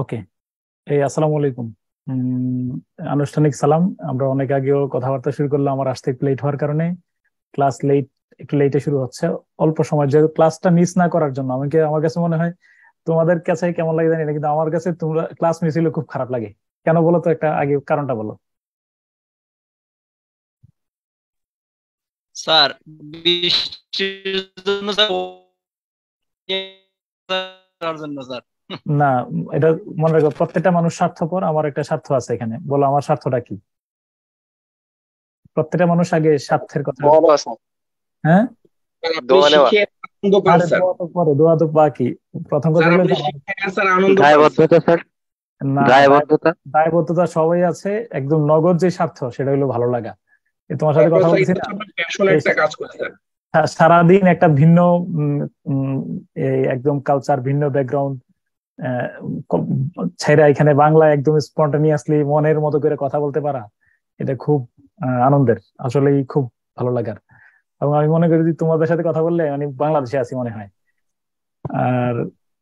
ওকে। আসসালামু আলাইকুম। উম, আনুষ্ঠানিক সালাম। আমরা অনেক আগেও কথাবার্তা শুরু করলাম, আমার আসতে একটু লেট হওয়ার কারণে ক্লাস লেট, একটু লেটে শুরু হচ্ছে। অল্প সময় যেহেতু ক্লাসটা মিস না করার জন্য আমার কাছে মনে হয়, তোমাদের কাছে কেমন লাগে জানি না, কিন্তু আমার কাছে তোমরা ক্লাস মিস হলে খুব খারাপ লাগে। কেন বলো তো, একটা আগে কারণটা বলো। স্যার, বৃষ্টির জন্য স্যার, করার জন্য স্যার। না, এটা মনে রাখো, প্রত্যেকটা মানুষ স্বার্থপর, আমার একটা স্বার্থ আছে এখানে। বলো আমার স্বার্থটা কি? প্রত্যেকটা মানুষ আগে স্বার্থের কথা। দোয়া দেওয়া স্যার। হ্যাঁ। স্যার, আপনি শিখে আনন্দ পান আরে স্যার। দোয়া তো পরে, দোয়া তো বাকি। প্রথম কথা স্যার, হলো আপনি যে শিখে নেন স্যার, আনন্দ পান স্যার। দায়বদ্ধতা স্যার, না, দায়বদ্ধতা। দায়বদ্ধতা সবাই আছে। একদম নগদ যে স্বার্থ সেটা হলো ভালো লাগা। এই তোমার সাথে তারপর কথা স্যার বলতেছি এটা না, হচ্ছে আপনার প্যাশন এই একটা কাজ করে স্যার। সারাদিন একটা ভিন্ন উম, উম, এই একদম কালচার, ভিন্ন ব্যাকগ্রাউন্ড ছেড়ে এখানে বাংলা একদম স্পন্টানিয়াসলি মনের মতো করে কথা বলতে পারা, এটা খুব আনন্দের, আসলেই খুব ভালো লাগার। এবং আমি মনে করি যে তোমাদের সাথে কথা বললে মানে বাংলাদেশে আছি মনে হয়। আর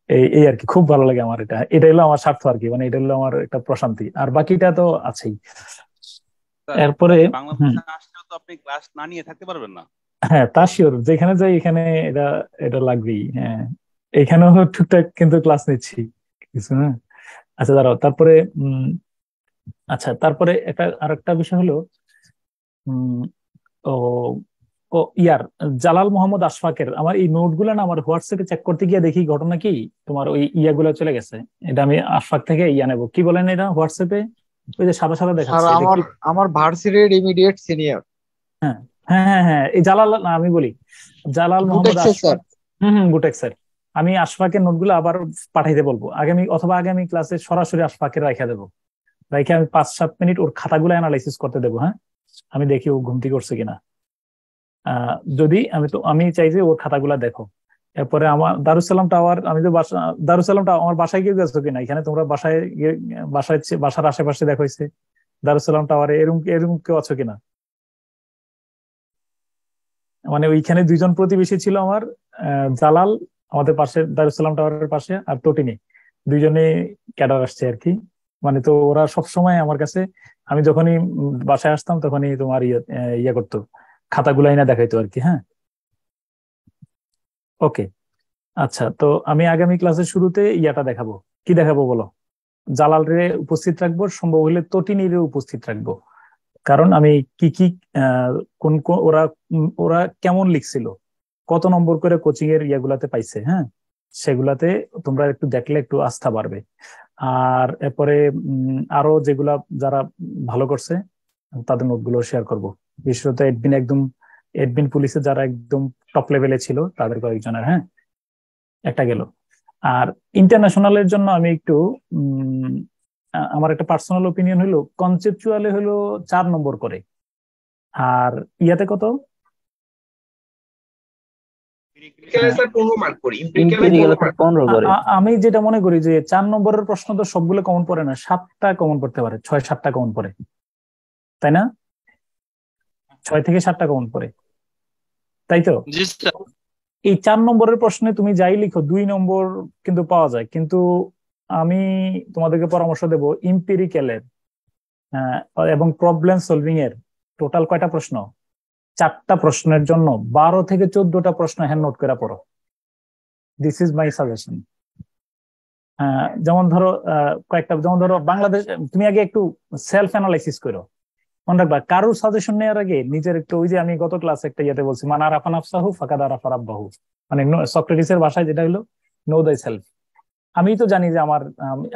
এই এই আর কি, খুব ভালো লাগে আমার। এটা হলো আমার স্বার্থ আর কি, মানে এটা হলো আমার একটা প্রশান্তি, আর বাকিটা তো আছেই। স্যার, এরপরে হুম, বাংলাদেশে আসলেও তো আপনি ক্লাস না নিয়ে থাকতে পারবেন না। হ্যাঁ তা শিওর, যেখানে যাই এখানে এটা এটা লাগবেই। হ্যাঁ, এখানেও টুকটাক কিন্তু ক্লাস নিচ্ছি কিছু। হ্যাঁ, আচ্ছা দাঁড়াও, তারপরে আচ্ছা তারপরে একটা আরেকটা বিষয় হলো, উম, ও ও ইয়ার জালাল মোহাম্মদ আশফাকের আমার এই নোট গুলো না, আমার হোয়াটসঅ্যাপে চেক করতে গিয়ে দেখি ঘটনা কি, তোমার ওই ইয়াগুলো চলে গেছে। এটা আমি আশফাক থেকে ইয়া নেবো, কি বলেন এটা হোয়াটসঅ্যাপে, ওই যে সাদা সাদা স্যার দেখাচ্ছে, এটা আমার কি? আমার ভার্সিটির ইমিডিয়েট সিনিয়র হ্যাঁ হ্যাঁ হ্যাঁ হ্যাঁ, এই জালাল না, আমি বলি জালাল মোহাম্মদ বুটেক্সের স্যার। আশফাক। গুটেক স্যার। আমি আশফাকের নোটগুলো আবার পাঠাইতে বলবো আগামী, অথবা আগামী ক্লাসে সরাসরি আশফাকের রাখা দেবো। রাইখে আমি 5-7 মিনিট ওর খাতাগুলো অ্যানালাইসিস করতে দেবো। হ্যাঁ, আমি দেখি ও ঘুমতি করছে কিনা। যদি আমি চাই যে ওর খাতাগুলা দেখো। এরপরে আমার দারুসালাম টাওয়ার, আমি তো দারুসালাম টাওয়ার আমার বাসায় গিয়ে গেছো কিনা, এখানে তোমরা বাসায় বাসার আশেপাশে দেখো হয়েছে দারুসালাম টাওয়ারে এরকম এরকম কেউ আছো কিনা? মানে ওইখানে দুইজন প্রতিবেশী ছিল আমার, জালাল আমাদের পাশে দারুসালাম টাওয়ারের পাশে, আর তটিনী, দুইজনে ক্যাডার আসছে আর কি। মানে তো ওরা সব সময় আমার কাছে, আমি যখনই বাসায় আসতাম তখনই তোমার ইয়ে করতো, খাতাগুলো এনে দেখাইতো আর কি। হ্যাঁ, ওকে। আচ্ছা, তো আমি আগামী ক্লাসের শুরুতে ইয়াটা দেখাবো। কি দেখাবো বলো? জালাল রে উপস্থিত রাখবো, সম্ভব হলে তটিনী রে উপস্থিত রাখবো। কারণ আমি কি কি কোন কোন ওরা কেমন লিখছিল, কত নম্বর করে কোচিং এর ইয়াগুলাতে পাইছে, হ্যাঁ, সেগুলাতে তোমরা একটু দেখলে একটু আস্থা বাড়বে। আর এরপরে আরো যেগুলা যারা ভালো করছে তাদের নোটগুলো শেয়ার করব। বিশেষত এডমিন পুলিশে যারা একদম টপ লেভেলে ছিল তাদের কয়েকজনের। হ্যাঁ, একটা গেল। আর ইন্টারন্যাশনালের জন্য আমি একটু আমার একটা পার্সোনাল ওপিনিয়ন হলো, কনসেপচুয়ালে হলো 4 নম্বর করে। আর ইয়াতে কত? এমপিরিক্যালে আহ, স্যার 15 মার্ক করি, এমপিরিক্যালে ইম্পেরিয়াল 15 স্যার মার্ক। 15 করে। আমি যেটা মনে করি যে 4 নম্বরের প্রশ্ন তো সবগুলো কমন পড়ে না, 7টা কমন পড়তে পারে, 6-7টা কমন পড়ে, তাই না? 6 থেকে 7টা কমন পড়ে, তাই তো? জি স্যার। এই 4 নম্বরের প্রশ্নে তুমি যাই লিখো 2 নম্বর কিন্তু পাওয়া যায়। কিন্তু আমি তোমাদেরকে পরামর্শ দেবো ইম্পিরিক্যালের এবং প্রবলেম সলভিং এর টোটাল কয়টা প্রশ্ন, 4টা প্রশ্নের জন্য 12 থেকে 14টা প্রশ্ন হ্যান্ড নোট করে পড়ো। This is my suggestion. যেমন ধরো কয়েকটা, যেমন ধরো বাংলাদেশ, তুমি আগে একটু সেলফ অ্যানালাইসিস করো। মনে রাখবা, কারোর সাজেশন নেওয়ার আগে নিজের একটু, ওই যে আমি গত ক্লাসে একটা ইয়েতে বলছি, মান আরাফা নাফসাহু ফাকাদ আরাফা রাব্বাহু, মানে সক্রেটিসের ভাষায় যেটা হলো নো দাই সেলফ। আমি তো জানি যে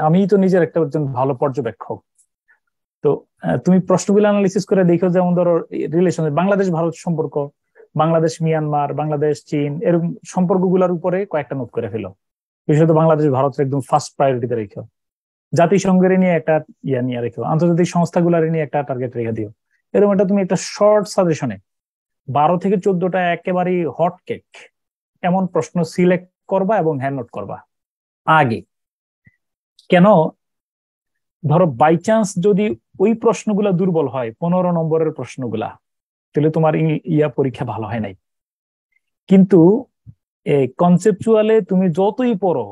আমি তো নিজের একটা একজন ভালো পর্যবেক্ষক। তো তুমি প্রশ্নগুলো অ্যানালিসিস করে দেখো, যেমন ধরো রিলেশন, বাংলাদেশ ভারত সম্পর্ক, বাংলাদেশ মিয়ানমার, বাংলাদেশ চীন, এরকম সম্পর্কগুলোর উপরে কয়েকটা নোট করে ফেলো। বিশেষত বাংলাদেশ ভারতের একদম ফার্স্ট প্রায়োরিটিতে রেখো। জাতিসংঘের নিয়ে একটা ইয়া নিয়ে রেখো, আন্তর্জাতিক সংস্থাগুলার নিয়ে একটা টার্গেট রেখে দিও। এরকম একটা তুমি একটা শর্ট সাজেশনে 12 থেকে 14টা একেবারেই হট কেক এমন প্রশ্ন সিলেক্ট করবা এবং হ্যান্ড নোট করবা আগে। কেন? ধরো বাই চান্স যদি ওই প্রশ্নগুলা দুর্বল হয়, 15 নম্বরের প্রশ্নগুলা, তাহলে তোমার ইয়া পরীক্ষা ভালো হয় নাই। কিন্তু কনসেপচুয়ালে তুমি যতই পড়ো,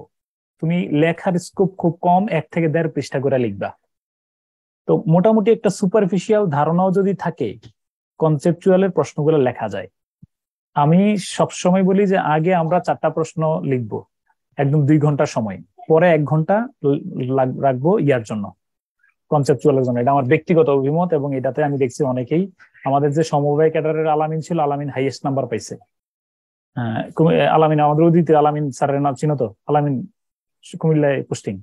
তুমি লেখার স্কোপ খুব কম, 1 থেকে 1.5 পৃষ্ঠা করে লিখবা। তো মোটামুটি একটা সুপারফিশিয়াল ধারণাও যদি থাকে, কনসেপচুয়ালের প্রশ্নগুলো লেখা যায়। আমি সবসময় বলি যে আগে আমরা 4টা প্রশ্ন লিখবো, একদম 2 ঘন্টা সময়, পরে 1 ঘন্টা রাখবো ইয়ার জন্য, কনসেপচুয়ালের জন্য। এটা আমার ব্যক্তিগত অভিমত, এবং এটাতে আমি দেখছি অনেকেই, আমাদের যে সমবায় ক্যাডারের আলামিন ছিল, আলামিন হাইয়েস্ট নাম্বার পাইছে। আলামিন, আমাদের অদিতির আলামিন স্যারের নাম চিনো তো? আলামিন কুমিল্লায় পোস্টিং।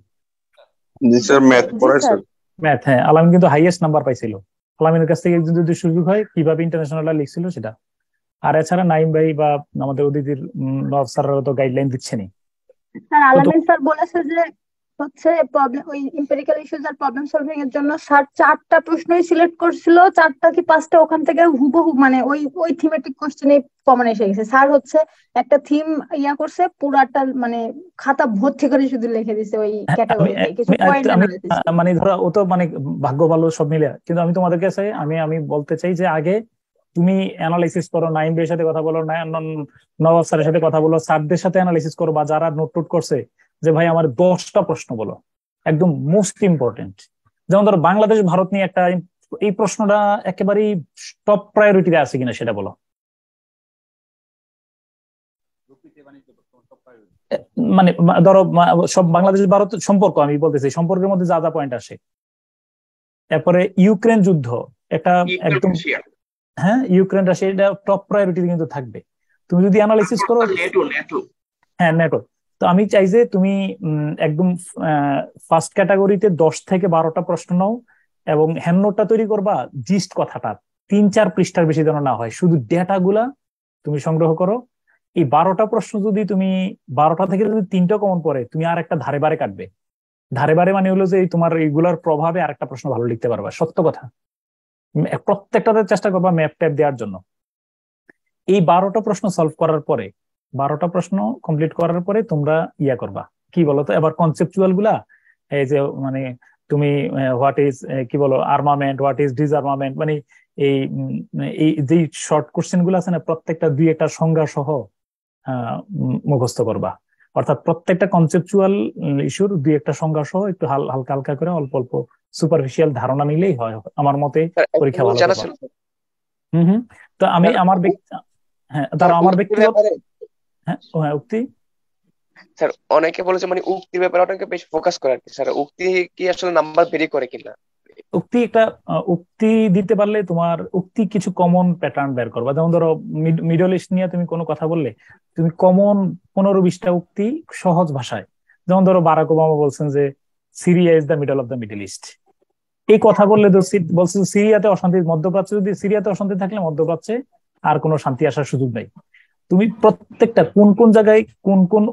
জি স্যার, ম্যাথ পড়ায় স্যার। ম্যাথ, হ্যাঁ, আলামিন কিন্তু হাইয়েস্ট নাম্বার পাইছিল। আলামিনের কাছ থেকে একজন যদি সুযোগ হয় কিভাবে ইন্টারন্যাশনাল লিখছিল সেটা। আর এছাড়া নাইম ভাই বা আমাদের অদিতির নব স্যাররা তো গাইডলাইন দিচ্ছেনই। স্যার আলামিন স্যার বলেছে যে হচ্ছে প্রবলেম, ওই এমপিরিক্যাল ইস্যুস আর প্রবলেম সলভিং এর জন্য স্যার 4টা প্রশ্নই সিলেক্ট করছিল, 4টা কি 5টা ওখান থেকে হুবহু মানে ওই থিমেটিক কোশ্চেনে কমন এসে গেছে। স্যার হচ্ছে একটা থিম করছে, পুরাটা মানে খাতা ভর্তি করে শুধু লিখে দিছে ওই ক্যাটাগরিতে কিছু পয়েন্ট অ্যানালাইসিস। মানে ধরো ও তো মানে ভাগ্য ভালো সব মিলে, কিন্তু আমি তোমাদের কাছে আমি বলতে চাই যে আগে তুমি অ্যানালাইসিস করো, নাইম ভাইয়ের সাথে কথা বলো, নবাব স্যারের সাথে কথা বলো, স্যারদের সাথে অ্যানালাইসিস করো, বা যারা নোট করছে যে ভাই আমার 10টা প্রশ্ন বলো, একদম মোস্ট ইম্পর্টেন্ট। যেমন ধরো বাংলাদেশ ভারত নিয়ে একটা, এই প্রশ্নটা একেবারেই টপ প্রায়োরিটিতে আছে কিনা সেটা বলো। মানে ধরো সব বাংলাদেশ ভারত সম্পর্ক আমি বলতেছি, সম্পর্কের মধ্যে যা যা পয়েন্ট আসে। তারপরে ইউক্রেন যুদ্ধ, এটা একদম, হ্যাঁ ইউক্রেন রাশিয়া, এটা টপ প্রায়োরিটি কিন্তু থাকবে। তুমি যদি অ্যানালাইসিস করো, হ্যাঁ নেটো। তো আমি চাই যে তুমি একদম ফার্স্ট ক্যাটাগরিতে 10 থেকে 12টা প্রশ্ন নাও, এবং হ্যান্ড নোটটা তৈরি করবা, জিস্ট কথাটা 3-4 পৃষ্ঠার বেশি যেন না হয়, শুধু ডেটা গুলা তুমি সংগ্রহ করো। এই 12টা প্রশ্ন যদি তুমি 12টা থেকে যদি 3টা কমন পড়ে, তুমি আর একটা ধারে বারে কাটবে। ধারে বারে মানে হলো যে তোমার এইগুলার প্রভাবে আরেকটা প্রশ্ন ভালো লিখতে পারবা, সত্য কথা। প্রত্যেকটাতে চেষ্টা করবা ম্যাপ ট্যাপ দেওয়ার জন্য। এই 12টা প্রশ্ন সলভ করার পরে, 12টা প্রশ্ন কমপ্লিট করার পরে তোমরা করবা কি বলতো, এবার কনসেপচুয়াল গুলা, এই যে মানে তুমি হোয়াট ইজ কি বলো আর্মামেন্ট, হোয়াট ইজ ডিসআর্মামেন্ট, মানে এই যে শর্ট কোশ্চেন গুলো আছে না, প্রত্যেকটা 2-একটা সংজ্ঞা সহ মুখস্থ করবা। অর্থাৎ প্রত্যেকটা কনসেপচুয়াল ইস্যুর 2-একটা সংজ্ঞা সহ একটু হালকা হালকা করে অল্প অল্প সুপারফিশিয়াল ধারণা নিলেই হয়, আমার মতে পরীক্ষা ভালো হবে। তো আমি আমার হ্যাঁ তার আমার ব্যক্তিগত, হ্যাঁ উক্তি স্যার অনেকে বলেছে মানে উক্তির ব্যাপারে অনেকে বেশি ফোকাস করে আর কি স্যার, উক্তি কি আসলে নাম্বার ভেরি করে কিনা? উক্তি দিতে পারলে তোমার উক্তি কিছু কমন প্যাটার্ন বের করবা। যেমন ধরো মিডল ইস্ট নিয়ে তুমি কোনো কথা বললে, তুমি কমন 15-20টা উক্তি সহজ ভাষায়, যেমন ধরো বারাক ওবামা বলছেন যে Syria is the middle of the middle east, এই কথা বললে তো বলছে সিরিয়াতে অশান্তি, মধ্যপ্রাচ্যে যদি সিরিয়াতে অশান্তি থাকলে মধ্যপ্রাচ্যে আর কোনো শান্তি আসার সুযোগ নাই। তুমি প্রত্যেকটা কোন কোন জায়গায় কোন কোন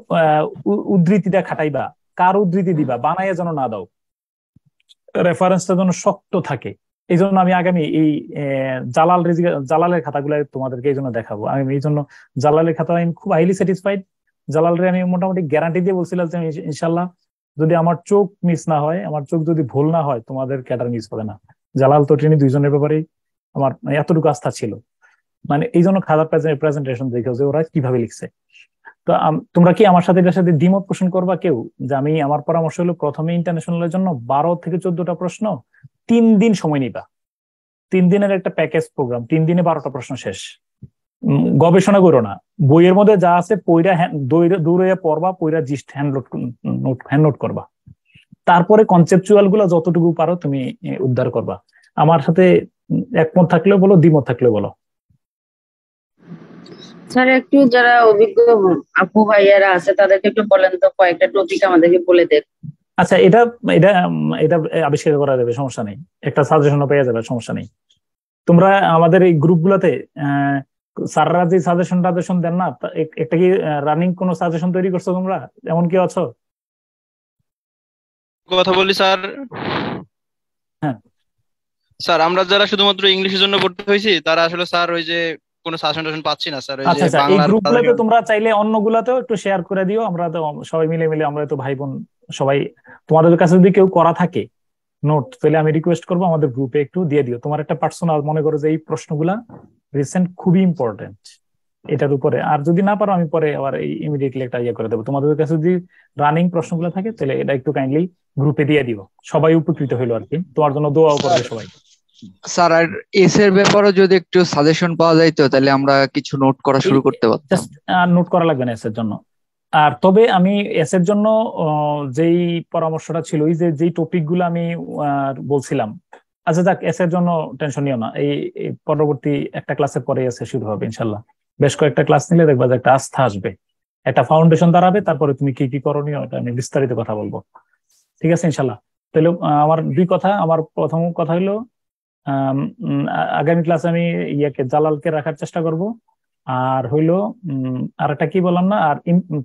উদ্ধৃতিটা খাটাইবা, কার উদ্ধৃতি দিবা, বানাইয়া যেন না দাও, রেফারেন্সটা যেন শক্ত থাকে। এই জন্য আমি আগামী এই জালালের খাতাগুলো তোমাদেরকে এই জন্য দেখাবো। আমি এই জন্য জালালের খাতা আমি খুব হাইলি স্যাটিসফাইড। জালালের আমি মোটামুটি গ্যারান্টি দিয়ে বলছিলাম যে ইনশাল্লাহ যদি আমার চোখ মিস না হয়, আমার চোখ যদি ভুল না হয়, তোমাদের ক্যাডার মিস হবে না। জালাল তো ট্রেনি দুইজনের ব্যাপারেই আমার এতটুকু আস্থা ছিল, মানে এই জন্য খাতার প্রেজেন্টেশন দেখে যে ওরা কিভাবে লিখছে। তো তোমরা কি আমার সাথে এটার সাথে দ্বিমত পোষণ করবা কেউ? যে আমি, আমার পরামর্শ হলো প্রথমে ইন্টারন্যাশনালের জন্য 12 থেকে 14টা প্রশ্ন, 3 দিন সময় নিবা। 3 দিনের একটা প্যাকেজ প্রোগ্রাম, 3 দিনে 12টা প্রশ্ন শেষ। গবেষণা করো না, বইয়ের মধ্যে যা আছে পইরা দৌড়ে পড়বা, পইরা জিস্ট হ্যান্ড নোট করবা। তারপরে কনসেপচুয়াল গুলো যতটুকু পারো তুমি উদ্ধার করবা। আমার সাথে একমত থাকলেও বলো, দ্বিমত থাকলেও বলো। স্যার একটু যারা অভিজ্ঞ আপু ভাইয়ারা আছে তাদেরকে একটু বলেন তো, কয়েকটা টপিক আমাদেরকে বলে দেন। আচ্ছা, এটা এটা এটা আবিষ্কার করা যাবে, সমস্যা নেই। একটা সাজেশনও পেয়ে যাবে, সমস্যা নেই। তোমরা আমাদের এই গ্রুপগুলোতে স্যাররা যে সাজেশন দেন না, একটা কি রানিং কোনো সাজেশন তৈরি করছো তোমরা? এমন কি আছো? কথা বলি স্যার। হ্যাঁ স্যার আমরা যারা শুধুমাত্র ইংলিশের জন্য ভর্তি হয়েছি তারা আসলে স্যার ওই যে কোনো সাজেশন পাচ্ছি না স্যার। আচ্ছা আচ্ছা, এই গ্রুপগুলোতে তোমরা চাইলে অন্যগুলাতেও একটু শেয়ার করে দিও। আমরা তো সবাই মিলে আমরা তো ভাই বোন সবাই। তোমাদের কাছে যদি কেউ করা থাকে নোট, তাহলে আমি রিকোয়েস্ট করবো আমাদের গ্রুপে একটু দিয়ে দিও। তোমার একটা পার্সোনাল, মনে করো যে এই প্রশ্নগুলা রিসেন্ট খুবই ইম্পর্টেন্ট, এটার উপরে। আর যদি না পারো আমি পরে আবার ইমিডিয়েটলি একটা ইয়ে করে দেবো। তোমাদের কাছে যদি রানিং প্রশ্নগুলো থাকে তাহলে এটা একটু কাইন্ডলি গ্রুপে দিয়ে দিব, সবাই উপকৃত হইলো আর কি। তোমার জন্য দোয়াও করবে সবাই। স্যার আর এস এর ব্যাপারে যদি একটু সাজেশন পাওয়া যাইতো তাহলে আমরা কিছু নোট করা শুরু করতে পারতাম। জাস্ট নোট করা লাগবে না এস এর জন্য। আর তবে আমি এস এর জন্য যেই পরামর্শটা ছিল, ওই যে যেই টপিক গুলো আমি বলছিলাম, আচ্ছা যাক, এস এর জন্য টেনশন নিও না। এই পরবর্তী একটা ক্লাসের পরে এস এ শুরু হবে ইনশাল্লাহ। বেশ কয়েকটা ক্লাস নিলে দেখবা যে একটা আস্থা আসবে, একটা ফাউন্ডেশন দাঁড়াবে। তারপরে তুমি কি কি করণীয় এটা আমি বিস্তারিত কথা বলবো, ঠিক আছে ইনশাল্লাহ। তাহলে আমার দুই কথা, আমার প্রথম কথা হলো আগামী ক্লাসে আমি ইয়াকে জালালকে রাখার চেষ্টা করব। আর হইলো আর একটা কি বললাম না, আর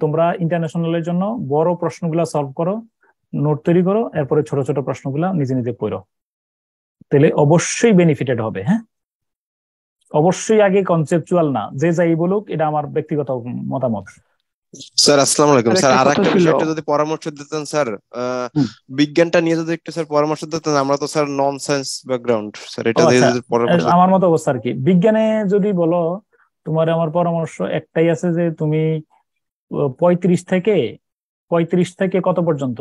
তোমরা ইন্টারন্যাশনালের জন্য বড় প্রশ্নগুলা সলভ করো, নোট তৈরি করো, এরপরে ছোট ছোট প্রশ্নগুলা নিজে নিজে পড়ো, তাহলে অবশ্যই বেনিফিটেড হবে। হ্যাঁ, অবশ্যই আগে কনসেপচুয়াল না, যে যাই বলুক, এটা আমার ব্যক্তিগত মতামত। স্যার আসসালামু আলাইকুম। স্যার একটা আরেকটা কথা বিষয় ছিল। একটু যদি পরামর্শ দিতেন স্যার, বিজ্ঞানটা নিয়ে যদি একটু স্যার পরামর্শ দিতেন। আমরা তো স্যার নন সায়েন্স ব্যাকগ্রাউন্ড, স্যার এটা দিয়ে যদি পরামর্শ। আমার মতো অবস্থা আর কি। বিজ্ঞানে যদি বলো, তোমার আমার পরামর্শ একটাই আছে যে তুমি 35 থেকে কত পর্যন্ত,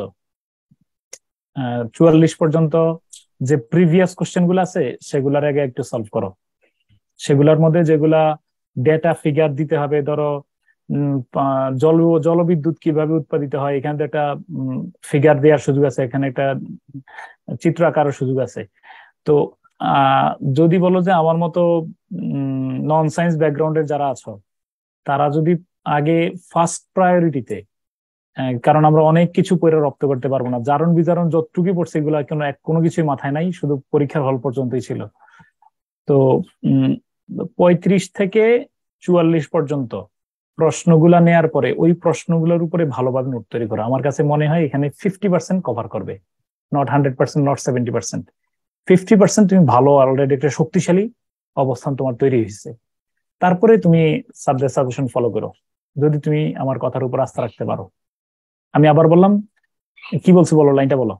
44 পর্যন্ত যে প্রিভিয়াস কোশ্চেন গুলো আছে সেগুলার আগে একটু সলভ করো। সেগুলোর মধ্যে যেগুলা ডেটা ফিগার দিতে হবে, ধরো জলবিদ্যুৎ কিভাবে উৎপাদিত হয়, এখানে তো একটা ফিগার দেওয়ার সুযোগ আছে, এখানে একটা চিত্র আঁকার সুযোগ আছে। তো যদি বলো যে আমার মতো নন সায়েন্স ব্যাকগ্রাউন্ডের যারা আছো, তারা যদি আগে ফার্স্ট প্রায়োরিটিতে, কারণ আমরা অনেক কিছু পড়ে রপ্ত করতে পারবো না, জারণ বিজারণ যতটুকু পড়ছে এগুলো কোনো কিছুই মাথায় নাই, শুধু পরীক্ষার হল পর্যন্তই ছিল। তো 35 থেকে 44 পর্যন্ত প্রশ্নগুলা নেয়ার পরে ওই প্রশ্নগুলোর উপরে ভালোভাবে নোট তৈরি করা, আমার কাছে মনে হয় এখানে 50% কভার করবে, নট 100%, নট 70%। 50% তুমি ভালো, অলরেডি একটা শক্তিশালী অবস্থান তোমার তৈরি হয়েছে। তারপরে তুমি সাবজেক্ট সাজেশন ফলো করো, যদি তুমি আমার কথার উপর আস্থা রাখতে পারো। আমি আবার বললাম, কি বলছি বলো, লাইনটা বলো।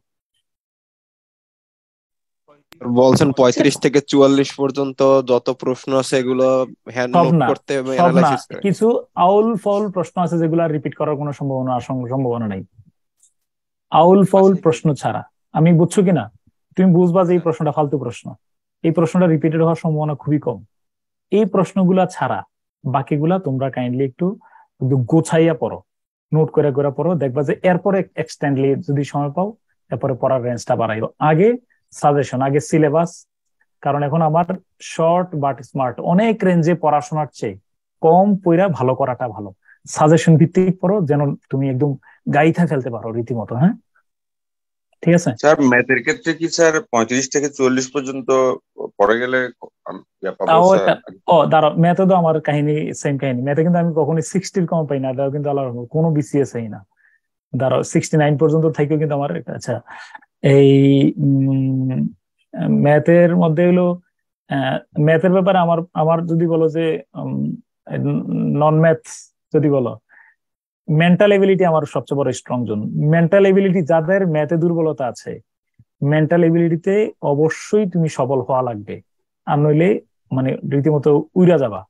বলছেন 35 থেকে 44 পর্যন্ত যত প্রশ্ন আছে এগুলো হ্যান্ড সব নোট না, করতে হবে, সব না, অ্যানালাইসিস করে। কিছু আউল ফাউল প্রশ্ন আছে যেগুলো রিপিট করার কোনো সম্ভাবনা নাই। আউল ফাউল প্রশ্ন ছাড়া, আমি বুঝছো কিনা, তুমি বুঝবা যে এই প্রশ্নটা ফালতু প্রশ্ন, এই প্রশ্নটা রিপিটেড হওয়ার সম্ভাবনা খুবই কম। এই প্রশ্নগুলা ছাড়া বাকিগুলা তোমরা কাইন্ডলি একটু গোছাইয়া পড়ো, নোট করে করে পড়ো, দেখবা যে এরপরে এক্সটেন্ডলি যদি সময় পাও এরপরে পড়ার রেঞ্জটা বাড়াইও। আগে সাজেশন, আগে সিলেবাস, কারণ এখন আমার শর্ট বাট স্মার্ট, অনেক রেঞ্জে পড়াশোনার চেয়ে কম পড়া ভালো করাটা ভালো। সাজেশন ভিত্তিক পড়ো, যেন তুমি একদম গাইথা ফেলতে পারো রীতিমতো। হ্যাঁ, ঠিক আছে স্যার। ম্যাথের ক্ষেত্রে কি স্যার 35 থেকে 44 পর্যন্ত পড়ে গেলে তাও একটা দাঁড়াও, ম্যাথে তো আমার কাহিনী সেম কাহিনী। ম্যাথে কিন্তু আমি কখনোই 60 কম পাই না, এটাও কিন্তু আল্লাহর রহমত, কোনো বিসিএস না। দাঁড়াও 69 পর্যন্ত থেকেও কিন্তু আমার আচ্ছা এই ম্যাথের মধ্যে হলো, ম্যাথের ব্যাপারে আমার যদি বলো যে নন ম্যাথ যদি বলো, মেন্টাল এবিলিটি আমার সবচেয়ে বড় স্ট্রং জোন। মেন্টাল এবিলিটি, যাদের ম্যাথে দুর্বলতা আছে, মেন্টাল এবিলিটিতে অবশ্যই তুমি সবল হওয়া লাগবে, আর নইলে মানে রীতিমতো উইরা যাবা।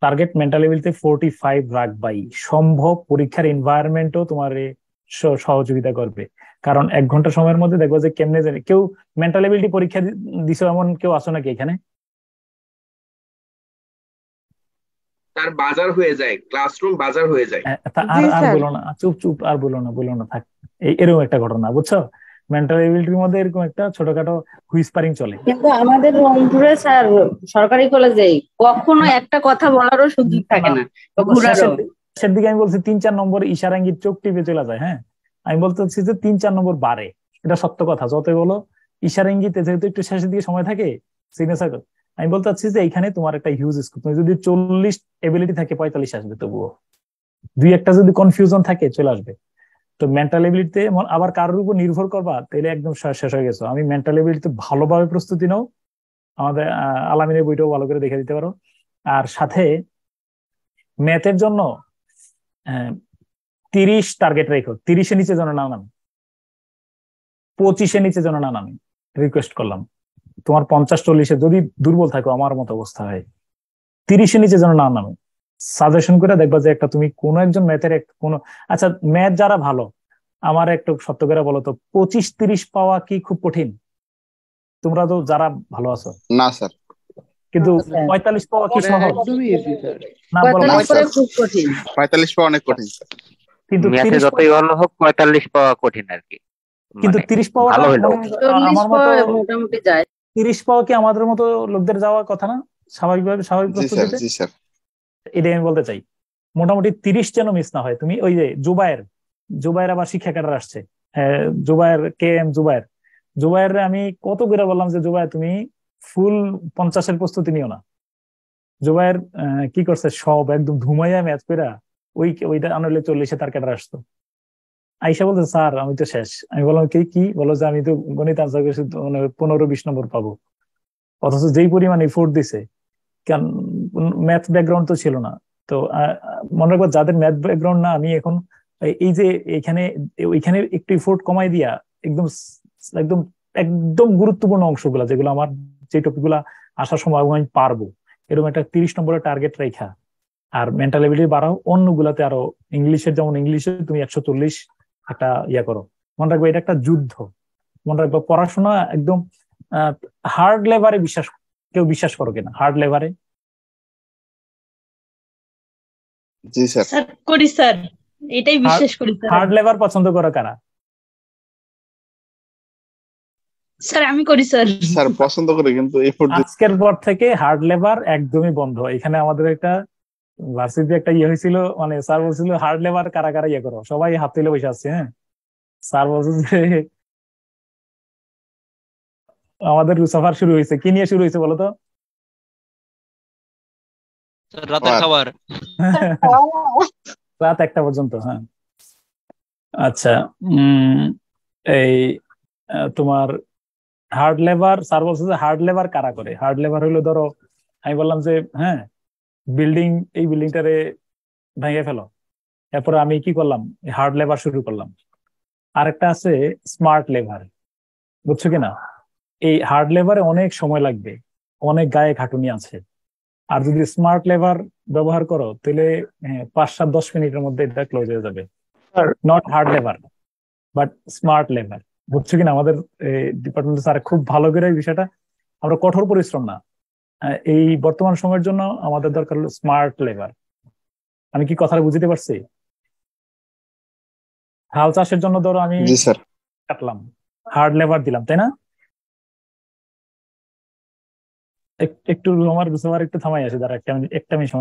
টার্গেট মেন্টাল এবিলিটিতে 45 রাখবাই, সম্ভব পরীক্ষার এনভায়রনমেন্টও তোমার সহযোগিতা করবে। কারণ 1 ঘন্টা সময়ের মধ্যে দেখবো যে কেমনে জানি কেউ মেন্টাল এবিলিটি পরীক্ষা দিছো এমন কেউ আসো নাকি এখানে? তার বাজার হয়ে যায়, ক্লাসরুম বাজার হয়ে যায়। আর বলো না, চুপ আর বলো না থাক। এরকম একটা ঘটনা, বুঝছো, মেন্টাল এবিলিটির মধ্যে এরকম একটা ছোটখাটো হুইসপারিং চলে। কিন্তু আমাদের রংপুরে স্যার সরকারি কলেজে কখনো একটা কথা বলারও সুযোগ থাকে না, শেষের দিকে আমি বলছি 3-4 নম্বর ইশারা ইঙ্গিত চোখ টিপে চলে যায়। হ্যাঁ, আমি বলতে চাচ্ছি যে 3-4 নম্বর বাড়ে, এটা সত্য কথা। যতই বলো ইশারা ইঙ্গিতে যেহেতু একটু শেষের দিকে সময় থাকে, সিগনেচার, আমি বলতে চাচ্ছি যে এইখানে তোমার একটা হিউজ স্কোপ। তুমি যদি 40 এবিলিটি থাকে 45 আসবে, তবুও 2-1টা যদি কনফিউশন থাকে চলে আসবে। তো মেন্টাল এবিলিটিতে আবার কারোর উপর নির্ভর করবা তাহলে একদম শেষ হয়ে গেছো। আমি মেন্টাল এবিলিটিতে ভালোভাবে প্রস্তুতি নাও, আমাদের আলামিনের বইটাও ভালো করে দেখে দিতে পারো। আর সাথে ম্যাথের জন্য 30 টার্গেট রেখো, 30-এর নিচে যেন না নামি, 25-এর নিচে যেন না নামি, রিকোয়েস্ট করলাম। তোমার 50-40-এ যদি দুর্বল থাকো, আমার মতো অবস্থা হয়, 30-এর নিচে যেন না নামে। সাজেশন করে দেখবা যে একটা তুমি কোনো একজন ম্যাথের কোনো, আচ্ছা ম্যাথ যারা ভালো, আমার একটু সত্য করে বলো তো 25-30 পাওয়া কি খুব কঠিন? তোমরা তো যারা ভালো আছো, না স্যার। কিন্তু স্যার 45 পাওয়া কি সহজ? একদমই ইজি স্যার। না বলো না। 45 পরে খুব কঠিন। 45 পাওয়া অনেক কঠিন স্যার। কিন্তু ম্যাথে 30 যতই ভালো হোক 45 পাওয়া কঠিন আর কি, কিন্তু মানে 30 পাওয়াটা ভালো হইলো। মানে 40 আমার মতো পাওয়া মোটামুটি যায়। 30 পাওয়া কি আমাদের মতো লোকদের যাওয়ার কথা না স্বাভাবিক জি স্যার, প্রস্তুতিতে? জি স্যার। এটাই আমি বলতে চাই, মোটামুটি 30 যেন মিস না হয়। তুমি ওই যে জুবায়ের আবার শিক্ষা ক্যাডার আসছে, জুবায়ের KM জুবায়ের আমি কত করে বললাম যে জুবায়ের তুমি ফুল 50-এর প্রস্তুতি নিও না। জুবায়ের কি করছে, সব একদম ধুমাইয়া ম্যাচ পেরা ওইটা আনলে 40-এ তার ক্যাডার আসতো। আইসা বলছে স্যার আমি তো শেষ। আমি বললাম কি বলো যে আমি তো গণিত আনসার করেছি 15-20 নম্বর পাবো, অথচ যেই পরিমাণ এফোর্ট দিছে, কারণ ম্যাথ ব্যাকগ্রাউন্ড তো ছিল না। তো মনে রাখবো যাদের ম্যাথ ব্যাকগ্রাউন্ড না, আমি এখন এই যে ওইখানে একটু এফোর্ট কমাই দিয়া একদম একদম একদম গুরুত্বপূর্ণ অংশগুলা, যেগুলো আমার যে টপিক গুলা আসার সময় আমি পারবো, এরকম একটা 30 নম্বরের টার্গেট রেখা আর মেন্টাল এবিলিটি বাড়াও। অন্যগুলাতে আরো ইংলিশের, যেমন ইংলিশে তুমি 140 একটা করো। মনে রাখবো এটা একটা যুদ্ধ। মনে রাখবো পড়াশোনা একদম হার্ড লেভারে কেউ বিশ্বাস করো কিনা হার্ড লেভারে? জি স্যার। স্যার করি স্যার, এটাই বিশ্বাস করি স্যার। হার্ড লেভার পছন্দ করো কারা? স্যার আমি করি স্যার। স্যার পছন্দ করি, কিন্তু এফোর্ট আজকের পর থেকে হার্ড লেভার একদমই বন্ধ। এখানে আমাদের একটা ভার্সিটি একটা হয়েছিল, মানে স্যার বলছিল হার্ড লেভার কারা কারা করো, সবাই হাত তুলে বসে আছে। হ্যাঁ, স্যার বলছে যে আমাদের রুসাফার শুরু হয়েছে, কি নিয়ে শুরু হয়েছে বলো তো? রাতের খাবার। রাত 1টা পর্যন্ত। হ্যাঁ, আচ্ছা। এই তোমার হার্ড লেভার, স্যার বলছে যে হার্ড লেভার কারা করে? হার্ড লেভার হইলো, ধরো আমি বললাম যে হ্যাঁ এই বিল্ডিংটারে ভেঙে ফেলো, এরপরে আমি কি করলাম, হার্ড লেভার শুরু করলাম। আরেকটা আছে স্মার্ট লেভার, বুঝছো কিনা? এই হার্ড লেভারে অনেক সময় লাগবে, অনেক গায়ে খাটুনি আছে। আর যদি স্মার্ট লেভার ব্যবহার করো তাহলে 5-7-10 মিনিটের মধ্যে এটা ক্লোজ হয়ে যাবে। Not hard lever but smart lever, বুঝছো কিনা? আমাদের ডিপার্টমেন্টে স্যার খুব ভালো করে এই বিষয়টা, আমরা কঠোর পরিশ্রম না, এই বর্তমান সময়ের জন্য আমাদের দরকার হলো স্মার্ট লেভার। আমি কি কথাটা বুঝতে পারছি? হাল চাষের জন্য ধরো আমি কাটলাম, হার্ড লেভার দিলাম, তাই না? একটু আমার একটু থামাই আসে, দাঁড়া একটা মিনিট।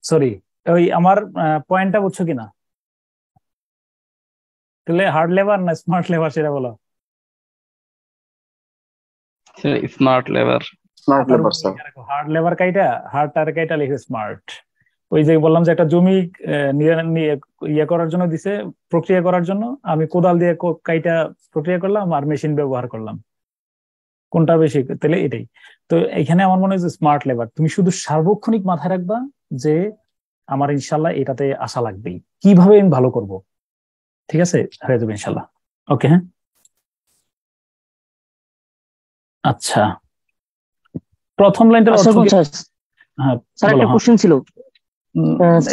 সরি, ওই আমার পয়েন্টটা বুঝছো কিনা? তাহলে হার্ড লেভার না স্মার্ট লেভার সেটা বলো। Smart lever. Smart lever sir. Hard lever কাইটা, হার্ড টার কাইটা লিখে স্মার্ট। ওই যে বললাম যে একটা জমি ইয়ে করার জন্য দিছে, প্রক্রিয়া করার জন্য, আমি কোদাল দিয়ে কাইটা প্রক্রিয়া করলাম আর মেশিন ব্যবহার করলাম, কোনটা বেশি? তাহলে এটাই। তো এখানে আমার মনে হয় যে স্মার্ট লেবার, তুমি শুধু সার্বক্ষণিক মাথায় রাখবা যে আমার ইনশাল্লাহ এটাতে আশা লাগবেই, কিভাবে আমি ভালো করব, ঠিক আছে, হয়ে যাবে ইনশাল্লাহ। ওকে, হ্যাঁ, আচ্ছা, প্রথম লাইনটার অর্থ কি? হ্যাঁ স্যার বলো। একটা হ্যাঁ, কোশ্চেন ছিল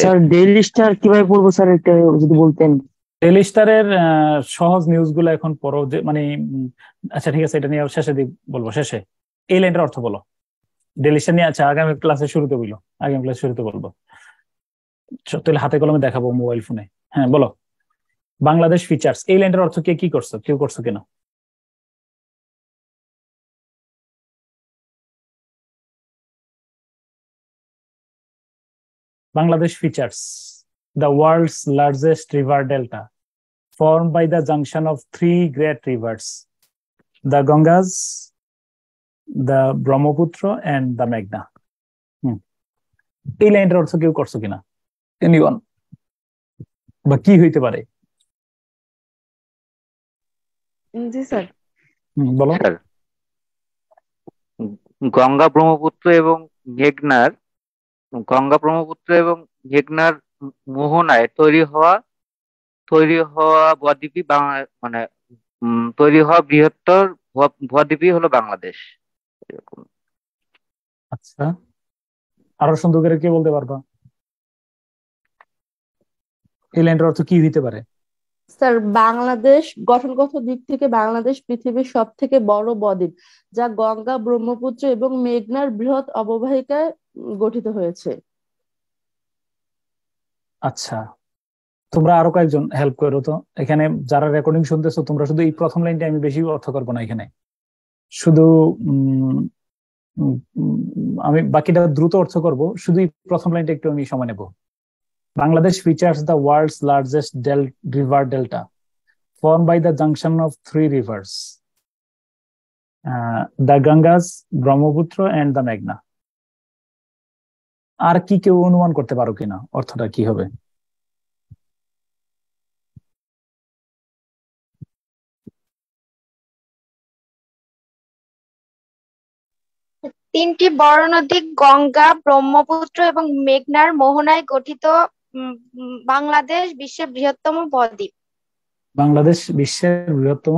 স্যার, ডেইলি স্টার কিভাবে পড়বো স্যার, এটা যদি বলতেন। ডেইলি স্টারের সহজ নিউজ গুলো এখন পড়ো, যে মানে আচ্ছা ঠিক আছে, এটা নিয়ে শেষে বলবো, শেষে এই লাইনটার অর্থ বলো ডেইলি স্টার নিয়ে। আচ্ছা, আগামী ক্লাসের শুরুতে বললো, আগামী ক্লাস শুরুতে বলবো, তাহলে হাতে কলমে দেখাবো, মোবাইল ফোনে। হ্যাঁ বলো, বাংলাদেশ ফিচার্স, এই লাইনটার অর্থ কে কি করছো, কেউ করছো কিনা? Bangladesh features the world's largest river delta, formed by the junction of three great rivers, the Ganges, the Brahmaputra, and the Meghna. এই লাইনটার অর্থ কেউ করছো কিনা? এনিওয়ান? বা কি হইতে পারে? জি স্যার। বলো। স্যার, গঙ্গা ব্রহ্মপুত্র এবং মেঘনার মেঘনার মোহনায় তৈরি হওয়া বদ্বীপই মানে তৈরি হওয়া বৃহত্তর বদ্বীপই হলো বাংলাদেশ, এরকম। আচ্ছা, আরো সুন্দর করে কে বলতে পারবা এই লাইনটার অর্থ কি হইতে পারে? স্যার, বাংলাদেশ গঠনগত দিক থেকে বাংলাদেশ পৃথিবীর সব থেকে বড় বদ্বীপ, যা গঙ্গা, ব্রহ্মপুত্র এবং মেঘনার বৃহৎ অববাহিকায় গঠিত হয়েছে। আচ্ছা, তোমরা আরো কয়েকজন হেল্প করো তো, এখানে যারা রেকর্ডিং শুনতেছো তোমরা শুধু এই প্রথম লাইনটা, আমি বেশি অর্থ করবো না এখানে, শুধু আমি বাকিটা দ্রুত অর্থ করব, শুধু এই প্রথম লাইনটা একটু আমি সময় নেব। Bangladesh features the world's largest river delta, formed by the junction of three rivers, the Ganges, Brahmaputra, and the Meghna. আর কি কেউ অনুমান করতে পারো কিনা অর্থটা কি হবে? তিনটি বড় নদী গঙ্গা, ব্রহ্মপুত্র এবং মেঘনার মোহনায় গঠিত বাংলাদেশ বিশ্বের বৃহত্তম বদ্বীপ। বাংলাদেশ বিশ্বের বৃহত্তম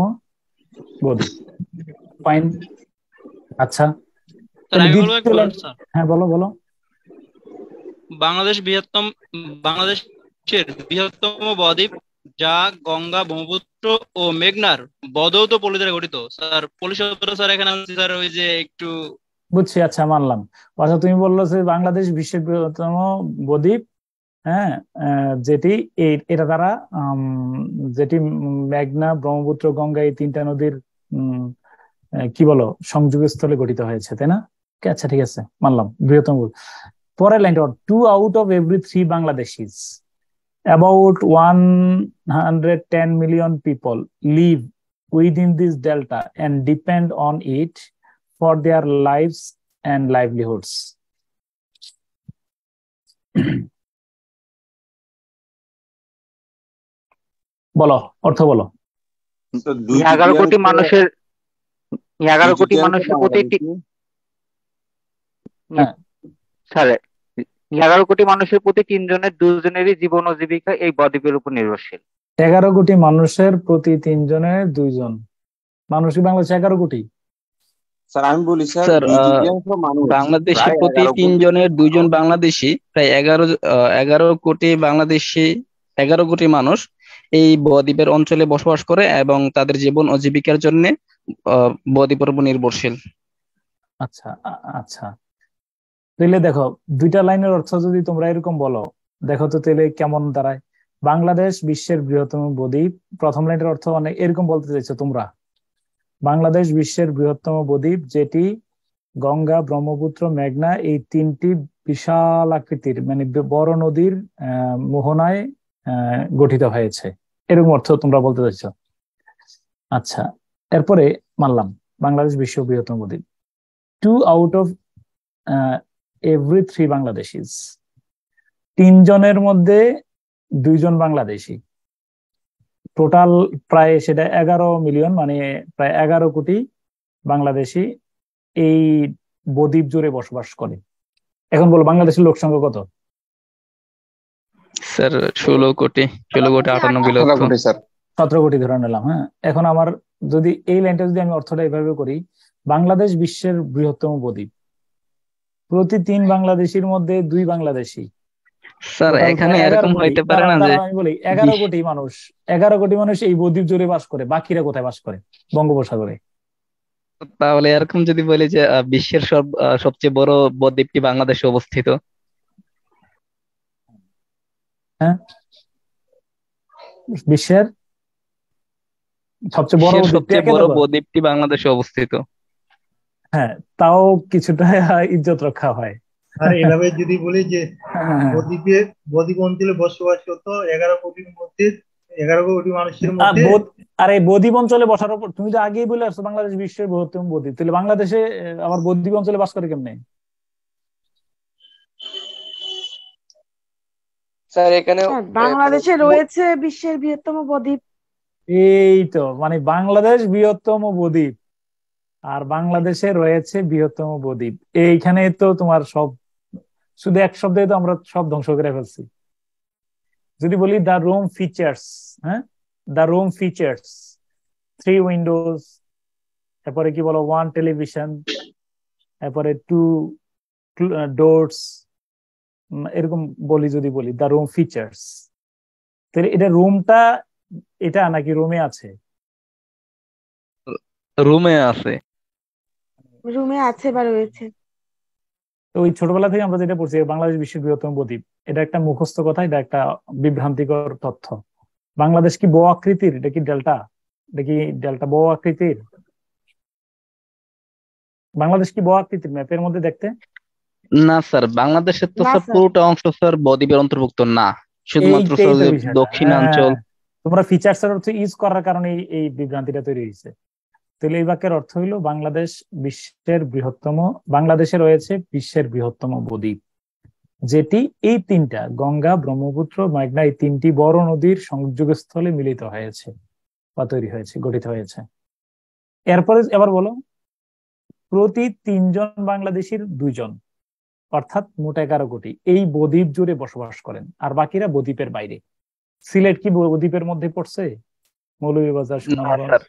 বদ্বীপ, ফাইন। আচ্ছা, হ্যাঁ বলো বলো। বাংলাদেশের বৃহত্তম বদ্বীপ, যা গঙ্গা, ব্রহ্মপুত্র ও মেঘনার বদৌত পলি দ্বারা গঠিত। স্যার পলি শব্দটা স্যার এখানে স্যার ওই যে একটু বুঝছি, আচ্ছা মানলাম। আচ্ছা, তুমি বললো যে বাংলাদেশ বিশ্বের বৃহত্তম বদ্বীপ, হ্যাঁ, যেটি এটা দ্বারা যেটি মেঘনা, ব্রহ্মপুত্র, গঙ্গা এই তিনটা নদীর কি বলো সংযোগস্থলে গঠিত হয়েছে, তাই না? আচ্ছা ঠিক আছে, মানলাম বৃহত্তম। পরের লাইনটা, 2 out of every 3 Bangladeshis, about 110 million people live within this delta and depend on it for their lives and livelihoods. বলো, অর্থ বলো। 11 কোটি মানুষের প্রতি স্যার 11 কোটি মানুষের প্রতি 3 জনের 2 জনেরই জীবন ও জীবিকা এই বদ্বীপের উপর নির্ভরশীল। 11 কোটি মানুষের প্রতি 3 জনের 2 জন মানুষ, বাংলাদেশ 11 কোটি। স্যার আমি বলি স্যার, বাংলাদেশের প্রতি 3 জনের 2 জন বাংলাদেশি, প্রায় 11 কোটি বাংলাদেশি, 11 কোটি মানুষ এই বদ্বীপের অঞ্চলে বসবাস করে এবং তাদের জীবন ও জীবিকার জন্য বদ্বীপের উপর নির্ভরশীল। আচ্ছা আচ্ছা, তাহলে দেখো দুইটা লাইনের অর্থ যদি তোমরা এরকম বলো, দেখো তো তাহলে কেমন দাঁড়ায়। বাংলাদেশ বিশ্বের বৃহত্তম বদ্বীপ, প্রথম লাইনের অর্থ অনেক এরকম বলতে চাইছো তোমরা, বাংলাদেশ বিশ্বের বৃহত্তম বদ্বীপ যেটি গঙ্গা, ব্রহ্মপুত্র, মেঘনা এই তিনটি বিশাল আকৃতির মানে বড় নদীর মোহনায় গঠিত হয়েছে, এরকম অর্থ তোমরা বলতে চাইছো। আচ্ছা, এরপরে মানলাম বাংলাদেশ বিশ্ব বৃহত্তম বদ্বীপ, 2 out of every 3 Bangladeshis, তিনজনের মধ্যে 2 জন বাংলাদেশি, টোটাল প্রায় সেটা 11 মিলিয়ন, মানে প্রায় 11 কোটি বাংলাদেশি এই বদ্বীপ জুড়ে বসবাস করে। এখন বলো বাংলাদেশের লোক সংখ্যা কত? স্যার 16 কোটি 98 লক্ষ। 17 কোটি ধরে নিলাম। হ্যাঁ, এখন আমার যদি এই লাইনটা যদি আমি অর্থটা এভাবে করি, বাংলাদেশ বিশ্বের বৃহত্তম বদ্বীপ, প্রতি 3 বাংলাদেশির মধ্যে 2 বাংলাদেশি। স্যার এখানে এরকম হইতে পারে না যে আমি বলি 11 কোটি মানুষ, 11 কোটি মানুষ এই বদ্বীপ জুড়ে বাস করে, বাকিরা কোথায় বাস করে? বঙ্গোপসাগরে। তাহলে এরকম যদি বলি যে বিশ্বের সবচেয়ে বড় বদ্বীপটি বাংলাদেশে অবস্থিত। হ্যাঁ, বিশ্বের সবচেয়ে বড় বদ্বীপটি বাংলাদেশে অবস্থিত। হ্যাঁ, তাও কিছুটা ইজ্জত রক্ষা হয়। আর এভাবে যদি বলি যে বদ্বীপ অঞ্চলে বসবাসরত 11 কোটির মধ্যে 11 কোটি মানুষের মধ্যে, আর এই বদ্বীপ অঞ্চলে বসার উপর তুমি তো আগেই বলে আসছো বাংলাদেশ বিশ্বের বৃহত্তম বদ্বীপ, তাহলে বাংলাদেশে আবার বদ্বীপ অঞ্চলে বাস করে কেমনে? স্যার এখানে বাংলাদেশে রয়েছে বিশ্বের বৃহত্তম বদ্বীপ। এই তো, মানে বাংলাদেশ বৃহত্তম বদ্বীপ আর বাংলাদেশে রয়েছে বৃহত্তম বদ্বীপ, এইখানে তো তোমার সব শুধু এক শব্দে তো আমরা সব ধ্বংস করে ফেলছি। যদি বলি দ্য রুম ফিচার্স, হ্যাঁ, দ্য রুম ফিচার্স 3 উইন্ডোজ, তারপরে কি বলো 1 টেলিভিশন, তারপরে 2 ডোরস, এরকম বলি। যদি বলি দ্য রুম ফিচার্স, তাহলে এটা রুমটা এটা নাকি রুমে আছে? রুমে আছে, রুমে আছে বা রয়েছে। তো ওই ছোটবেলা থেকে আমরা যেটা পড়ছি বাংলাদেশ বিশ্বের বৃহত্তম বদ্বীপ, এটা একটা মুখস্থ কথা, এটা একটা বিভ্রান্তিকর তথ্য। বাংলাদেশ কি বো আকৃতির? এটা কি ডেল্টা? এটা কি ডেল্টা বো আকৃতির? বাংলাদেশ কি বো আকৃতির ম্যাপের মধ্যে দেখতে? না স্যার, বাংলাদেশের তো স্যার পুরোটা অংশ স্যার বদ্বীপের অন্তর্ভুক্ত না, শুধুমাত্র দক্ষিণাঞ্চল। তোমরা ফিচার্স এর অর্থ ইউজ করার কারণে এই বিভ্রান্তিটা তৈরি হয়েছে। তাহলে এই বাক্যের অর্থ হইলো বাংলাদেশ বিশ্বের বৃহত্তম, বাংলাদেশে রয়েছে বিশ্বের বৃহত্তম বদ্বীপ, যেটি এই 3টা গঙ্গা, ব্রহ্মপুত্র, মেঘনা, এই 3টি বড় নদীর সংযোগস্থলে মিলিত হয়েছে বা তৈরি হয়েছে, গঠিত হয়েছে। এরপরে এবার বলো, প্রতি 3 জন বাংলাদেশির 2 জন, অর্থাৎ মোট 11 কোটি এই বদ্বীপ জুড়ে বসবাস করেন, আর বাকিরা বদ্বীপের বাইরে। সিলেট কি বদ্বীপের মধ্যে পড়ছে? মৌলভীবাজার, সুনামগঞ্জ,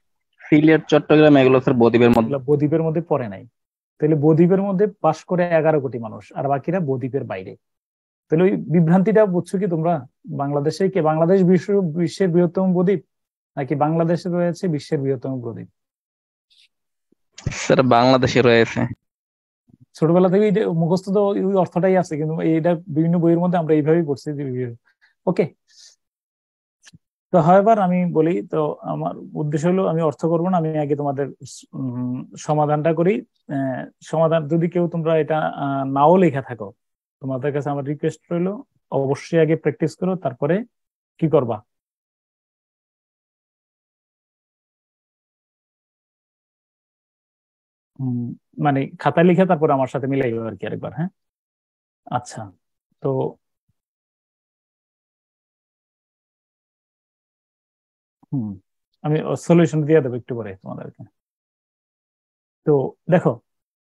সিলেট, চট্টগ্রাম এগুলো স্যার বদ্বীপের মধ্যে পড়ে নাই। তাহলে বদ্বীপের মধ্যে বাস করে 11 কোটি মানুষ, আর বাকিরা বদ্বীপের বাইরে। তাহলে ওই বিভ্রান্তিটা বুঝছো কি তোমরা? বাংলাদেশে কি বাংলাদেশ বিশ্বের বৃহত্তম বদ্বীপ, নাকি বাংলাদেশে রয়েছে বিশ্বের বৃহত্তম বদ্বীপ? স্যার বাংলাদেশে রয়েছে। ছোটবেলা থেকে মুখস্থ তো ওই অর্থটাই আছে, কিন্তু এইটা বিভিন্ন বইয়ের মধ্যে আমরা এইভাবেই পড়ছি। ওকে, তো এবার আমি বলি, তো আমার উদ্দেশ্য হলো আমি অর্থ করবো না, আমি আগে তোমাদের সমাধানটা করি। সমাধান যদি কেউ তোমরা এটা নাও লেখা থাকো, তোমাদের কাছে আমার রিকোয়েস্ট রইলো অবশ্যই আগে প্র্যাকটিস করো, তারপরে কি করবা? মানে খাতায় লিখে তারপরে আমার সাথে মিলাইবে আর কি আরেকবার। হ্যাঁ, আচ্ছা, তো আমি সলিউশন দিয়ে দেবো একটু পরে তোমাদেরকে। তো দেখো,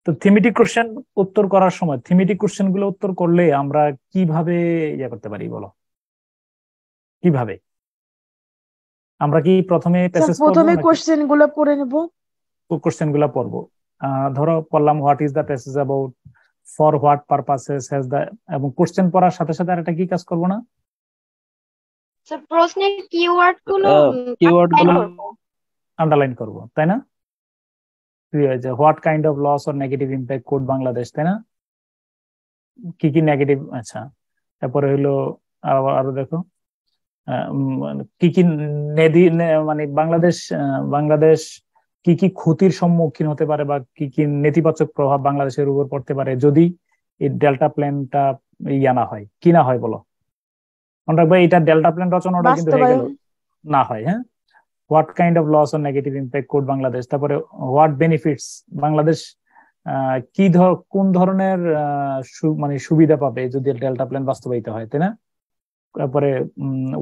তো থিমেটিক কোশ্চেন উত্তর করার সময় থিমেটিক কোশ্চেন গুলো উত্তর করলে আমরা কিভাবে ইয়ে করতে পারি বলো? কিভাবে আমরা কি প্রথমে কোশ্চেন গুলো পড়ে নেব? কোশ্চেন গুলো পড়বো। ধরো পড়লাম what is the passage about, for what purposes has the, এবং কোশ্চেন পড়ার সাথে সাথে আর একটা কি কাজ করবো না? স্যার প্রশ্নের কিওয়ার্ড গুলো আন্ডারলাইন করবো, তাই না? What kind of loss or negative impact could Bangladesh, তাই না? কি কি নেগেটিভ, আচ্ছা। তারপরে হলো আরো দেখো কি কি মানে বাংলাদেশ কি কি ক্ষতির সম্মুখীন হতে পারে, বা কি কি নেতিবাচক প্রভাব বাংলাদেশের উপর পড়তে পারে যদি এই ডেল্টা প্ল্যানটা না হয়, কি না হয় বলো? মনে রাখবে এটা ডেল্টা প্ল্যান রচনাটা কিন্তু হয়ে গেল না হয়। হ্যাঁ, what kind of loss or negative impact could Bangladesh, তারপরে হোয়াট বেনিফিটস বাংলাদেশ কোন ধরনের মানে সুবিধা পাবে যদি ডেল্টা প্ল্যান বাস্তবায়িত হয়, তাই না? তারপরে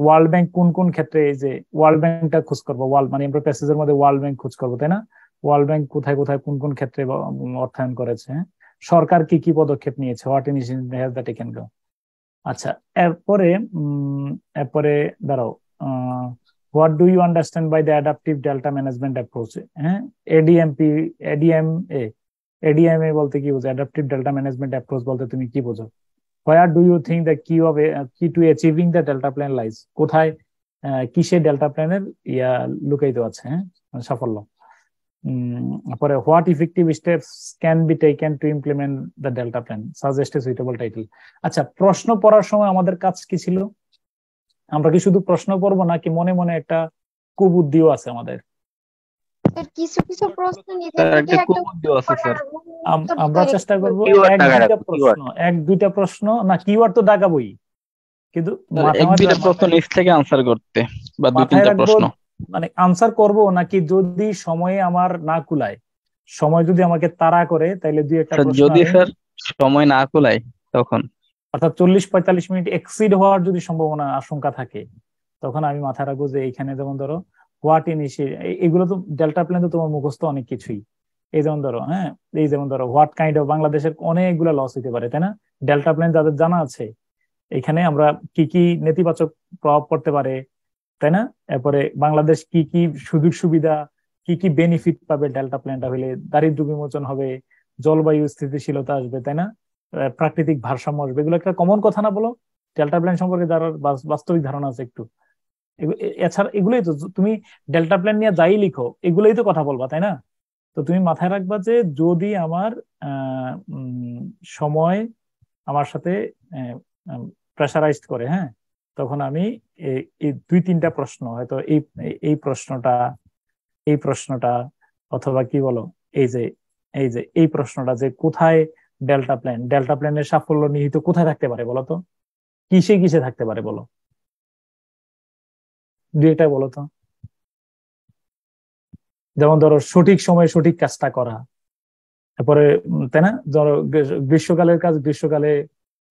ওয়ার্ল্ড ব্যাংক কোন কোন ক্ষেত্রে, এই যে ওয়ার্ল্ড ব্যাংকটা খোঁজ করবো, মানে আমরা প্যাসেজের মধ্যে ওয়ার্ল্ড ব্যাংক খোঁজ করবো, তাই না? ওয়ার্ল্ড ব্যাংক কোথায় কোথায় কোন কোন ক্ষেত্রে অর্থায়ন করেছে, সরকার কি কি পদক্ষেপ নিয়েছে, what initiative has that taken go. আচ্ছা, এরপরে দাঁড়াও, what do you understand by the adaptive delta management approach? ADMA বলতে কি বোঝো? অ্যাডাপটিভ ডেল্টা ম্যানেজমেন্ট অ্যাপ্রোচ বলতে তুমি কি বোঝো? Where do you think the key to achieving the delta plan lies? কোথায় কিসে ডেল্টা প্ল্যানের লুকায়িত আছে, সাফল্য? পরে what effective steps can be taken to implement the delta plan, suggest a suitable title. আচ্ছা, প্রশ্ন পড়ার সময় আমাদের কাজ কি ছিল? আমরা কি শুধু প্রশ্ন পড়বো নাকি মনে মনে একটা কুবুদ্ধিও আছে আমাদের? কিছু কিছু প্রশ্ন আমরা চেষ্টা করবো এক দুইটা প্রশ্ন না, কিওয়ার্ড তো দাগাবই, কিন্তু প্রশ্ন নিচ থেকে আনসার করতে বা দুই তিনটা প্রশ্ন মানে আনসার করব নাকি যদি সময়ে আমার না কুলায়, সময় যদি আমাকে তাড়া করে তাহলে দুই একটা প্রশ্ন, যদি স্যার সময় না কুলায় তখন অর্থাৎ 40-45 মিনিট এক্সিড হওয়ার যদি সম্ভাবনা আশঙ্কা থাকে, তখন আমি মাথায় রাখবো যে এইখানে যেমন ধরো হোয়াট ইনিশিয়েটিভ, এগুলো তো ডেল্টা প্ল্যান তো তোমার মুখস্থ অনেক কিছুই। এই যেমন ধরো এই যেমন ধরো হোয়াট কাইন্ড অফ, বাংলাদেশের অনেকগুলো লস হইতে পারে, তাই না? ডেল্টা প্ল্যান যাদের জানা আছে, এখানে আমরা কি কি নেতিবাচক প্রভাব পড়তে পারে, তাই না? এরপরে বাংলাদেশ কি কি সুযোগ সুবিধা, কি কি বেনিফিট পাবে ডেল্টা প্ল্যানটা হইলে, দারিদ্র বিমোচন হবে, জলবায়ু স্থিতিশীলতা আসবে, তাই না? প্রাকৃতিক ভারসাম্য আসবে, এগুলো একটা কমন কথা না বলো? ডেল্টা প্ল্যান সম্পর্কে যারা বাস্তবিক ধারণা আছে একটু, এছাড়া এগুলোই তো তুমি ডেল্টা প্ল্যান নিয়ে যাই লিখো, এগুলোই তো কথা বলবা, তাই না? তো তুমি মাথায় রাখবা যে যদি আমার সময় আমার সাথে প্রেসারাইজড করে, তখন আমি এই দুই তিনটা প্রশ্ন হয়তো এই প্রশ্নটা অথবা কি বলো এই যে এই প্রশ্নটা যে কোথায় ডেল্টা প্ল্যানের সাফল্য নিহিত কোথায় থাকতে পারে বলো তো, কিসে কিসে থাকতে পারে বলো, দুইটা বলো তো। যেমন ধরো সঠিক সময়ে সঠিক কাজটা করা, তারপরে তাই না, ধরো গ্রীষ্মকালের কাজ গ্রীষ্মকালে,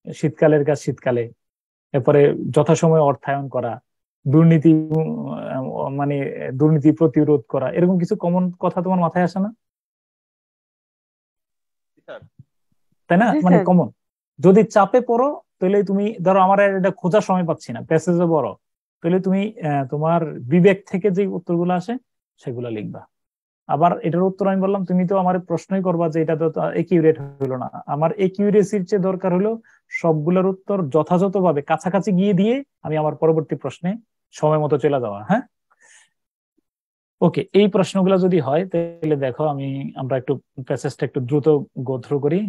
শীতকালের কাজ শীতকালে, এরপরে যথাসময়ে অর্থায়ন করা, দুর্নীতি প্রতিরোধ করা, এরকম কিছু কমন কথা তোমার মাথায় আসে না? তাই না? মানে কমন। যদি চাপে পড়ো তাহলে তুমি ধরো আমার এটা খোঁজার সময় পাচ্ছি না, প্যাসেজে বড়, তাহলে তুমি তোমার বিবেক থেকে যে উত্তরগুলো আসে সেগুলো লিখবা। আবার এটার উত্তর আমি বললাম, তুমি তো আমার প্রশ্নই করবা যে এটা তো একিউরেট হলো না। আমার একিউরেসির চেয়ে দরকার হলো সবগুলোর উত্তর যথাযথভাবে কাছাকাছি গিয়ে দিয়ে আমি আমার পরবর্তী প্রশ্নে সময় মতো চলে যাওয়া। ওকে, এই প্রশ্নগুলো যদি হয় তাহলে দেখো আমরা একটু প্যাসেজটা একটু দ্রুত গো থ্রু করি।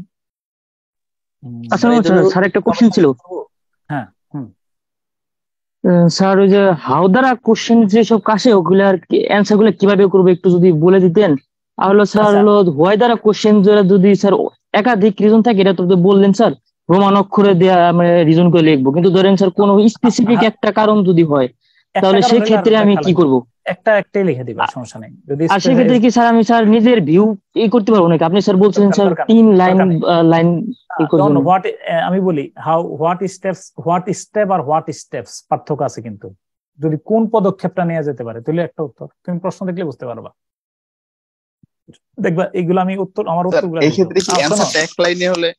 আচ্ছা স্যার, একটা কোশ্চেন ছিল। স্যার, ওই যে হাউ দ্বারা কোশ্চেন যেসব কাছে ওগুলার অ্যান্সার গুলো কিভাবে করবো একটু যদি বলে দিতেন। আর হলো স্যার হলো হোয়াই দ্বারা কোশ্চেন যদি স্যার একাধিক রিজন থাকে, এটা তো বললেন স্যার রোমান অক্ষরে দেয়া আমরা রিজন করে লিখবো, কিন্তু ধরেন স্যার কোনো স্পেসিফিক একটা কারণ যদি হয় তাহলে সেই ক্ষেত্রে আমি কি করব? একটাই লিখে দিবা, সমস্যা নেই। আর সেক্ষেত্রে কি স্যার আমি নিজের ভিউ করতে পারবো নাকি? আপনি স্যার বলছেন স্যার 3 লাইন আমি বলি হোয়াট স্টেপ আর হোয়াট স্টেপস পার্থক্য আছে, কিন্তু যদি কোন পদক্ষেপটা নেওয়া যেতে পারে তাহলে একটা উত্তর, তুমি প্রশ্ন দেখলে বুঝতে পারবা। দেখবা এইগুলো আমি আমার উত্তরগুলো এই ক্ষেত্রে কি অ্যানসারটা এক লাইনে হলে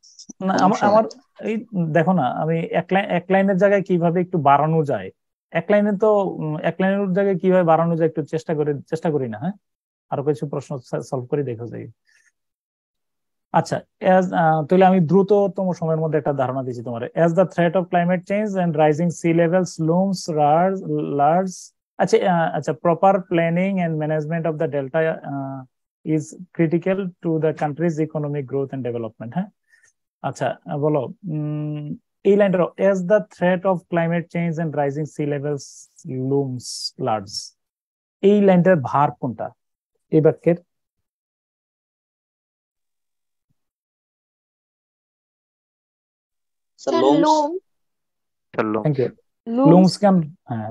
না, আমার এই দেখো না, আমি এক লাইনের জায়গায় কিভাবে একটু বাড়ানো যায়, এক লাইনের জায়গায় কিভাবে বাড়ানো যায় একটু চেষ্টা করি না। আরো কিছু প্রশ্ন সলভ করে দেখো যাই। আচ্ছা, তাহলে আমি দ্রুততম সময়ের মধ্যে একটা ধারণা দিচ্ছি তোমার। as the threat of climate change and rising sea levels looms large, আচ্ছা proper planning and management of the delta is critical to the country's economic growth and development. আচ্ছা বলো, এই লাইনটা as the threat of climate change and rising sea levels looms large, এই লাইনটার ভার কোনটা এই বাক্যের?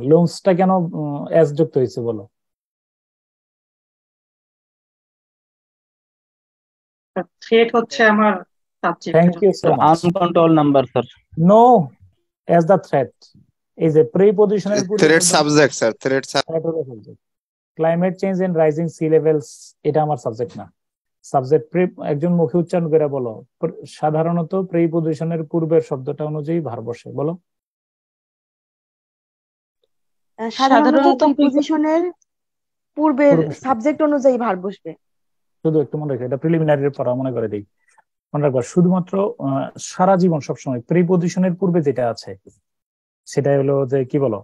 লুমসটা কেন এস যুক্ত হয়েছে বলো? থ্রেট হচ্ছে আমার subject. Thank you so much. Uncontrol number sir. No, as the threat is a prepositional threat subject sir, threat climate change and rising sea levels, এটা আমার সাবজেক্ট না। সাবজেক্ট একজন মুখে উচ্চারণ করে বলো, সাধারণত প্রিপজিশনের পূর্বের শব্দটা অনুযায়ী ভার বসে, বলো। সাধারণত প্রিপজিশনের পূর্বের সাবজেক্ট অনুযায়ী ভার বসবে। শুধু একটু মনে রেখো, এটা প্রিলিমিনারির পড়া মনে করে দিই। মনে রাখবা শুধুমাত্র সারা জীবন সবসময় প্রিপজিশনের পূর্বে যেটা আছে সেটাই হলো যে কি বলো,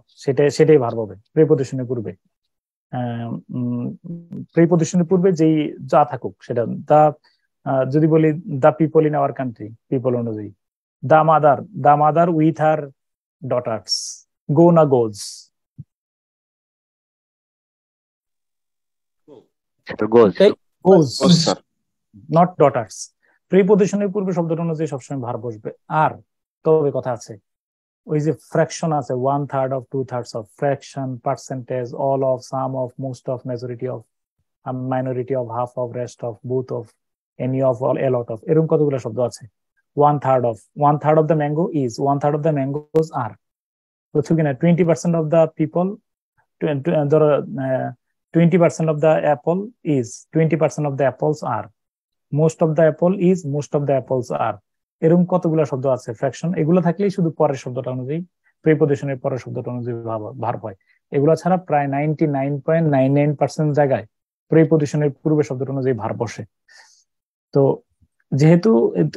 সেটাই ভার হবে প্রিপজিশনের পূর্বে। প্রিপজিশনের পূর্বে যেই যা থাকুক সেটা, দা যদি বলি the people in our country, people অনুযায়ী the mother with her daughters, go না গোজ, নট ডটার্স। প্রিপজিশনের পূর্বে শব্দটা অনুযায়ী সবসময় ভার বসবে। আর তবে কথা আছে, ওই যে ফ্র্যাকশন আছে, 1/3 of 2/3 of, fraction, percentage, all of, some of, most of, majority of, minority of, half of, rest of, booth of, any of, all, A lot of, এরকম কতগুলো শব্দ আছে। 1/3 of, 1/3 of the mango is, 1/3 of the mangoes are, বুঝছো কিনা? 20% of the people, ধরো 20% of the apple is, 20% of the apples are, most of the apple is, most of the apples are, এরকম কতগুলো শব্দ আছে ফ্র্যাকশন। এগুলো থাকলেই শুধু পরের শব্দটা অনুযায়ী, প্রিপজিশনের পরের শব্দটা অনুযায়ী ভার্ব হয়। এগুলো ছাড়া প্রায় 99.99% জায়গায় প্রিপজিশনের পূর্বে শব্দটা অনুযায়ী ভার্ব বসে। তো যেহেতু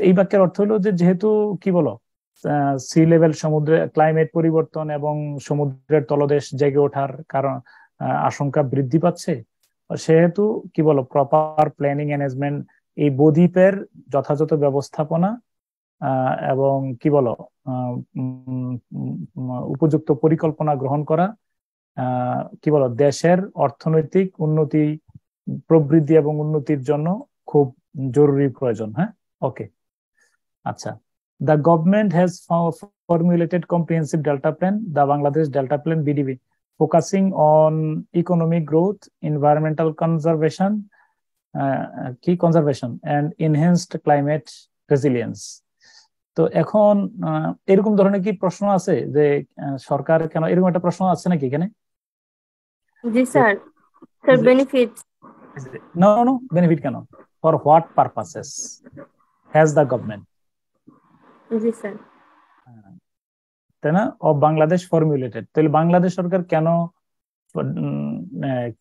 এই বাক্যের অর্থ হলো যে, যেহেতু কি বলো, সি লেভেল, সমুদ্রে ক্লাইমেট পরিবর্তন এবং সমুদ্রের তলদেশ জেগে ওঠার কারণ আশঙ্কা বৃদ্ধি পাচ্ছে, সেহেতু কি বলো, প্রপার প্ল্যানিং ম্যানেজমেন্ট, এই বদ্বীপের যথাযথ ব্যবস্থাপনা এবং কি বলো উপযুক্ত পরিকল্পনা গ্রহণ করা, কি বলো, দেশের অর্থনৈতিক উন্নতি, প্রবৃদ্ধি এবং উন্নতির জন্য খুব জরুরি প্রয়োজন। হ্যাঁ, ওকে, আচ্ছা। The government has formulated comprehensive delta plan, the Bangladesh Delta Plan BDP, focusing on economic growth, environmental conservation, and enhanced climate resilience. তো এখন এরকম ধরনের কি প্রশ্ন আছে যে সরকার কেন, এরকম একটা প্রশ্ন আছে নাকি এখানে? জি sir, sir benefit, no benefit কেন, for what purposes has the government, জি স্যার, তাই না, অফ বাংলাদেশ ফর্মুলেটেড, তাহলে বাংলাদেশ সরকার কেন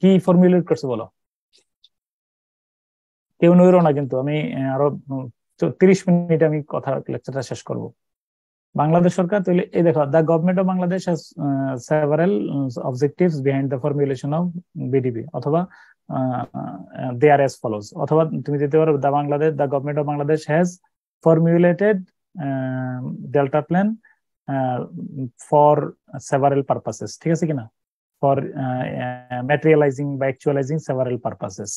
কি ফর্মুলেট করছে বলো? কেউ নইরো না কিন্তু, আমি আরো 30 মিনিট আমি কথা লেকচারটা শেষ করব। বাংলাদেশ সরকার, তাহলে এই দেখো, the government of Bangladesh has several objectives behind the formulation of BDP, অথবা দে আর অ্যাজ ফলোজ, অথবা তুমি দিতে পারো the government of Bangladesh has formulated delta plan for several purposes, ঠিক আছে কিনা, ফর ম্যাটেরিয়ালাইজিং বা অ্যাকচুয়ালাইজিং সেভারাল পারপাসেস।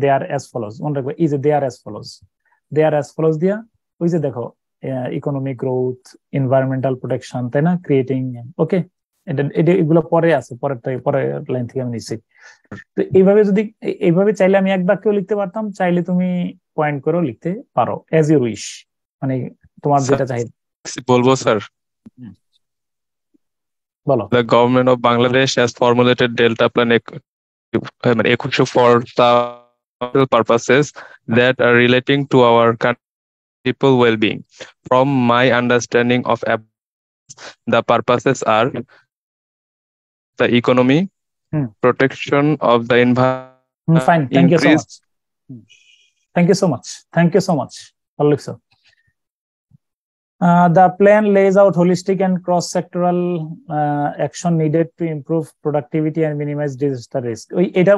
দে আর অ্যাজ ফলোজ, মনে রাখবে, এই যে দে আর অ্যাজ ফলোজ, দে আর অ্যাজ ফলোজ দিয়া, ওই যে দেখো ইকোনমিক গ্রোথ, এনভায়রনমেন্টাল প্রোটেকশন, তাই না, ক্রিয়েটিং, ওকে, এটা এগুলো পরে আছে, পরের লাইন থেকে আমি নিচ্ছি। তো এইভাবে চাইলে আমি এক বাক্যেও লিখতে পারতাম, চাইলে তুমি পয়েন্ট করেও লিখতে পারো, অ্যাজ ইউর উইশ, মানে তোমার যেটা চাহিদা। বলবো স্যার, বলো। The government of Bangladesh has formulated Delta Plan for several purposes that are relating to our people well-being. From my understanding of the purposes are the economy, protection of the environment. Fine, thank you so much. Thank you so much. Alexa. The plan lays out holistic and cross-sectoral action needed to improve productivity and minimize disaster risk.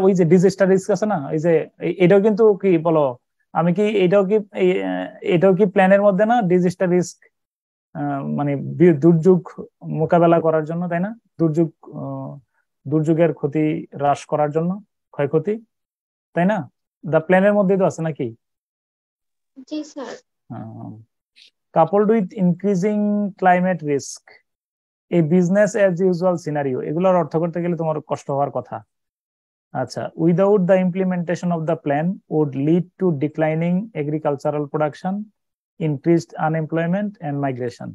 ওই যে disaster risk আছে না, এই যে এটাও কিন্তু কি বলো, আমি কি এটাও কি প্ল্যানের মধ্যে না, ডিজাস্টার রিস্ক, মানে দুর্যোগ মোকাবেলা করার জন্য, তাই না, দুর্যোগের ক্ষতি হ্রাস করার জন্য, ক্ষয়ক্ষতি, তাই না, দ্য প্ল্যানের মধ্যে তো আছে নাকি? জি sir. coupled with increasing climate risk, a business as usual scenario, এগুলোর অর্থ করতে গেলে তোমার কষ্ট হওয়ার কথা। আচ্ছা, without the implementation of the plan would lead to declining agricultural production, increased unemployment and migration.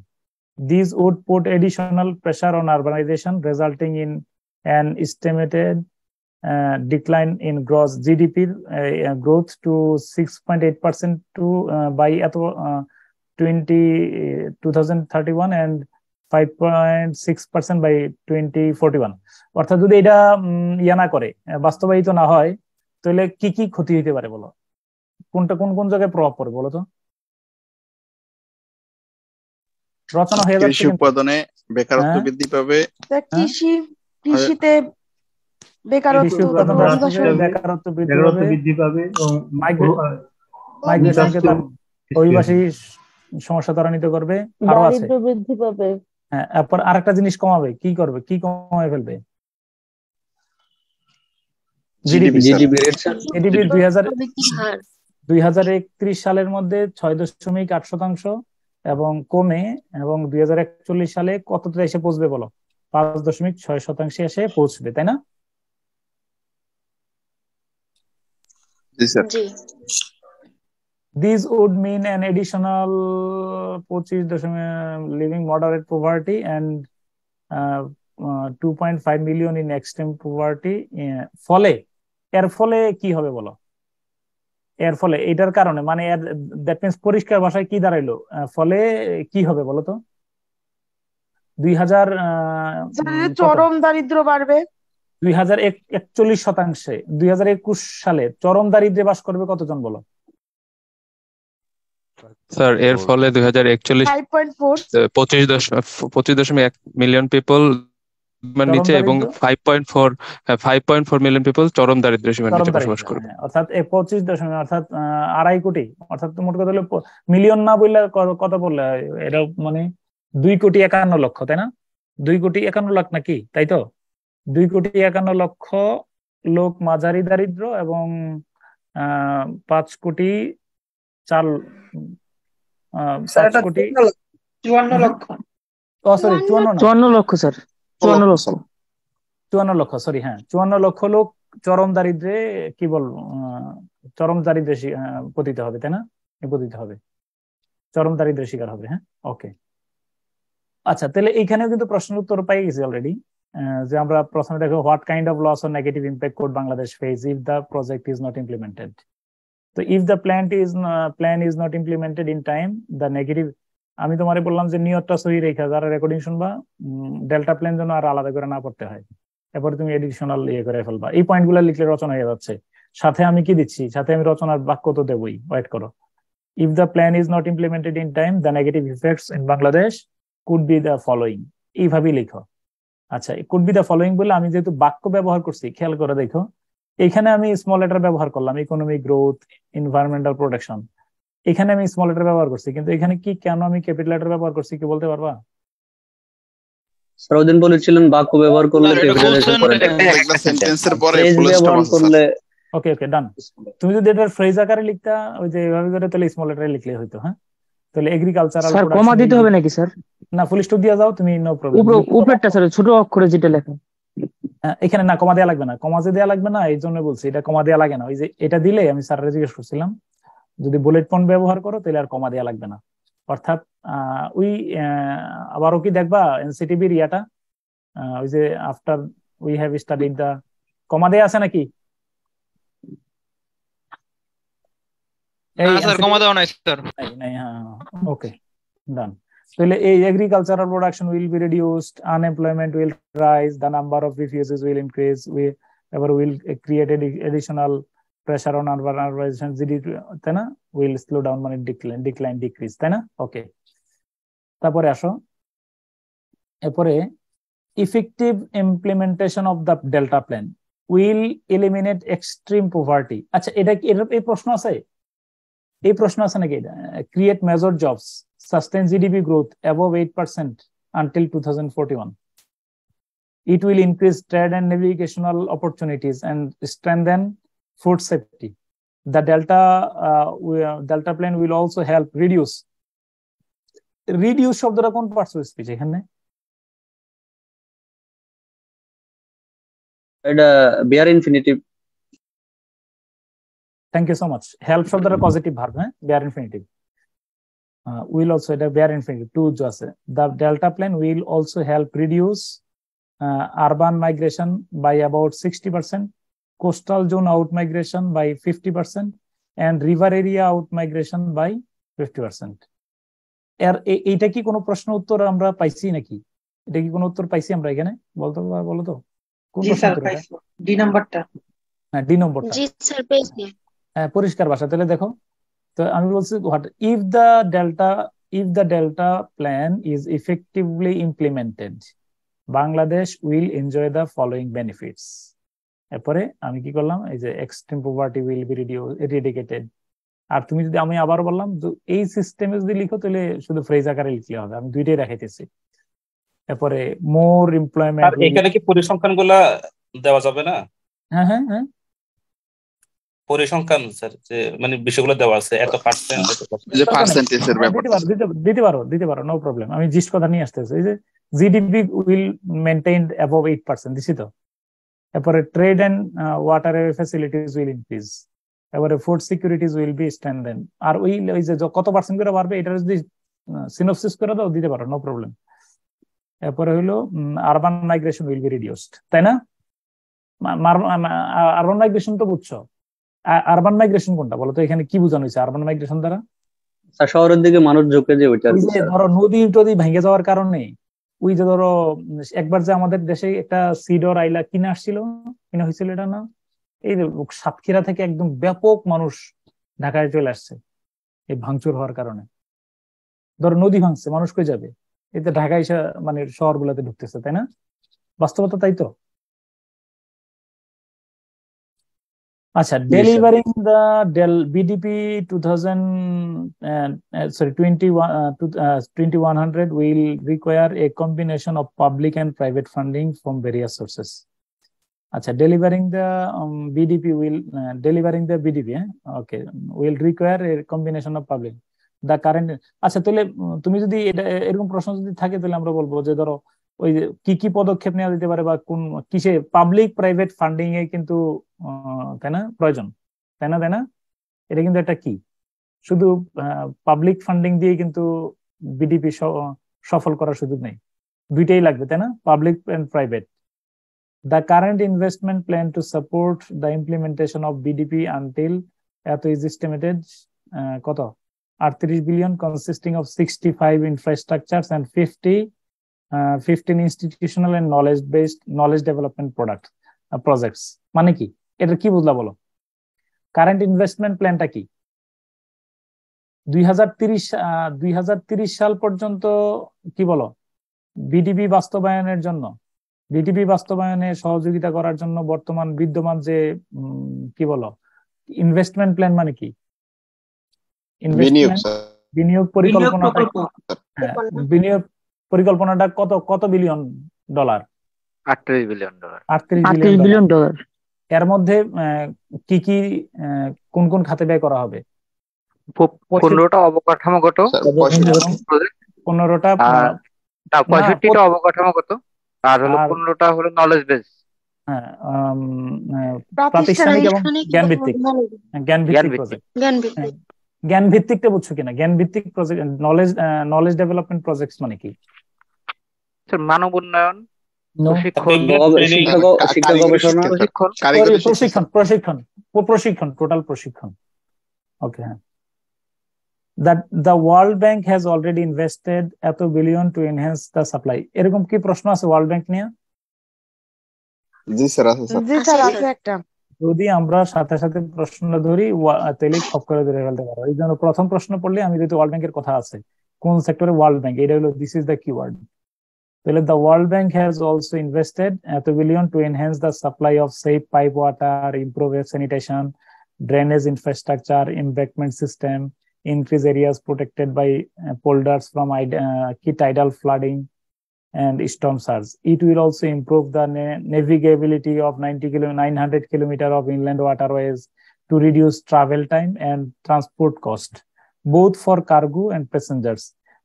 These would put additional pressure on urbanization, resulting in an estimated decline in gross GDP growth to 6.8% by 2031 and 5.6% by 2041. অর্থাৎ যদি এটা ইয়া না করে, বাস্তবায়িত না হয়, তাহলে কি কি ক্ষতি হতে পারে বলো? কোনটা কোন কোন জায়গায় প্রভাব পড়ে বলো তো? রচনা হয়ে যাচ্ছে, কৃষি উৎপাদনে বেকারত্ব বৃদ্ধি পাবে, কৃষিতে বেকারত্ব বৃদ্ধি পাবে এবং মাইগ্রেশনকে তার অভিবাসী সমস্যা ত্বরান্বিত করবে, আরো আছে দারিদ্র্য বৃদ্ধি পাবে। হ্যাঁ, এরপর আরেকটা জিনিস কমাবে, কি করবে, কি কমায় ফেলবে? জিডিপি 2031 সালের মধ্যে 6.8% এবং কমে, এবং 2041 সালে কতটা এসে পৌঁছবে বলো? 5.6% এসে পৌঁছবে, তাই না? These would mean an additional 25 living moderate poverty and 2.5 million in extreme poverty. এর ফলে কি হবে বলো? এর ফলে এটার কারণে মানে দ্যাট মিন্স পরিষ্কার ভাষায় কি দাঁড়াইলো, ফলে কি হবে বলো তো? 2000 চরম দারিদ্র্য বাড়বে 2041%। 2021 সালে চরম দারিদ্র্যে বাস করবে কতজন বলো? স্যার এর ফলে 2041 25.1 মিলিয়ন পিপল নিচে এবং 5.4 মিলিয়ন পিপল চরম দারিদ্র্য সীমার নিচে বসবাস করবে। অর্থাৎ 25 অর্থাৎ 2.5 কোটি, অর্থাৎ মোট কথা হলো মিলিয়ন না বললে কত বললে এটা মানে 2,51,00,000, তাই না? 2,51,00,000 নাকি, তাই তো? 2,51,00,000 লোক মাঝারি দারিদ্র এবং 5 কোটি 4 5 কোটি 54 লক্ষ। সরি 54 লক্ষ স্যার, 54 লক্ষ, সরি, হ্যাঁ 54 লক্ষ লোক চরম দারিদ্রে কি বলবো, চরম দারিদ্রে পতিত হবে, তাই না? পতিত হবে, চরম দারিদ্রের শিকার হবে। হ্যাঁ, ওকে। আচ্ছা, তাহলে এইখানেও কিন্তু প্রশ্নের উত্তর পাই গেছি অলরেডি, যে আমরা প্রথমে দেখো what kind of loss or negative impact could Bangladesh face if the project is not implemented. তো if the plan is not implemented in time, the negative, আমি তোমারে বললাম যে নিয়তটা সহি রেখা, যারা রেকর্ডিং শুনবা ডেল্টা প্ল্যান যেন আর আলাদা করে না পড়তে হয়, এরপরে তুমি এডিশনাল করে ফেলবা। এই পয়েন্টগুলো লিখলে রচনা হয়ে যাচ্ছে। সাথে আমি কি দিচ্ছি? সাথে আমি রচনার বাক্য তো দেবই, ওয়েট করো। If the plan is not implemented in time, the negative effects in Bangladesh could be the following. এইভাবেই লিখো। আচ্ছা, কুড বি দ্য ফলোইং বলে আমি যেহেতু বাক্য ব্যবহার করছি, খেয়াল করে দেখো, এখানে আমি স্মল লেটার ব্যবহার করলাম, ইকোনমিক গ্রোথ, এনভায়রনমেন্টাল প্রোটেকশন, এখানে আমি স্মল লেটার ব্যবহার করছি, কিন্তু এখানে কি কেন আমি ক্যাপিটাল লেটার ব্যবহার করছি কি বলতে পারবা? স্যার ওদিন বলেছিলেন বাক্য ব্যবহার করলে একটা সেন্টেন্সের পরে ফুল স্টপ করলে। ওকে ওকে, ডান। তুমি যদি এটা ফ্রেজ আকারে লিখতা ওই যে এভাবে করে, তাহলে স্মল লেটারে লিখলে হয়তো। হ্যাঁ, তাহলে এগ্রিকালচারাল স্যার কমা দিতে হবে নাকি স্যার? না, ফুল স্টপ দিয়ে যাও তুমি, নো প্রবলেম। উপরেরটা স্যার ছোট অক্ষরে যেটা লেখা, এখানে না কমা দেওয়া লাগবে না, কমা যে দেওয়া লাগবে না, এই জন্য বলছি এটা কমা দেওয়া লাগে না। ওই যে এটা দিলে আমি স্যাররে জিজ্ঞেস করছিলাম, যদি বুলেট পয়েন্ট ব্যবহার করো তাহলে আর কমা দেওয়া লাগবে না। অর্থাৎ ওই আবারও কি দেখবা এনসিটিভির ইয়াটা, ওই যে আফটার উই হ্যাভ স্টাডিড দা, কমা দেওয়া আছে নাকি? কমা দেওয়া নাই স্যার। ওকে, ডান। তাহলে এই agricultural production will be reduced, unemployment will rise, the number of refugees will increase, we will create additional pressure on urbanization, GDP, তাই না? will slow down, মানে decline decrease, তাই না? ওকে, তারপরে আসো, এরপরে effective implementation of the delta plan will eliminate extreme poverty। আচ্ছা, এটা এই প্রশ্ন আছে, এই প্রশ্ন আছে নাকি? create major jobs, sustain GDP growth above 8% until 2041. It will increase trade and navigational opportunities and strengthen food safety. The Delta plan will also help reduce শব্দটা কোন পার্টস অফ স্পিচ এখানে? এটা bare infinitive. Thank you so much. Help শব্দটা positive verb, হ্যাঁ, bare infinitive. Will also, এটা bare infinitive, two আছে। The delta plane will also help reduce urban migration by about 60%, coastal zone out migration by 50%, and river area out migration by 50%. এইটা কি কোনো প্রশ্ন উত্তর আমরা পাইছি নাকি? এটা কি কোনো উত্তর পাইছি আমরা এখানে? বলো তো কোন প্রশ্ন উত্তর এটা? ডি নাম্বারটা। হ্যাঁ, ডি নম্বরটা। জি স্যার পেয়েছি। হ্যাঁ, পরিষ্কার ভাষা। তাহলে দেখো তো আমি বলছি what if the delta plan is effectively implemented, Bangladesh will enjoy the following benefits. এরপরে আমি কি করলাম, এই যে এক্সট্রিম পভার্টি উইল বি এরিডিকেটেড। আর তুমি যদি, আমি আবার বললাম, এই সিস্টেমে যদি লিখো তাহলে শুধু ফ্রেজ আকারে লিখলে হবে, আমি দুইটাই দেখাইতেছি। এরপরে মোর এমপ্লয়মেন্ট। এখানে কি পরিসংখ্যান গুলা দেওয়া যাবে না? হ্যাঁ হ্যাঁ হ্যাঁ, পরিসংখ্যান স্যার, যে মানে বিষয়গুলো দেওয়া আছে, এত পার্সেন্ট, যে পার্সেন্টেজের ব্যাপারটা দিতে পারো, নো প্রবলেম। আমি জিস্ট কথা নিয়ে আসতেছি। এই যে জিডিপি উইল মেইনটেইনড অ্যাবভ 8%, দিছি তো। এরপরে trade and water facilities will increase. এবারে food securities will be strengthen. আর ওই যে কত পার্সেন্ট করে বাড়বে, এটা যদি সিনোপসিস করে দাও, দিতে পারো, নো প্রবলেম। এরপরে হইলো urban migration will be reduced, তাই না? আরবান মাইগ্রেশন তো বুঝছো। আরবান মাইগ্রেশন কোনটা বলো তো? এখানে কি বোঝানো হয়েছে আরবান মাইগ্রেশন দ্বারা? শহরের দিকে মানুষ ঝুঁকে যে ওইটা, ধরো নদী টদি ভেঙে যাওয়ার কারণে, ওই যে ধরো একবার যে আমাদের দেশে একটা সিডর আইলা কিনে আসছিল, কিনা হয়েছিল, এটা না, এই সাতক্ষীরা থেকে একদম ব্যাপক মানুষ ঢাকায় চলে আসছে এই ভাঙচুর হওয়ার কারণে। ধরো নদী ভাঙছে, মানুষ কই যাবে? এতে ঢাকা এসে মানে শহর গুলাতে ঢুকতেছে, তাই না? বাস্তবতা তাই তো। আচ্ছা, delivering the BDP 2100 will require a combination of public and private funding from various sources. আচ্ছা, delivering the BDP okay, will require a combination of public, the current। আচ্ছা, তাহলে তুমি যদি এটা এরকম প্রশ্ন যদি থাকে, তাহলে আমরা বলবো যে ধরো ওই কি পদক্ষেপ নেওয়া যেতে পারে, বা কোন কিসে পাবলিক প্রাইভেট ফান্ডিং এ কিন্তু, তাই না, প্রয়োজন, তাই না? এটা কিন্তু একটা কি, শুধু পাবলিক ফান্ডিং দিয়ে কিন্তু বিডিপি সফল করার সুযোগ নেই, দুইটাই লাগবে, তাই না, public and private. The current investment plan to support the implementation of BDP until এত ইজ এস্টিমেটেড কত 38 billion, consisting of 65 infrastructures and 15 institutional and knowledge development projects। মানে কি, এটা কি বুঝলা বলো? কারেন্ট ইনভেস্টমেন্ট প্ল্যানটা কি? 2030 সাল পর্যন্ত কি বলো, বিডিপি বাস্তবায়নে সহযোগিতা করার জন্য বর্তমান বিদ্যমান যে কি বলো ইনভেস্টমেন্ট প্ল্যান মানে কি? বিনিয়োগ পরিকল্পনাটা কত billion dollar? 38 billion dollar. 38 billion dollar. এর মধ্যে কি কোন খাতে ব্যয় করা হবে? 15টা অবকাঠামোগত, 15টা 65টা অবকাঠামোগত, আর হলো 15টা হলো নলেজ বেস। হ্যাঁ, প্রাতিষ্ঠানিক এবং জ্ঞান ভিত্তিকটা বুঝছো কিনা? জ্ঞান ভিত্তিক প্রজেক্ট, নলেজ ডেভেলপমেন্ট প্রজেক্টস মানে কি? মানব উন্নয়ন, প্রশিক্ষণ, টোটাল প্রশিক্ষণ। ওকে, হ্যাঁ। The World Bank has already invested এত billion to enhance the supply। এরকম কি প্রশ্ন আছে ওয়ার্ল্ড ব্যাংক নিয়ে? জি স্যার, আছে একটা। যদি আমরা সাথে সাথে প্রশ্ন ধরি, তাহলে খপ করে ধরে ফেলতে পারো। এই জন্য প্রথম প্রশ্ন পড়লে আমি যদি ওয়ার্ল্ড ব্যাংকের কথা আছে, কোন সেক্টরে ওয়ার্ল্ড ব্যাংক, এটা হলো দিস ইজ দ্য কিওয়ার্ড। তাহলে the World Bank has also invested এত billion to enhance the supply of safe pipe water, improve sanitation, drainage infrastructure, embankment system, increase areas protected by polders from tidal flooding and storm surge. It will also improve the navigability of 900 kilometers of inland waterways to reduce travel time and transport cost, both for cargo and passengers,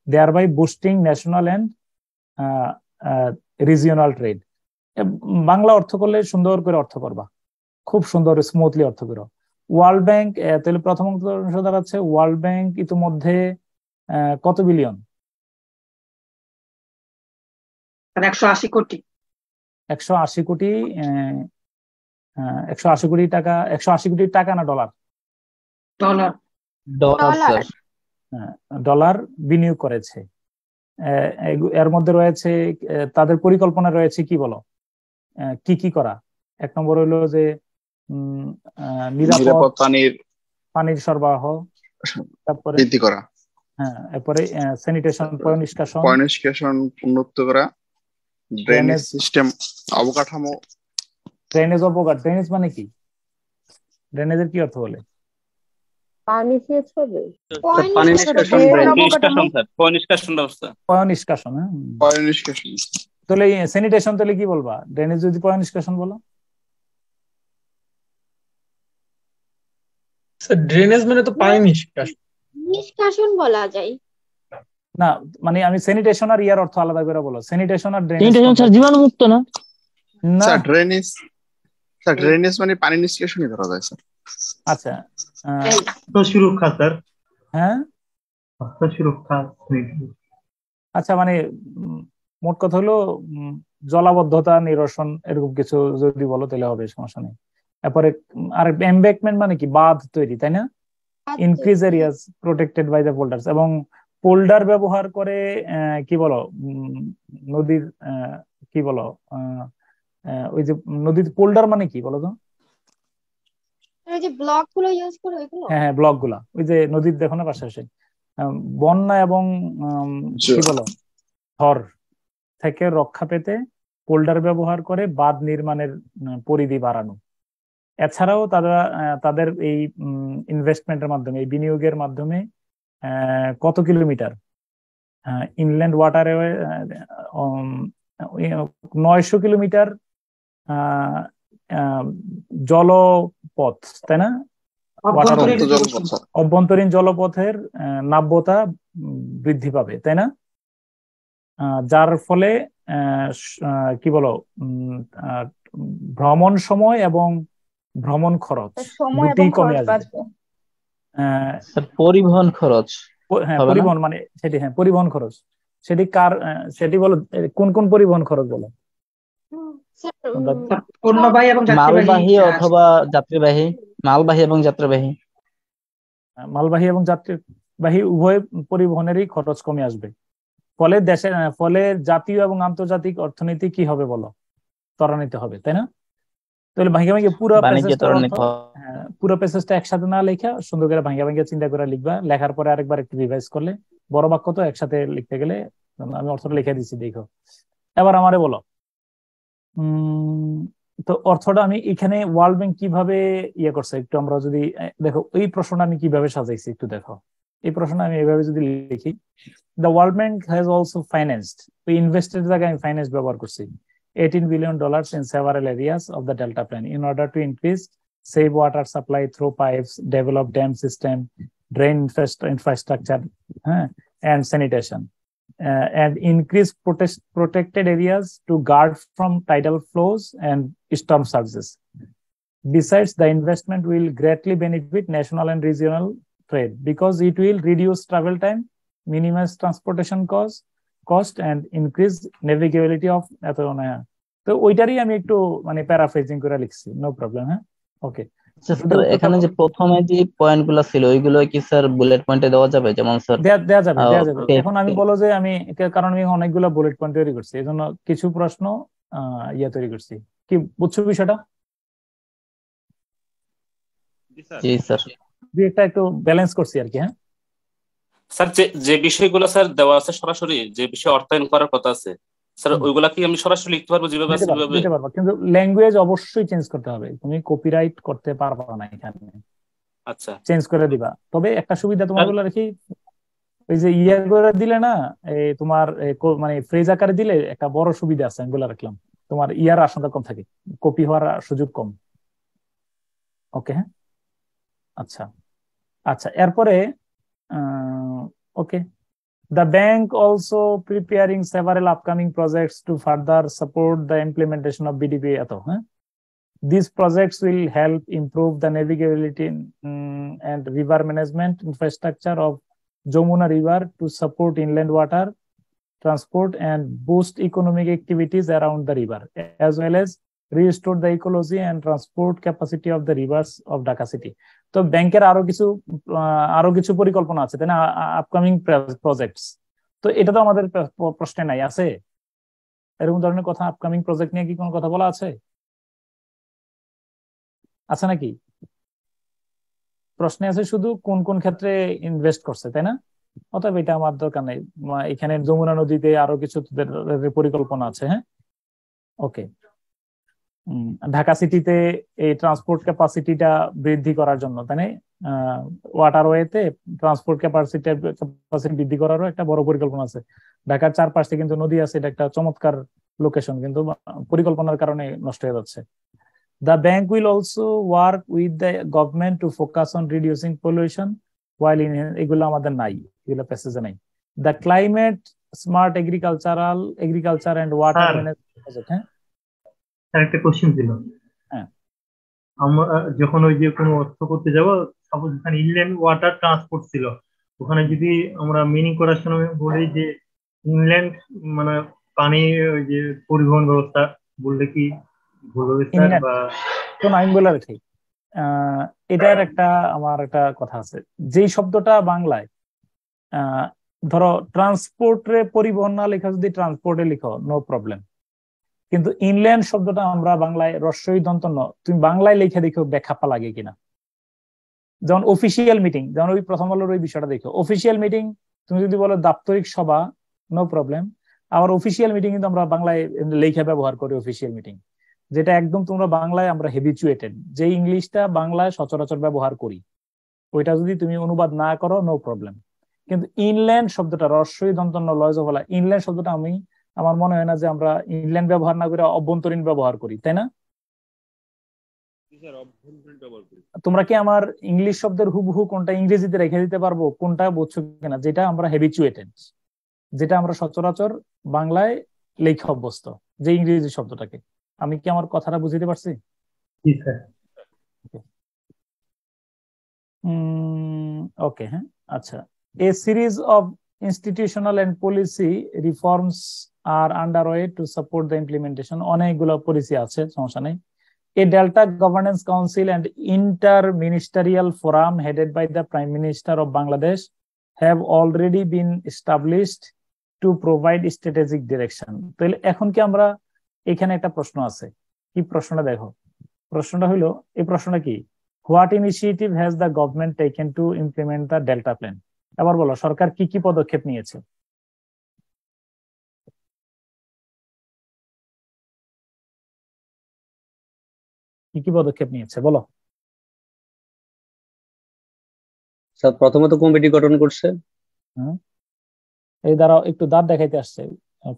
thereby boosting national and regional trade. Bangla অর্থ করলে সুন্দর করে অর্থ করবা, খুব সুন্দর smoothly অর্থ করো। ওয়ার্ল্ড ব্যাংক, তাহলে প্রথম অংশ দাঁড়াচ্ছে ওয়ার্ল্ড ব্যাংক ইতিমধ্যে কত বিলিয়ন? 180 কোটি। 180 কোটি 180 কোটি টাকা, 180 কোটি টাকা না ডলার? ডলার। ডলার ডলার বিনিয়োগ করেছে। এর মধ্যে রয়েছে তাদের পরিকল্পনা রয়েছে কি বলো, কি কি করা? এক নম্বর হলো যে নিরাপদ পানির সরবরাহ, তারপরে বৃদ্ধি করা, এরপরে স্যানিটেশন পয় নিষ্কাশন উন্নত করা, ড্রেনেজ সিস্টেম অবকাঠামো। ড্রেনেজ মানে কি? ড্রেনেজের কি অর্থ বলে? পানি সেচ হবে, পয় নিষ্কাশন ব্যবস্থা। তাহলে স্যানিটেশন তাহলে কি বলবা? ড্রেনেজ যদি পয় নিষ্কাশন বলো? ড্রেনেজ মানে তো পানি নিষ্কাশন বলা যায় না, মানে আমি স্যানিটেশন আর ইয়ার অর্থ আলাদা করে বলো। স্যানিটেশন আর ড্রেনেজ স্যার জীবাণুমুক্ত না? স্যার ড্রেনেজ মানে পানি নিষ্কাশনই ধরা যায় স্যার। আচ্ছা, সুরক্ষা স্যার। হ্যাঁ, সুরক্ষা। আচ্ছা, মানে মোট কথা হলো জলাবদ্ধতা নিরসন, এরকম কিছু যদি বলো তাহলে হবে, সমস্যা নেই। তারপরে আর এমব্যাঙ্কমেন্ট মানে কি? বাঁধ তৈরি, তাই না? Increase areas protected by the polders, এবং পোল্ডার ব্যবহার করে কি বলো, নদীর কি বলো, ওই যে নদীর পোল্ডার মানে কি বলো তো? ওই যে ব্লক গুলো ইউজ করে ওইগুলো। হ্যাঁ, ব্লক গুলা, ওই যে নদীর দেখো না পাশাপাশি, বন্যা এবং কি বলো ঝড় থেকে রক্ষা পেতে পোল্ডার ব্যবহার করে বাঁধ নির্মাণের পরিধি বাড়ানো। এছাড়াও তারা তাদের এই ইনভেস্টমেন্টের মাধ্যমে, এই বিনিয়োগের মাধ্যমে কত কিলোমিটার ইনল্যান্ড ওয়াটারে 900 কিলোমিটার জলপথ, তাই না? অভ্যন্তরীণ জলপথের নাব্যতা বৃদ্ধি পাবে, তাই না? যার ফলে কি বলো, ভ্রমণ সময় এবং ভ্রমণ খরচ দুটি কমে আসবে। পরিবহন খরচ, হ্যাঁ পরিবহন মানে সেটি, হ্যাঁ পরিবহন খরচ সেটি কার, সেটি বলো কোন কোন পরিবহন খরচ বলো? মালবাহী অথবা যাত্রীবাহী, মালবাহী এবং যাত্রীবাহী। মালবাহী এবং যাত্রীবাহী উভয় পরিবহনেরই খরচ কমে আসবে। ফলে জাতীয় এবং আন্তর্জাতিক অর্থনীতি কি হবে বলো? ত্বরান্বিত হবে, তাই না? তাহলে ভাঙ্গা ভাঙ্গা পুরো প্যাসেজটা একসাথে না লেখা সুন্দর করে ভাঙ্গা ভাঙ্গা চিন্তা করে লিখবা। লেখার পরে আরেকবার একটু রিভাইজ করলে, বড় বাক্য তো একসাথে লিখতে গেলে, আমি অর্থটা লিখে দিচ্ছি দেখো। এবার আমারে বলো, তো অর্থটা আমি এখানে ওয়ার্ল্ড ব্যাংক কিভাবে ইয়ে করছে একটু আমরা যদি দেখো, এই প্রশ্নটা আমি কিভাবে সাজাইছি একটু দেখো। এই প্রশ্নটা আমি এইভাবে যদি লিখি, the world bank has also financed, ওই ইনভেস্টেড জায়গায় আমি ফাইন্যান্স ব্যবহার করছি, $18 billion in several areas of the Delta Plain in order to increase save water supply through pipes, develop dam system, drain infrastructure, and sanitation, and increase protected areas to guard from tidal flows and storm surges. Besides, the investment will greatly benefit national and regional trade because it will reduce travel time, minimize transportation cost and increase navigability of তো ওইটারই আমি একটু মানে paraphrasing করে লিখছি, no problem. হ্যাঁ, ওকে। এখানে যে প্রথমে যে পয়েন্টগুলো ছিল ওইগুলো কি স্যার বুলেট পয়েন্টে দেওয়া যাবে? যেমন স্যার দেওয়া যাবে। এখন আমি বলো যে আমি, কারণ আমি অনেকগুলো বুলেট পয়েন্ট তৈরি করছি, এজন্য কিছু প্রশ্ন তৈরি করছি। কি বুঝছো বিষয়টা? জি স্যার, দুইটা একটু ব্যালেন্স করছি আর কি। হ্যাঁ স্যার, যে বিষয়গুলো স্যার দেওয়া আছে সরাসরি, যে বিষয় অর্থায়ন করার কথা আছে স্যার, ওইগুলা কি আমি সরাসরি লিখতে পারবো যেভাবে আছে সেভাবে? দিতে পারবো, কিন্তু ল্যাঙ্গুয়েজ অবশ্যই চেঞ্জ করতে হবে। তুমি কপিরাইট করতে পারবা না এখানে। আচ্ছা, চেঞ্জ করে দিবা। তবে একটা সুবিধা তোমার বলে রাখি, ওই যে ইয়ে করে দিলে না, এই তোমার মানে ফ্রেজ আকারে দিলে একটা বড় সুবিধা আছে, আমি বলে রাখলাম, তোমার ইয়ার আশঙ্কা কম থাকে, কপি হওয়ার সুযোগ কম। ওকে, হ্যাঁ, আচ্ছা আচ্ছা। এরপরে ওকে, The bank also preparing several upcoming projects to further support the implementation of BDP. These projects will help improve the navigability and river management infrastructure of Jamuna River to support inland water transport and boost economic activities around the river, as well as restore the ecology and transport capacity of the rivers of Dhaka city. তো ব্যাংকের আরো কিছু পরিকল্পনা আছে, তাই না, upcoming projects. তো এটা তো আমাদের প্রশ্নে নাই, আছে এরকম ধরনের কথা? আপকামিং প্রজেক্ট নিয়ে কি কোনো কথা বলা আছে নাকি? প্রশ্নে আছে শুধু কোন কোন ক্ষেত্রে ইনভেস্ট করছে, তাই না? অতএব এটা আমার দরকার নেই। এখানে যমুনা নদীতে আরো কিছু পরিকল্পনা আছে। হ্যাঁ, ওকে। ঢাকা সিটিতে এই ট্রান্সপোর্ট ক্যাপাসিটিটা বৃদ্ধি করার জন্য, তাই না, ওয়াটারওয়েতে ট্রান্সপোর্ট ক্যাপাসিটি বৃদ্ধি করারও একটা বড় পরিকল্পনা আছে। ঢাকার চারপাশে কিন্তু নদী আছে, এটা একটা চমৎকার লোকেশন, কিন্তু পরিকল্পনার কারণে নষ্ট হয়ে যাচ্ছে। The bank will also work with the government to focus on reducing pollution while in এগুলো আমাদের নাই, এগুলো প্যাসেজে নাই। The climate smart agriculture and water management project। হ্যাঁ, একটা কোশ্চেন ছিল। হ্যাঁ, আমরা যখন ওই যে কোনো অর্থ করতে যাব, সাপোজ এখানে ইনল্যান্ড ওয়াটার ট্রান্সপোর্ট ছিল, ওখানে যদি আমরা মিনিং করার সময় বলি যে ইনল্যান্ড মানে পানি ওই যে পরিবহন ব্যবস্থা, বললে কি ভুল হবে স্যার? বা আমি বলে রাখি, এটার একটা আমার একটা কথা আছে। যেই শব্দটা বাংলায় ধরো ট্রান্সপোর্টে পরিবহন না লেখা যদি ট্রান্সপোর্টে লিখো, নো প্রবলেম, কিন্তু ইনল্যান্ড শব্দটা আমরা বাংলায় রস্বই দন্ত ন, তুমি বাংলায় লিখে দেখো ব্যাখ্যাপা লাগে কিনা। যেমন অফিসিয়াল মিটিং, যেমন ওই প্রথম আলোর ওই বিষয়টা দেখো, অফিসিয়াল মিটিং তুমি যদি বলো দাপ্তরিক সভা, নো প্রবলেম। আবার অফিসিয়াল মিটিং কিন্তু আমরা বাংলায় লেখা ব্যবহার করি অফিসিয়াল মিটিং, যেটা একদম তোমরা বাংলায় আমরা হেবিচুয়েটেড, যে ইংলিশটা বাংলায় সচরাচর ব্যবহার করি, ওইটা যদি তুমি অনুবাদ না করো, নো প্রবলেম। কিন্তু ইনল্যান্ড শব্দটা রস্বই দন্ত ন লয় জবলা, ইনল্যান্ড শব্দটা আমার মনে হয় না যে আমরা ইনল্যান্ড ব্যবহার না করে অভ্যন্তরীণ ব্যবহার করি, তাই না? তোমরা কি আমার ইংলিশ শব্দের হুবহু কোনটা ইংরেজিতে রেখে দিতে পারবো, কোনটা বুঝছো কিনা? যেটা আমরা হেবিচুয়েটেড, যেটা আমরা সচরাচর বাংলায় লেখা অভ্যস্ত, যে ইংরেজি শব্দটাকে। আমি কি আমার কথাটা বুঝতে পারছি? ওকে, হ্যাঁ, আচ্ছা। A series of institutional and policy reforms are underway to support the implementation. অনেকগুলো পলিসি আছে, সমস্যা নেই। A Delta Governance Council and Inter-Ministerial Forum headed by the Prime Minister of Bangladesh have already been established to provide strategic direction. তাহলে এখন কি আমরা, এখানে একটা প্রশ্ন আছে, কি প্রশ্নটা দেখো, প্রশ্নটা হলো, এই প্রশ্নটা কি, what initiative has the government taken to implement the delta plan? এবার বলো, সরকার কি কি পদক্ষেপ নিয়েছে? কি কি পদক্ষেপ নিয়েছে বলো। স্যার প্রথমত কমিটি গঠন করছে। এই দ্বারা একটু দাঁত দেখাইতে আসছে,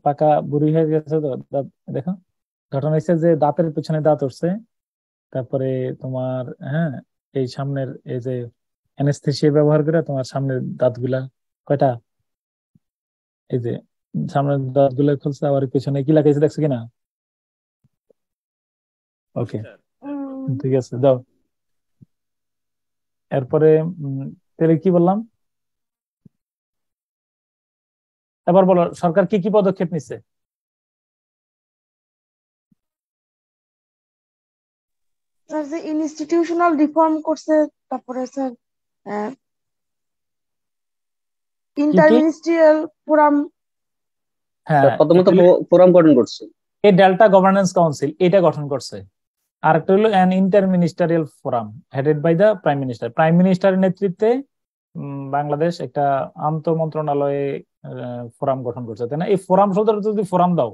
পাকা বুড়ি হয়ে গেছে তো, দেখো ঘটনা হচ্ছে যে দাঁতের পিছনে দাঁত উঠছে, তারপরে তোমার হ্যাঁ এই সামনের এই যে অ্যানেস্থেসিয়া ব্যবহার করে তোমার সামনের দাঁতগুলা কয়টা, এই যে সামনের দাঁতগুলা খুলছে, আবার পিছনে কি লাগাইছে দেখছো কিনা? ওকে, ঠিক আছে, দাও। এরপরে তাহলে কি বললাম, এবার বলো সরকার কি কি পদক্ষেপ নিচ্ছে? স্যার যে ইনস্টিটিউশনাল রিফর্ম করছে, তারপরে স্যার ইন্টারমিনিস্ট্রিয়াল ফোরাম, হ্যাঁ প্রথমত ফোরাম গঠন করছে, এই ডেল্টা গভর্নেন্স কাউন্সিল এটা গঠন করছে। আর একটা হলো an interministerial forum headed by the prime minister, prime মিনিস্টারের নেতৃত্বে বাংলাদেশ একটা আন্তঃ মন্ত্রণালয়ে ফোরাম গঠন করছে, তাই না? এই ফোরাম শব্দটা যদি ফোরাম দাও,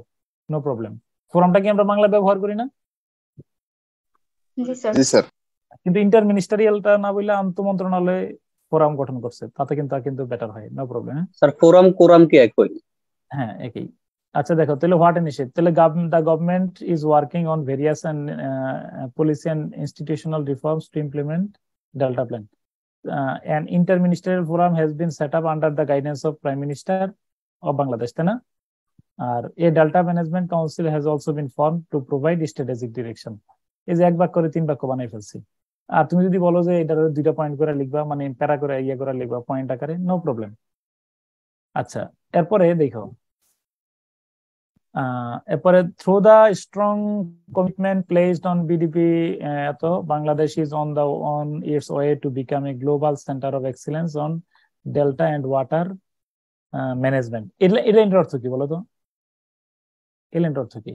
নো প্রবলেম। ফোরামটা কি আমরা বাংলা ব্যবহার করি না? জি স্যার। কিন্তু ইন্টারমিনিস্টারিয়ালটা না বললে আন্তঃ মন্ত্রণালয়ে ফোরাম গঠন করছে, তাতে কিন্তু বেটার হয়, no problem. Sir forum quorum কি একই? হ্যাঁ, একই। আচ্ছা দেখো তাহলে হোয়াট ইনিশিয়েটিভ, তাহলে the government is working on various and policy and institutional reforms to implement delta plan. an interministerial forum has been set up under the guidance of Prime Minister of Bangladesh, তাই না? আর a Delta Management Council has also been formed to provide strategic direction. এই যে এক বাক্য করে 3 বাক্য বানাই ফেলছি। আর তুমি যদি বলো যে এটার 2টা পয়েন্ট করে লিখবা, মানে প্যারা করে করে লিখবা পয়েন্ট আকারে, নো প্রবলেম। আচ্ছা, এরপরে দেখো, এরপরে through the strong commitment placed on BDP, তো Bangladesh is on its way to become a global centre of excellence on delta and water management. এটার অর্থ কি বলো তো? এটার অর্থ কি?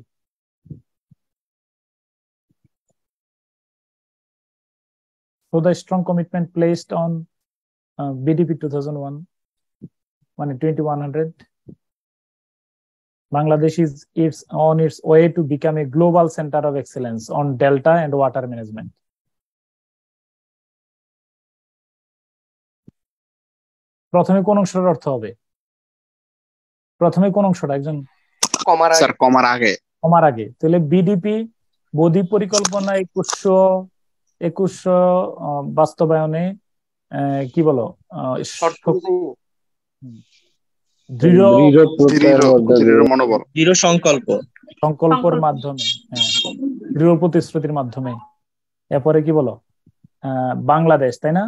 So the strong commitment placed on BDP 2001, মানে 2100, Bangladesh is on its way to become a global center of excellence on delta and water management. প্রথমে কোন অংশটার অর্থ হবে? প্রথমে কোন অংশটা? একজন স্যার কমার আগে। কমার আগে। তাহলে বিডিপি বদ্বীপ পরিকল্পনা 2100 বাস্তবায়নে কি বলো, দৃঢ় সংকল্পের মাধ্যমে, দৃঢ় প্রতিশ্রুতির মাধ্যমে। এরপরে কি বলো, বাংলাদেশ, তাই না?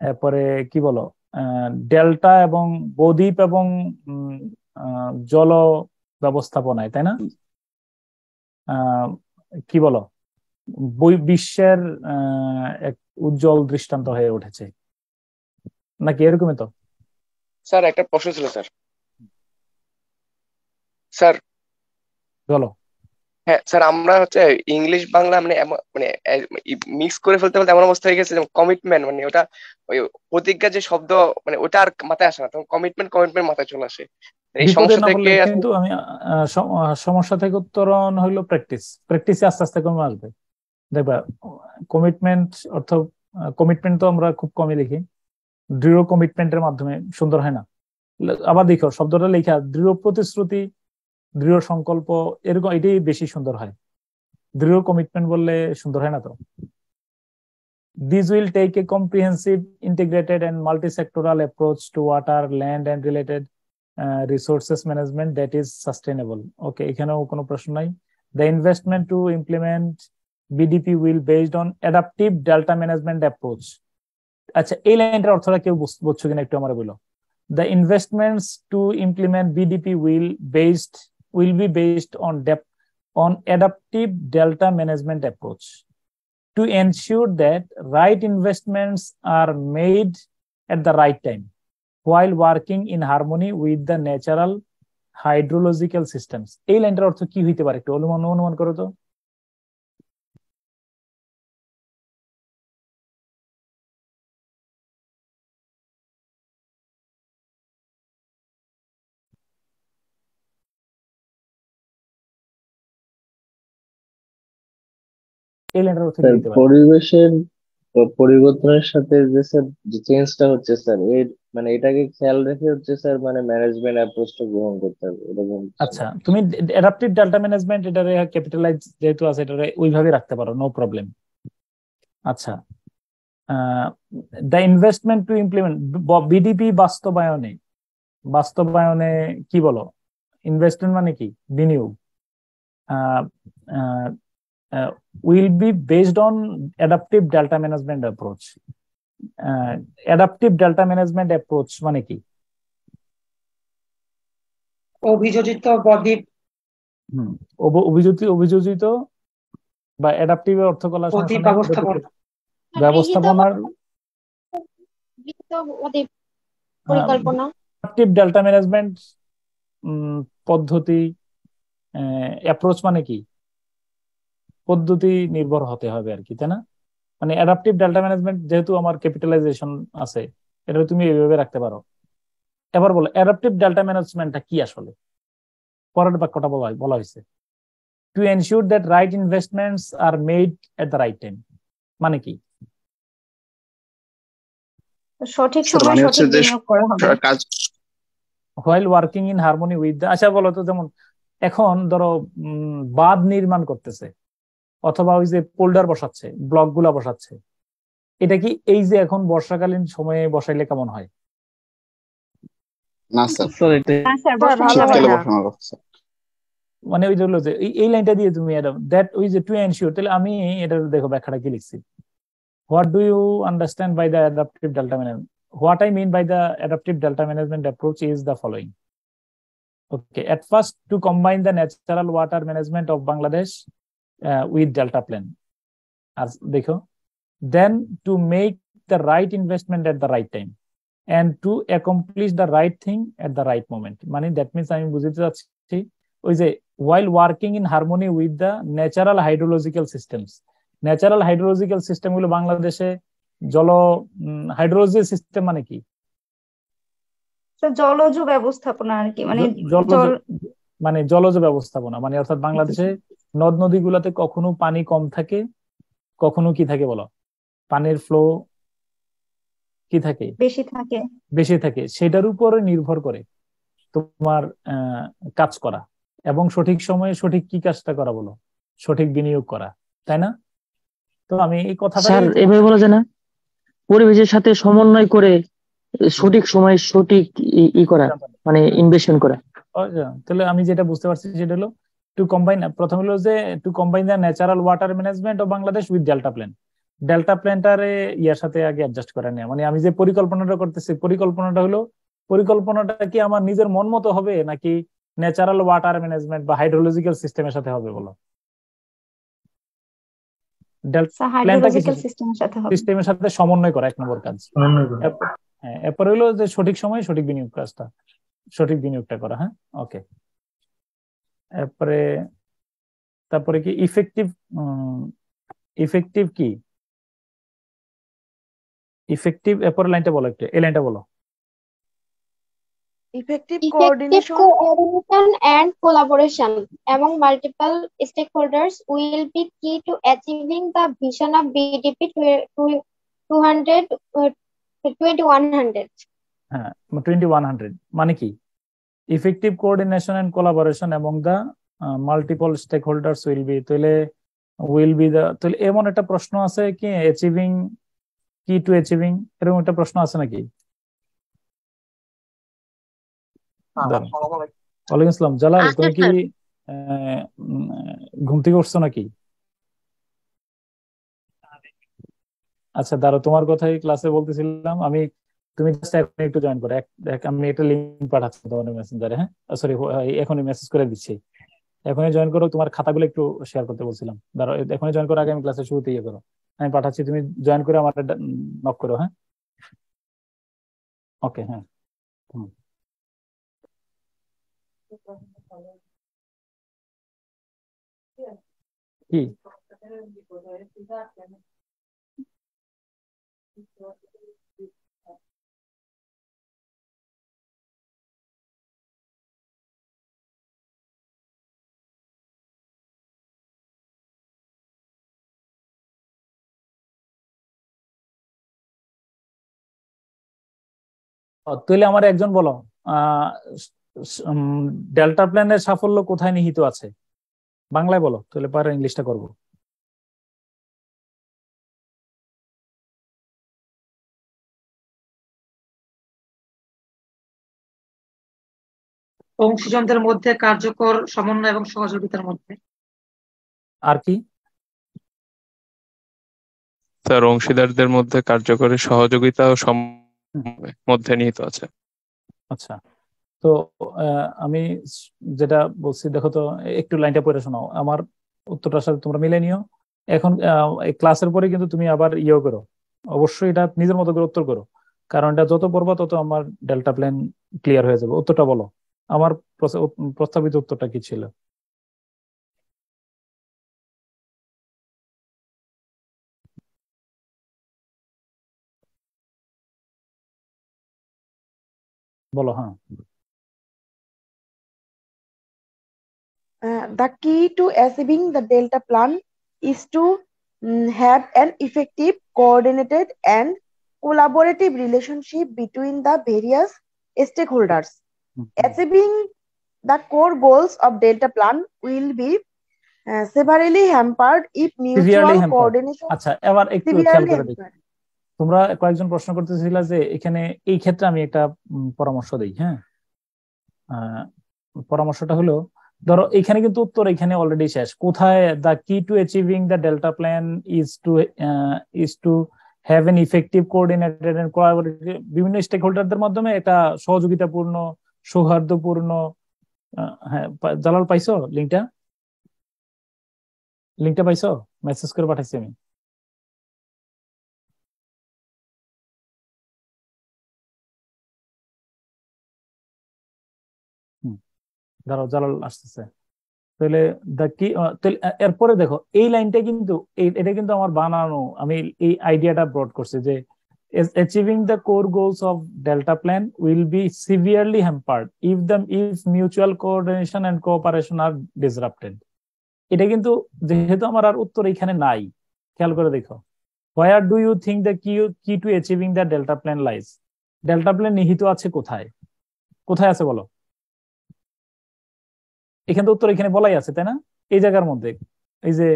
এরপরে কি বলো, ডেল্টা এবং বদ্বীপ এবং জল ব্যবস্থাপনায়, তাই না? কি বলো, বিশ্বের এক উজ্জ্বল দৃষ্টান্ত হয়ে উঠেছে, নাকি এরকমই? তো স্যার একটা প্রশ্ন ছিল স্যার। স্যার বলো। হ্যাঁ স্যার, আমরা হচ্ছে ইংলিশ বাংলা মানে মিক্স করে ফেলতে ফেলতে এমন অবস্থা হয়ে গেছে, যেমন কমিটমেন্ট মানে ওটা ওই প্রতিজ্ঞা যে শব্দ, মানে ওটা আর মাথায় আসে না, তখন কমিটমেন্ট মাথায় চলে আসে। এই সমস্যা থেকে কিন্তু আমি সমস্যা থেকে উত্তরণ হইলো প্র্যাকটিসে আস্তে আস্তে কমে আসবে। দেখবা কমিটমেন্ট অর্থ, কমিটমেন্ট তো আমরা খুব কমই লিখি, দৃঢ় কমিটমেন্টের মাধ্যমে সুন্দর হয় না। আবার দেখো শব্দটা লেখা দৃঢ় প্রতিশ্রুতি, দৃঢ় সংকল্প, এরকম এটাই বেশি সুন্দর হয়। দৃঢ় কমিটমেন্ট বললে সুন্দর হয় না তো। This will take a comprehensive, integrated and multi-sectoral approach to water, land and related resources management that is sustainable. Okay, এখানেও কোনো প্রশ্ন নাই। The investment to implement BDP will based on adaptive delta management approach. আচ্ছা, এই লাইনটার অর্থটা কেউ বুঝছো কিনা একটু আমার বলো। The investments to implement BDP will be based on adaptive delta management approach to ensure that right investments are made at the right time while working in harmony with the natural hydrological systems. এই লাইনটার অর্থ কি হইতে পারে একটু অনুমান করো তো। পরিবেশের পরিবর্তনের সাথে যে স্যার যে চেঞ্জটা হচ্ছে স্যার, এর মানে এটাকে খেয়াল রেখে হচ্ছে স্যার মানে ম্যানেজমেন্ট অ্যাপ্রোচটা গ্রহণ করতে হবে এরকম। আচ্ছা, তুমি অ্যাডাপটিভ ডেল্টা ম্যানেজমেন্ট এটারে ক্যাপিটালাইজ যেহেতু আছে এটারে ওইভাবে রাখতে পারো, নো প্রবলেম। আচ্ছা, the investment to implement BDP বাস্তবায়নে কি বলো, ইনভেস্টমেন্ট মানে কি, বিনিয়োগ। will be based on adaptive delta management approach. Adaptive delta management approach মানে কি? অভিযোজিত বদ্বীপ, অভিযোজিত বা অ্যাডাপটিভ অর্থ কলা ব্যবস্থাপনার পরিকল্পনা। অ্যাডাপটিভ ডেল্টা ম্যানেজমেন্ট পদ্ধতি, অ্যাপ্রোচ মানে কি, পদ্ধতি নির্ভর হতে হবে আর কি, তাই না? মানে অ্যাডাপটিভ ডেল্টা ম্যানেজমেন্ট যেহেতু আমার ক্যাপিটালাইজেশন আছে, এটা তুমি এইভাবে রাখতে পারো। এবার বলো অ্যাডাপটিভ ডেল্টা ম্যানেজমেন্টটা কি আসলে? পরের বাক্যটা বলা হয়েছে to ensure that right investments are made at the right time, মানে কি? সঠিক সময়ে সঠিক বিনিয়োগ করা হবে, while working in harmony with the। আচ্ছা বলো তো, যেমন এখন ধরো বাঁধ নির্মাণ করতেছে অথবা ওই যে পোল্ডার বসাচ্ছে, ব্লক গুলা বসাচ্ছে, এটা কি এই যে এখন বর্ষাকালীন সময়ে বসাইলে কেমন হয়? না স্যার, শীতকালে বসানো কথা। মানে ওই যে হলো যে এই লাইনটা দিয়ে তুমি দ্যাট ওই যে টু এনশিওর, তাহলে আমি এটা দেখো ব্যাখ্যাটা কি লিখছি। What do you understand by the adaptive delta management? What I mean by the adaptive delta management approach is the following. Okay, at first, to combine the natural water management of Bangladesh with delta plan, as dekho, then to make the right investment at the right time and to accomplish the right thing at the right moment. Mane that means I বুঝতে চাচ্ছি ওই যে while working in harmony with the natural hydrological systems. Natural hydrological system গুলো বাংলাদেশে hydrology system মানে কি? জলজ ব্যবস্থাপনা আর কি, মানে জলজ ব্যবস্থাপনা মানে অর্থাৎ বাংলাদেশে নদ নদীগুলোতে কখনো পানি কম থাকে, কখনো কি থাকে বলো, পানির ফ্লো কি থাকে, বেশি থাকে। সেটার উপরে নির্ভর করে তোমার কাজ করা এবং সঠিক সময়ে সঠিক কি কাজটা করা বলো, সঠিক বিনিয়োগ করা, তাই না? তো আমি এই কথাটা স্যার এভাবে বলা যায় না, পরিবেশের সাথে সমন্বয় করে সঠিক সময়ে সঠিক ই করা, মানে ইনভেস্টমেন্ট করা। তাহলে আমি যেটা বুঝতে পারছি সেটা হলো টু কম্বাইন, প্রথম হলো যে to combine the natural water management of Bangladesh with delta plan. Delta প্ল্যানটারে ইয়ার সাথে আগে অ্যাডজাস্ট করে নেওয়া, মানে আমি যে পরিকল্পনাটা করতেছি পরিকল্পনাটা কি আমার নিজের মন মতো হবে নাকি ন্যাচারাল ওয়াটার ম্যানেজমেন্ট বা হাইড্রোলজিক্যাল সিস্টেমের সাথে হবে বলো? সিস্টেমের সাথে সমন্বয় করা এক নম্বর কাজ। হ্যাঁ, এরপর হলো যে সঠিক সময়ে সঠিক বিনিয়োগটা করা। হ্যাঁ, ওকে। তারপরে কি ইফেক্টিভ কি ইফেক্টিভ এরপর লাইনটা বলো, একটু এই লাইনটা বলো। Effective coordination and collaboration among multiple stakeholders will be key to achieving the vision of BDP 2100. হ্যাঁ, 2100 মানে কি? Effective coordination and collaboration among the multiple stakeholders will be তাহলে এমন একটা প্রশ্ন আছে কি অ্যাচিভিং কি টু অ্যাচিভিং, এরকম একটা প্রশ্ন আছে নাকি? ওয়ালাইকুম আসসালাম। জালাল, তুমি কি ঘুম থেকে উঠছো নাকি? আচ্ছা দাঁড়াও, তোমার কথাই ক্লাসে বলতেছিলাম আমি, তুমি জাস্ট এখন একটু জয়েন করো। আমি একটা লিংক পাঠাচ্ছি তোমার মেসেঞ্জারে। হ্যাঁ, সরি, এখনই মেসেজ করে দিচ্ছি। এখনই জয়েন করো, তোমার খাতাগুলো একটু শেয়ার করতে বলছিলাম। দাঁড়াও, এখনই জয়েন করো, আগে আমি ক্লাসে শুরুতে ইয়ে করো। আমি পাঠাচ্ছি, তুমি জয়েন করে আমার নক করো। হ্যাঁ, ওকে। হ্যাঁ, কি তাহলে আমার একজন বলো, ডেল্টা প্ল্যানের সাফল্য কোথায় নিহিত আছে? বাংলায় বলো, তাহলে পরে ইংলিশটা করবো। অংশীজনদের মধ্যে কার্যকর সমন্বয় এবং সহযোগিতার মধ্যে। আর কি স্যার? অংশীদারদের মধ্যে কার্যকরী সহযোগিতা ও মধ্যে নিহিত আছে। আচ্ছা, তো আমি যেটা বলছি দেখো তো, একটু লাইনটা পড়ে শোনাও, আমার উত্তরটার সাথে তোমরা মিলে নিও। এখন ক্লাসের পরে কিন্তু তুমি আবার ইয়েও করো, অবশ্যই এটা নিজের মতো করে উত্তর করো, কারণ এটা যত পড়বা তত আমার ডেল্টা প্ল্যান ক্লিয়ার হয়ে যাবে। উত্তরটা বলো, আমার প্রস্তাবিত উত্তরটা কি ছিল? বলো। হ্যাঁ, The key to achieving the Delta Plan is to have an effective, coordinated, and collaborative relationship between the various stakeholders. Achieving the core goals of Delta Plan will be severely hampered if mutual coordination. আচ্ছা, এবার একটু খেয়াল করে দেখো, তোমরা কয়েকজন প্রশ্ন করতেছিল যে এখানে এই ক্ষেত্রে আমি একটা পরামর্শ দিই। হ্যাঁ, পরামর্শটা হলো, ধরো এখানে কিন্তু উত্তর এখানে অলরেডি শেষ। কোথায় the key to achieving the delta plan is to have an effective coordinated and collaborative, বিভিন্ন স্টেক হোল্ডারদের মাধ্যমে একটা সহযোগিতাপূর্ণ সৌহার্দ্যপূর্ণ। হ্যাঁ জালাল, পাইছো লিঙ্কটা? লিঙ্কটা পাইছো? মেসেজ করে পাঠাইছি আমি। দাঁড়াও, জালাল আসতেছে। তাহলে এরপরে দেখো এই লাইনটা কিন্তু এটা কিন্তু আমার বানানো, আমি এই আইডিয়াটা ব্রড করছি যে achieving the core goals of Delta Plan will be severely hampered if mutual coordination and cooperation are disrupted. এটা কিন্তু যেহেতু আমার আর উত্তর এখানে নাই, খেয়াল করে দেখো, where do you think the key to achieving the Delta Plan lies? Delta Plan নিহিত আছে কোথায়? কোথায় আছে বলো? এখানে তো উত্তর এখানে বলাই আছে, তাই না? এই জায়গার মধ্যে এই যে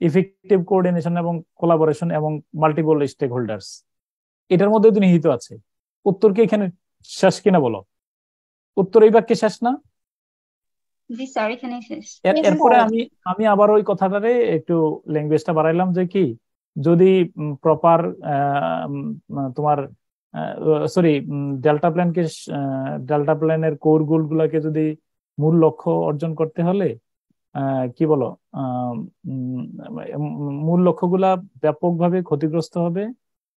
ইফেক্টিভ কোঅর্ডিনেশন এবং কোলাবোরেশন এবং মাল্টিপল স্টেক হোল্ডার্স, এটার মধ্যে তো নিহিত আছে। উত্তর কি এখানে শেষ কিনা বলো? উত্তর এই বাক্যে শেষ না? জি স্যার, এখানে শেষ। এরপরে আমি আবার ওই কথাটারে একটু ল্যাঙ্গুয়েজটা বাড়াইলাম যে কি, যদি প্রপার তোমার সরি ডেল্টা প্ল্যানের কোর গোল গুলাকে যদি মূল লক্ষ্য অর্জন করতে হলে কি বলো, মূল লক্ষ্যগুলা ব্যাপকভাবে ক্ষতিগ্রস্ত হবে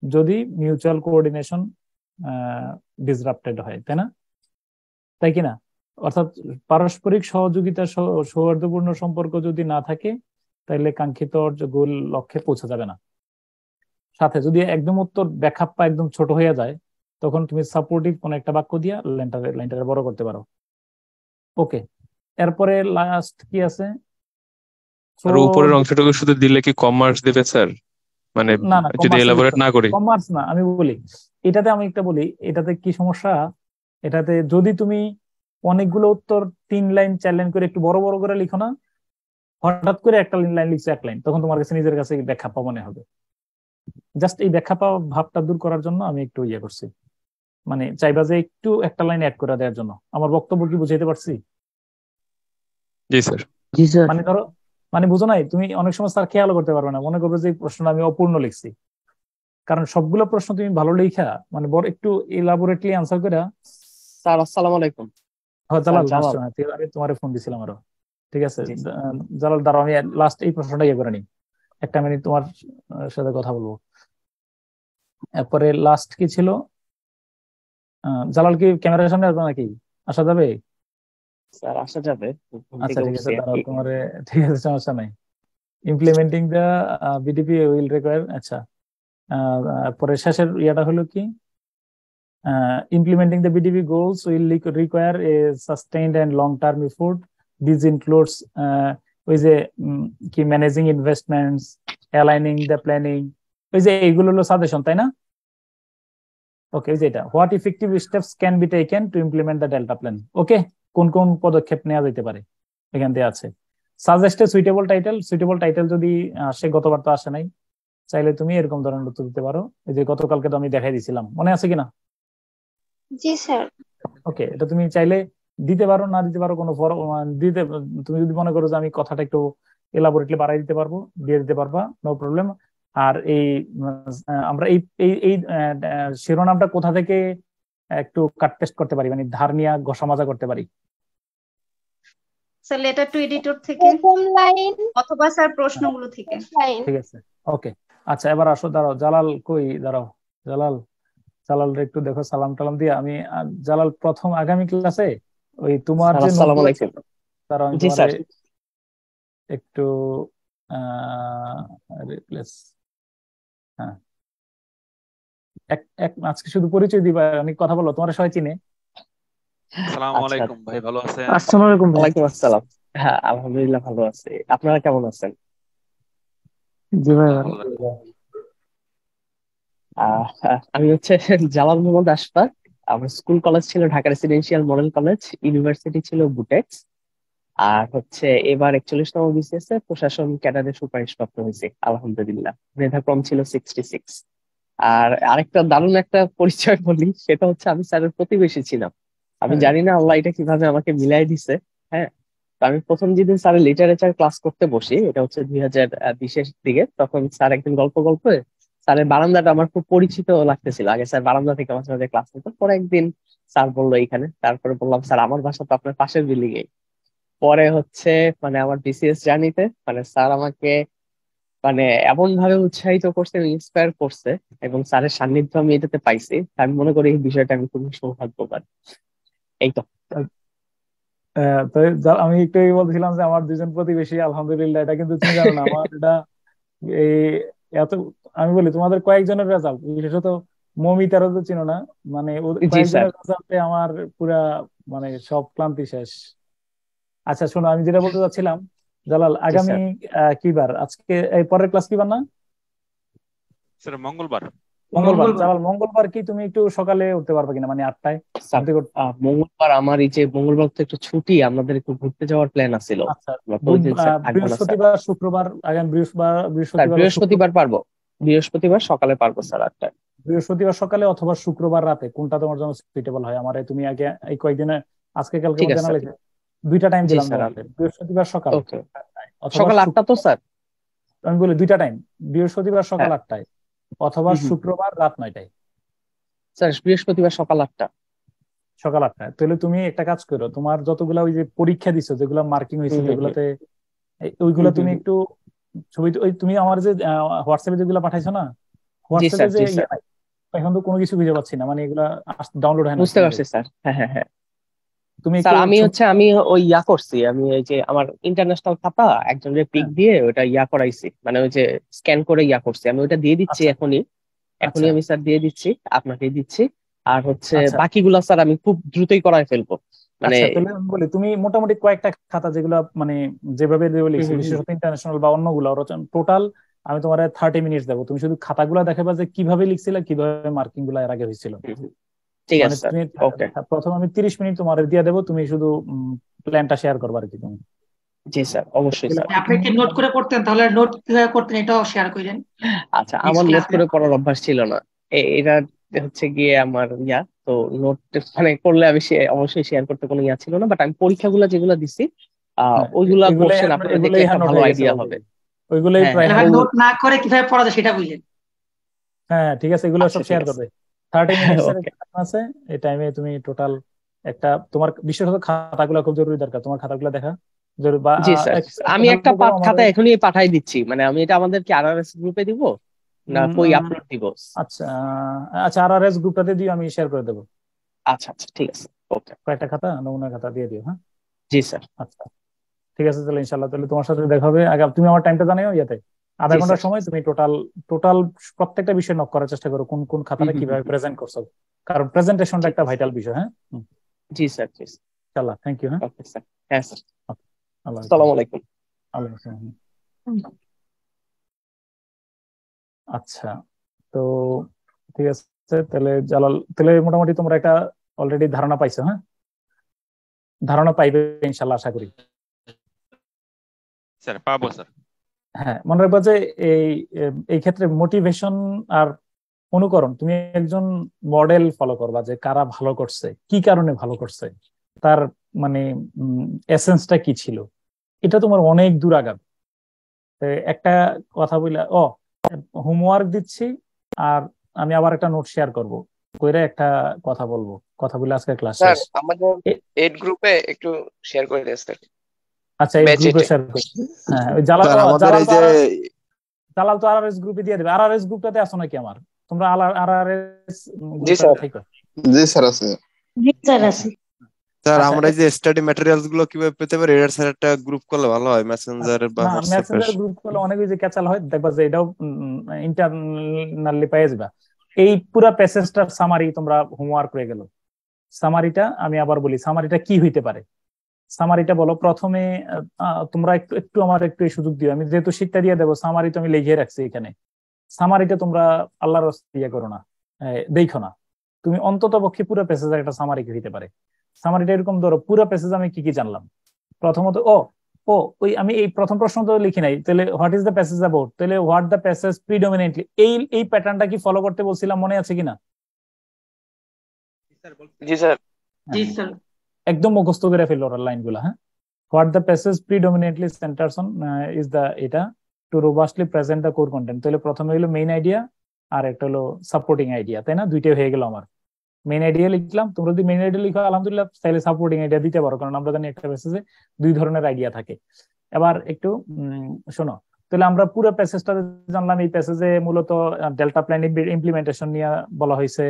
যদি মিউচুয়াল কোঅর্ডিনেশন ডিসরাপ্টেড হয়, তাই না? তাই কিনা? অর্থাৎ পারস্পরিক সহযোগিতা সৌহার্দ্যপূর্ণ সম্পর্ক যদি না থাকে তাহলে কাঙ্ক্ষিত গোল লক্ষ্যে পৌঁছা যাবে না। সাথে যদি একদম উত্তর ব্যাখ্যাপ্পা একদম ছোট হয়ে যায়, তখন তুমি সাপোর্টিভ কোন একটা বাক্য দিয়া লাইনটা বড় করতে পারো। ওকে, এরপরে লাস্ট কি আছে? আর উপরের অংশটুকু শুধু দিলে কি কমার্স দেবে স্যার? মানে যদি এলাবোরেট না করি। কমার্স না, আমি বলি এটাতে, আমি একটা বলি এটাতে কি সমস্যা, এটাতে যদি তুমি অনেকগুলো উত্তর 3 লাইন 4 লাইন করে একটু বড় বড় করে লিখো না, হঠাৎ করে একটা লাইন লিখছো 1 লাইন, তখন তোমার কাছে নিজের কাছে ব্যাখ্যা পাওয়া মনে হবে। জাস্ট এই ব্যাখ্যা পাওয়া ভাবটা দূর করার জন্য আমি একটু ইয়ে করছি, মানে চাইবা যে একটু একটা লাইন অ্যাড করে দেওয়ার জন্য। আমার বক্তব্য কি বুঝাইতে পারছি? জি স্যার। জি স্যার। মানে ধরো, মানে বুঝো নাই, তুমি অনেক সময় স্যার খেয়াল করতে পারবে না, মনে করবে যে এই প্রশ্নটা আমি অপূর্ণ লিখছি, কারণ সবগুলো প্রশ্ন তুমি ভালো লেখা মানে বড় একটু এলাবোরেটলি আনসার করে। স্যার আসসালামু আলাইকুম। জালাল, আমি তোমারে ফোন দিছিলাম আরো। ঠিক আছে জালাল, দাঁড়াও আমি লাস্ট এই প্রশ্নটা ইয়ে করে নিই, 1 মিনিট তোমার সাথে কথা বলবো। এরপরে লাস্ট কি ছিল? জালাল কি ক্যামেরার সামনে আসবে নাকি? আসা যাবে? স্যার আসা যাবে। আচ্ছা ঠিক আছে, দাঁড়াও তোমারে, ঠিক আছে সমস্যা নাই। Implementing the BDP will require, আচ্ছা পরে শেষের ইয়াটা হলো কি, implementing the BDP goals will require a sustained and long-term effort. This includes ওই যে কি managing investments, aligning the planning, ওই যে এইগুলো হলো সাজেশন, তাই না? ওকে, ওই যে এটা what effective steps can be taken to implement the Delta plan. ওকে, কোন কোন পদক্ষেপ নেওয়া যেতে পারে এখান থেকে আছে। সাজেস্ট এ সুইটেবল টাইটেল যদি আসে, গতবার তো আসে নাই, চাইলে তুমি এরকম ধরনের উত্তর দিতে পারো। এই যে গতকালকে তো আমি দেখাই দিছিলাম, মনে আছে কিনা? জি স্যার। ওকে, এটা তুমি চাইলে দিতে পারো, না দিতে পারো কোনো দিতে, তুমি যদি মনে করো যে আমি কথাটা একটু এলাবোরেটলি বাড়াই দিতে পারবো, দিয়ে দিতে পারবা, নো প্রবলেম। আর এই আমরা এই শিরোনামটা কোথা থেকে একটু কাট পেস্ট করতে পারি, মানে ধার নিয়ে ঘষা মাজা করতে পারি? স্যার লেটার টু এডিটর থেকে অথবা স্যার প্রশ্নগুলো থেকে। ঠিক আছে, ওকে আচ্ছা এবার আসো, দাঁড়াও জালাল কই, দাঁড়াও জালাল একটু দেখো, সালাম টালাম দিয়ে আমি জালাল প্রথম আগামী ক্লাসে ওই তোমার যে আসসালামু আলাইকুম। তারা জি স্যার। একটু রিপ্লেস, হ্যাঁ আজকে শুধু পরিচয় দিবা, আমি কথা বলো, তোমার সবাই চিনে। আসসালামু আলাইকুম ভাই, ভালো আছেন? আসসালামু আলাইকুম। ওয়ালাইকুম আসসালাম। হ্যাঁ আলহামদুলিল্লাহ ভালো আছি, আপনারা কেমন আছেন? জি ভাই ভালো। আমি হচ্ছে জালাল মোহাম্মদ আশফাক। আমার স্কুল কলেজ ছিল Dhaka residential model college, university ছিল বুটেক্স, আর হচ্ছে এবার 41তম বিসিএস এ প্রশাসন ক্যাডারে সুপারিশপ্রাপ্ত হয়েছে আলহামদুলিল্লাহ। মেধাক্রম ছিল 66। আর আরেকটা দারুণ একটা পরিচয় বলি, সেটা হচ্ছে আমি স্যারের প্রতিবেশী ছিলাম। আমি জানি না আল্লাহ এটা কিভাবে আমাকে মিলাই দিছে। হ্যাঁ, তো আমি প্রথম যেদিন স্যারের লিটারেচার ক্লাস করতে বসি, এটা হচ্ছে 2020-এর দিকে, তখন স্যার একদিন গল্পে স্যারের বারান্দাটা আমার খুব পরিচিত লাগতেছিল। আগে স্যার বারান্দা থেকে মাঝে মাঝে ক্লাস নিত, পরে একদিন স্যার বললো এইখানে, তারপরে বললাম স্যার আমার বাসা তো আপনার পাশের বিল্ডিং এ। পরে হচ্ছে মানে আমার বিসিএস জার্নিতে মানে স্যার আমাকে মানে এমন ভাবে উৎসাহিত করছে, ইন্সপায়ার করছে, এবং স্যারের সান্নিধ্য আমি এটাতে পাইছি। আমি মনে করি এই বিষয়টা আমি খুবই সৌভাগ্যবান। এই তো। তো আমি একটু আগে বলছিলাম যে আমার দুজন প্রতিবেশী, আলহামদুলিল্লাহ। এটা কিন্তু তুমি জানো না, আমার এটা এই এত, আমি বলি তোমাদের কয়েকজনের রেজাল্ট, বিশেষত মমিতারও তো চিনো না, মানে জি স্যার। কয়েকজনের রেজাল্টে আমার পুরা মানে সব ক্লান্তি শেষ। আচ্ছা শোনো, আমি যেটা বলতে চাচ্ছিলাম, জালাল, জি আগামী স্যার। কি বার? আজকে এই পরের ক্লাস কি বার না? স্যার মঙ্গলবার। মঙ্গলবার। জালাল, মঙ্গলবার কি তুমি একটু সকালে উঠতে পারবে কিনা, মানে 8টায়? স্যার মঙ্গলবার আমার এই যে মঙ্গলবার তো একটু ছুটি, আমাদের একটু ঘুরতে যাওয়ার প্ল্যান আছিল। আচ্ছা, আমরা তো ওই দিন স্যার থাকবো না স্যার। বৃহস্পতিবার, শুক্রবার, আগামী স্যার বৃহস্পতিবার ও বৃহস্পতিবার পারবো, বৃহস্পতিবার সকালে পারবো স্যার 8টায়। বৃহস্পতিবার সকালে অথবা শুক্রবার রাতে, কোনটা তোমার জন্য সুইটেবল হয়? আমার তুমি আগে এই কয়েকদিনে, আজকে কালকে ঠিক মধ্যে আছে না স্যার। লিখে দুইটা টাইম জি দিলাম স্যার। তোমাকে, বৃহস্পতিবার সকাল ওকে, 8টায় অথবা সকাল 8টা তো স্যার? আমি বলি দুইটা টাইম, বৃহস্পতিবার সকাল হ্যাঁ। 8টায় অথবা শুক্রবার রাত 9টায়। স্যার বৃহস্পতিবার সকাল 8টা। সকাল 8টায়। তাহলে তুমি একটা কাজ করো, তোমার যতগুলা ওই যে পরীক্ষা দিছো, যেগুলা মার্কিং হয়েছে, যেগুলাতে ওইগুলা তুমি একটু ছবি, ওই তুমি আমার যে হোয়াটসঅ্যাপে যেগুলা পাঠাইছো না, জি হোয়াটসঅ্যাপে স্যার। যে জি স্যার, এখন তো কোনো কিছু খুঁজে পাচ্ছি না, মানে এগুলা ডাউনলোড হয় না বুঝতে সহজে। পারছি স্যার। হ্যাঁ হ্যাঁ হ্যাঁ তুমি স্যার, একটু আমি ওই করছি, আমি ওই যে আমার ইন্টারন্যাশনাল খাতা একজনের পিক দিয়ে ওটা করাইছি, মানে ওই যে স্ক্যান করে করছি, আমি ওটা দিয়ে দিচ্ছি এখনই। আচ্ছা আমি স্যার দিয়ে দিচ্ছি, আপনাকে দিচ্ছি। আর হচ্ছে আচ্ছা বাকিগুলা স্যার আমি খুব দ্রুতই করায় ফেলবো, মানে আচ্ছা তাহলে আমি বলি, তুমি মোটামুটি কয়েকটা খাতা যেগুলো মানে যেভাবে লিখছি, বিশেষত ইন্টারন্যাশনাল বা অন্যগুলো টোটাল আমি তোমার 30 মিনিট দেবো। তুমি শুধু খাতাগুলো দেখাবা যে কিভাবে লিখছিলে, কিভাবে মার্কিং গুলো এর আগে হয়েছিল। ঠিক মানে আছে স্যার। তুমি ওকে, প্রথম আমি 30 মিনিট তোমার দিয়ে দেবো, তুমি শুধু প্ল্যানটা শেয়ার করবা আর কি তুমি। জি স্যার, অবশ্যই স্যার। আপনি কি নোট করে করতেন? তাহলে নোট কিভাবে করতেন এটাও শেয়ার করেন। আচ্ছা, আমার নোট করে পড়ার অভ্যাস ছিল না, এটা হচ্ছে গিয়ে আমার তো নোট মানে করলে আমি অবশ্যই শেয়ার করতে কোনো ছিল না, বাট আমি পরীক্ষাগুলো যেগুলো দিছি ওইগুলা কোশ্চেন আপনারা দেখলে একটা ভালো আইডিয়া হবে। ওইগুলোই প্রায় নোট না করে কিভাবে পড়া যায় সেটা বুঝলেন। হ্যাঁ ঠিক আছে, এগুলো সব শেয়ার করবে। 30 মিনিটস এর আছে, এই টাইমে তুমি টোটাল একটা, তোমার বিশেষত খাতাগুলো খুব জরুরি দরকার, তোমার খাতাগুলো দেখা জরুরি। জি স্যার, আমি একটা খাতা এখনই পাঠাই দিচ্ছি, মানে আমি এটা আমাদেরকে আরআরএস গ্রুপে দিব না কই আপলোড দিব? আচ্ছা আচ্ছা, আরআরএস গ্রুপটাতে দিও, আমি শেয়ার করে দেবো। আচ্ছা আচ্ছা ঠিক আছে, ওকে। কয়েকটা খাতা, নমুনা খাতা দিয়ে দিও। হ্যাঁ জি স্যার। আচ্ছা ঠিক আছে, তাহলে ইনশাআল্লাহ তাহলে তোমার সাথে দেখা হবে। আগে তুমি আমার টাইমটা জানাও, ইয়াতে আধা ঘন্টার সময় তুমি টোটাল প্রত্যেকটা বিষয় নক করার চেষ্টা করো, কোন কোন খাতাটা কিভাবে প্রেজেন্ট করছো, কারণ প্রেজেন্টেশনটা একটা ভাইটাল বিষয়। হ্যাঁ জি স্যার। জি ইনশাআল্লাহ, থ্যাংক ইউ। হ্যাঁ ওকে স্যার। হ্যাঁ স্যার, আসসালামু আলাইকুম। আচ্ছা তো ঠিক আছে, তাহলে জালাল, তাহলে মোটামুটি তোমরা একটা অলরেডি ধারণা পাইছো। হ্যাঁ ধারণা পাইবে ইনশাআল্লাহ, আশা করি। স্যার পাবো স্যার। হ্যাঁ মনে রাখবা যে এই ক্ষেত্রে মোটিভেশন আর অনুকরণ, তুমি একজন মডেল ফলো করবা যে কারা ভালো করছে, কি কারণে ভালো করছে, তার মানে এসেন্সটা কি ছিল, এটা তোমার অনেক দূর আগাবে। একটা কথা বললা, হোমওয়ার্ক দিচ্ছি আর আমি আবার একটা নোট শেয়ার করব, কইরা একটা কথা বলবো, কথা বলে আজকে ক্লাস স্যার শেষ। আমাদের এড গ্রুপে একটু শেয়ার করে দেন স্যার। আচ্ছা এই গ্রুপে শেয়ার করছি। হ্যাঁ ওই জালাল তো আরআরএস গ্রুপে দিয়ে দেবে। আরআরএস গ্রুপটাতে আছো নাকি আমার? তোমরা আরআরএস গ্রুপটাতে থাকো? জি স্যার আছে। জি স্যার আছে। স্যার আমরা এই যে স্টাডি ম্যাটেরিয়ালস গুলো কিভাবে পেতে পারি, এর স্যার একটা গ্রুপ করলে ভালো হয়, মেসেঞ্জার বা হোয়াটসঅ্যাপে। মেসেঞ্জার গ্রুপ করলে অনেক যে ক্যাচাল হয়, দেখবা যে এটাও ইন্টারনালি পেয়ে যাবে। এই পুরো প্যাসেজটার সামারি তোমরা হোমওয়ার্ক হয়ে গেল। সামারিটা আমি আবার বলি, সামারিটা কি হইতে পারে? সামারিটা বলো প্রথমে, তোমরা একটু আমার একটু এই সুযোগ দিও, আমি যেহেতু শিক্ষা দিয়ে দেবো, সামারি তো আমি লিখে রাখছি এখানে। সামারিটা তোমরা আল্লাহর রাস্তায় ইয়ে করো না, দেখো না, তুমি অন্তত পক্ষে পুরো প্যাসেজের একটা সামারি হইতে পারে। সামারিটা এরকম ধরো, পুরো প্যাসেজ আমি কি কি জানলাম। প্রথমত ও ওই আমি এই প্রথম প্রশ্ন তো লিখি নাই, তাহলে what is the passage about, তাহলে হোয়াট দ্য প্যাসেজ প্রিডমিনেন্টলি, এই প্যাটার্নটা কি ফলো করতে বলছিলাম, মনে আছে কিনা? জি স্যার। জি স্যার। একদম মুখস্থ করে ফেললো ওরা লাইনগুলো। হ্যাঁ, what the passage predominantly centres on is the, এটা to robustly present the core content. তাহলে প্রথমে হলো মেইন আইডিয়া আর একটা হলো সাপোর্টিং আইডিয়া, তাই না? দুইটাই হয়ে গেল আমার। মেইন আইডিয়া লিখলাম, তোমরা যদি মেইন আইডিয়া লিখো আলহামদুলিল্লাহ, তাহলে সাপোর্টিং আইডিয়া দিতে পারো, কারণ আমরা জানি একটা প্যাসেজে দুই ধরনের আইডিয়া থাকে। এবার একটু শোনো, তাহলে আমরা পুরো প্যাসেজটা জানলাম। এই প্যাসেজে মূলত ডেল্টা প্ল্যান ইমপ্লিমেন্টেশন নিয়ে বলা হয়েছে,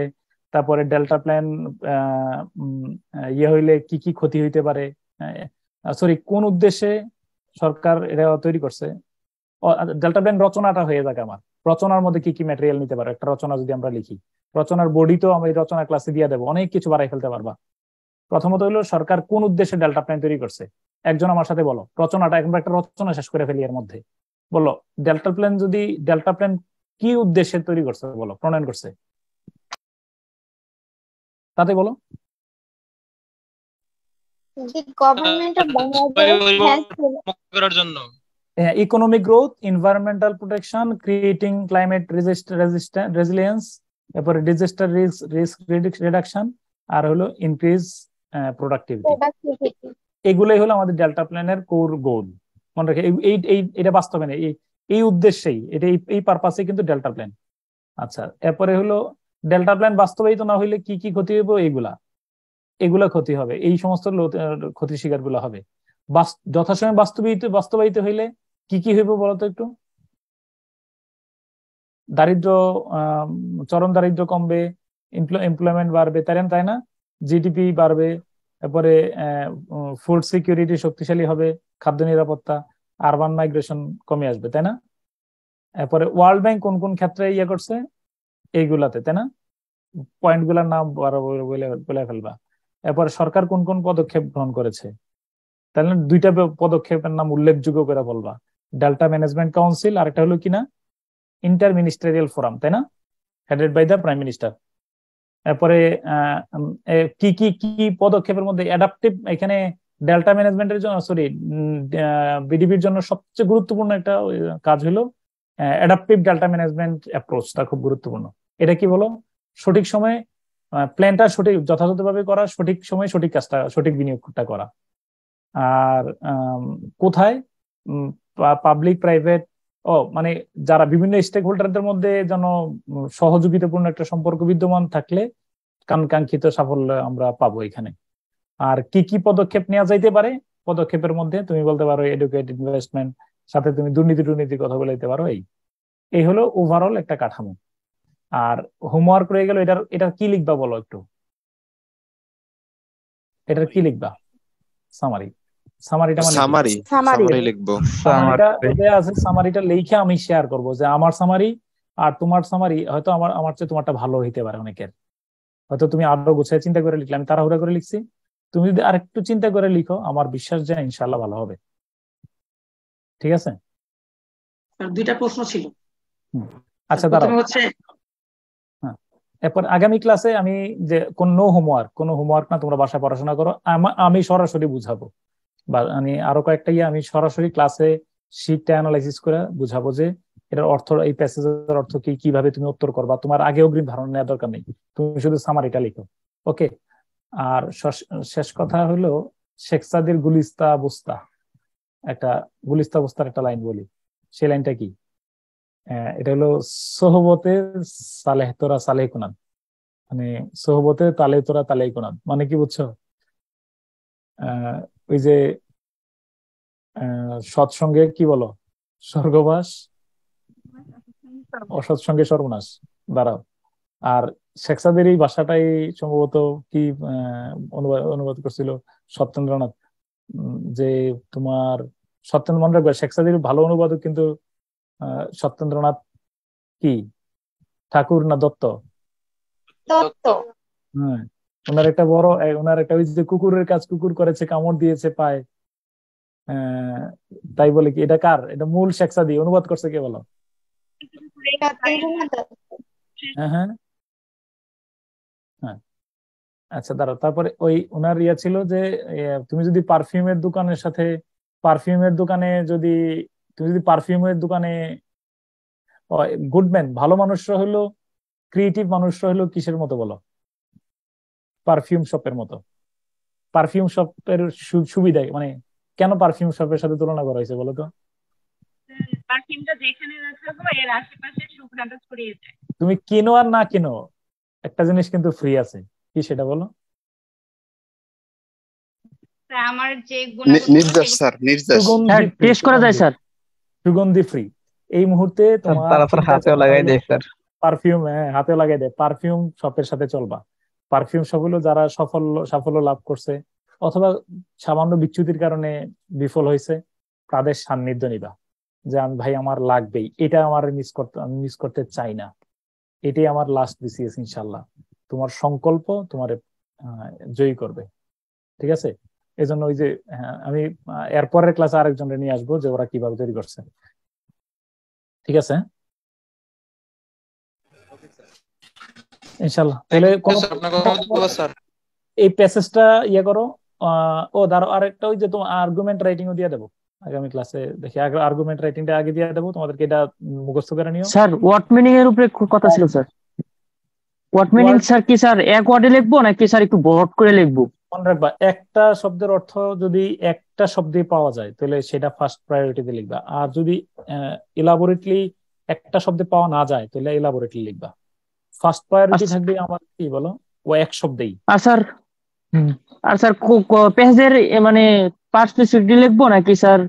তারপরে ডেল্টা প্ল্যান ইয়ে হইলে কি কি ক্ষতি হইতে পারে, সরি কোন উদ্দেশ্যে সরকার এটা তৈরি করছে। ডেল্টা প্ল্যান রচনাটা হয়ে যাক আমার, রচনার মধ্যে কি কি ম্যাটেরিয়াল নিতে পারো, একটা রচনা যদি আমরা লিখি, রচনার বডি তো আমি রচনা ক্লাসে দিয়ে দেবো, অনেক কিছু বাড়াই ফেলতে পারবা। প্রথমত হলো সরকার কোন উদ্দেশ্যে ডেল্টা প্ল্যান তৈরি করছে, একজন আমার সাথে বলো রচনাটা, এখন একটা রচনা শেষ করে ফেলি এর মধ্যে। বলো ডেল্টা প্ল্যান কি উদ্দেশ্যে তৈরি করছে, বলো প্রণয়ন করছে, তাতে বলো। The government of Bangladesh has করার জন্য economic growth, environmental protection, creating climate resilience, তারপরে ডিজাস্টার রিস্ক রিডাকশন, আর হলো ইনক্রিজ প্রোডাক্টিভিটি। এগুলোই হলো আমাদের ডেল্টা প্ল্যানের কোর গোল। মনে রাখে এটা বাস্তবে নেই, এই উদ্দেশ্যেই, এটা এই পারপাসে কিন্তু ডেল্টা প্ল্যান। আচ্ছা, এরপরে হলো ডেল্টা প্ল্যান বাস্তবায়িত না হইলে কি কি ক্ষতি হবে, এগুলা ক্ষতি হবে, এই সমস্ত ক্ষতি শিকার গুলো হবে। যথাসময়ে বাস্তবায়িত হইলে কি কি হইব বলতো একটু। দারিদ্র, চরম দারিদ্র কমবে, এমপ্লয়মেন্ট বাড়বে, তাই না? জিডিপি বাড়বে, তারপরে ফুড সিকিউরিটি শক্তিশালী হবে, খাদ্য নিরাপত্তা, আরবান মাইগ্রেশন কমে আসবে, তাই না? এরপরে ওয়ার্ল্ড ব্যাংক কোন কোন ক্ষেত্রে ইয়ে করছে এইগুলাতে, তাই না? পয়েন্ট গুলার নাম বলে ফেলবা। এরপরে সরকার কোন কোন পদক্ষেপ গ্রহণ করেছে, তাহলে দুইটা পদক্ষেপের নাম উল্লেখযোগ্য করে বলবা, ডেল্টা ম্যানেজমেন্ট কাউন্সিল আর একটা হলো কিনা ইন্টার মিনিস্টারিয়াল ফোরাম, তাই না? Headed by the prime minister. এরপরে কি কি কি পদক্ষেপের মধ্যে অ্যাডাপটিভ, এখানে ডেল্টা ম্যানেজমেন্টের জন্য বিডিপির জন্য সবচেয়ে গুরুত্বপূর্ণ একটা কাজ হলো অ্যাডাপটিভ ডেল্টা ম্যানেজমেন্ট অ্যাপ্রোচটা খুব গুরুত্বপূর্ণ। এটা কি বলো, সঠিক সময়ে প্ল্যানটা সঠিক যথাযথভাবে করা, সঠিক সময়ে সঠিক কাজটা, সঠিক বিনিয়োগটা করা। আর কোথায় পাবলিক প্রাইভেট মানে যারা বিভিন্ন স্টেক হোল্ডারদের মধ্যে যেন সহযোগিতাপূর্ণ একটা সম্পর্ক বিদ্যমান থাকলে কাঙ্ক্ষিত সাফল্য আমরা পাবো এখানে। আর কি কি পদক্ষেপ নেওয়া যাইতে পারে, পদক্ষেপের মধ্যে তুমি বলতে পারো এডুকেট, ইনভেস্টমেন্ট, সাথে তুমি দুর্নীতির কথা বলতে পারো। এই হলো ওভারঅল একটা কাঠামো। আর হোমওয়ার্ক রয়ে গেল, এটার কি লিখবা বলো একটু, এটার কি লিখবা? সামারিটা মানে সামারি লিখবো। সামারিটা লিখে আমি শেয়ার করব যে আমার সামারি আর তোমার সামারি হয়তো আমার চেয়ে তোমারটা ভালো হইতে পারে অনেকের। হয়তো তুমি আরো গুছিয়ে চিন্তা করে লিখলে, আমি তাড়াহুড়া করে লিখছি। তুমি যদি আরেকটু চিন্তা করে লিখো, আমার বিশ্বাস যে ইনশাআল্লাহ ভালো হবে। ঠিক আছে? দুইটা প্রশ্ন ছিল। আচ্ছা দাঁড়াও, এরপর আগামী ক্লাসে আমি যে কোনো হোমওয়ার্ক না, তোমরা বাসায় পড়াশোনা করো, আমি সরাসরি বুঝাবো, বা আমি আরো কয়েকটা আমি সরাসরি ক্লাসে শীটটা অ্যানালাইসিস করে বুঝাবো যে এটার অর্থ, এই প্যাসেজের অর্থ কি, কিভাবে তুমি উত্তর করবা। তোমার আগে অগ্রিম ধারণা নেওয়ার দরকার নেই, তুমি শুধু সামারিটা লিখো। ওকে? আর শেষ কথা হলো শেখ সাদির গুলিস্তা বুস্তার একটা লাইন বলি। সেই লাইনটা কি? এটা হলো সোহবতে সালেহ তোরা সালেহ কুনান, মানে সোহবতে তালে তোরা তালেই কুনান, মানে কি বুঝছো? ওই যে সৎসঙ্গে কি বলো, স্বর্গবাস, অসৎসঙ্গে সর্বনাশ। দাঁড়াও, আর শেখ সাদির এই ভাষাটাই সম্ভবত কি অনুবাদ করছিল সত্যেন্দ্রনাথ, যে তোমার সত্যেন্দ্র, মনে রাখবে শেখ সাদির ভালো অনুবাদক কিন্তু সত্যেন্দ্রনাথ কি ঠাকুর না দত্ত? হ্যাঁ, ওনার একটা ওই যে কুকুরের কাজ কুকুর করেছে, কামড় দিয়েছে পায়, তাই বলে কি এটা কার? এটা মূল শেখ সাদি, অনুবাদ করছে কে বলো? হ্যাঁ হ্যাঁ হ্যাঁ। আচ্ছা দাঁড়াও, তারপরে ওই ওনার ছিল যে তুমি যদি পারফিউমের দোকানের সাথে পারফিউমের দোকানে যদি তুমি যদি পারফিউমের দোকানে গুডম্যান ভালো মানুষরা হলো, ক্রিয়েটিভ মানুষরা হলো কিসের মতো বলো? পারফিউম শপের মতো। পারফিউম শপের সুবিধা মানে কেন পারফিউম শপের সাথে তুলনা করা হয়েছে বলো তো? পারফিউমটা যেখানে রাখা হয় এর আশেপাশে সুঘ্রাণটা ছড়িয়ে যায়। তুমি কিনো আর না কিনো একটা জিনিস কিন্তু ফ্রি আছে, কি সেটা বলো? আমার যে গুণাগুণ নির্যাস স্যার, নির্যাস টেস্ট করা যায় স্যার। সুগন্ধি ফ্রি। এই মুহূর্তে তোমার তারা স্যার হাতেও লাগাই দেয় স্যার। পারফিউম, হ্যাঁ হাতেও লাগাই দেয়। পারফিউম শপের সাথে চলবা। পারফিউম শপগুলো যারা সাফল্য লাভ করছে অথবা সামান্য বিচ্যুতির কারণে বিফল হয়েছে তাদের সান্নিধ্য নিবা, যে আমি ভাই আমার লাগবেই, এটা আমার আমি মিস করতে চাই না, এটাই আমার লাস্ট বিসিএস, ইনশাল্লাহ তোমার সংকল্প তোমার জয়ী করবে। ঠিক আছে, এই জন্য ওই যে আমি এরপরের ক্লাসে আরেকজনের নিয়ে আসবো যে ওরা কিভাবে তৈরি করছে। ঠিক আছে ইনশাল্লাহ। তাহলে এই প্যাসেজটা ইয়ে করো। ও ধরো আরেকটা ওই যে তোমার আর্গুমেন্ট রাইটিংও দিয়ে দেবো আগামী ক্লাসে, দেখি আর্গুমেন্ট রাইটিংটা আগে দিয়ে দেবো তোমাদেরকে, এটা মুখস্থ করে নিও। স্যার ওয়ার্ড মিনিং এর উপরে কথা ছিল স্যার। ওয়ার্ড মিনিং স্যার কি স্যার এক ওয়ার্ডে লিখবো নাকি স্যার একটু বড় করে লিখবো? মনে রাখবা একটা শব্দের অর্থ যদি একটা শব্দে পাওয়া যায় তাহলে সেটা ফার্স্ট প্রায়োরিটিতে লিখবা, আর যদি ইলাবোরেটলি একটা শব্দে পাওয়া না যায় তাহলে ইলাবোরেটলি লিখবা। ফার্স্ট প্রায়োরিটি থাকবে আমার কি বলো, ও এক শব্দেই। আর স্যার পেজের মানে পার্সপেক্টিভ লিখবো নাকি স্যার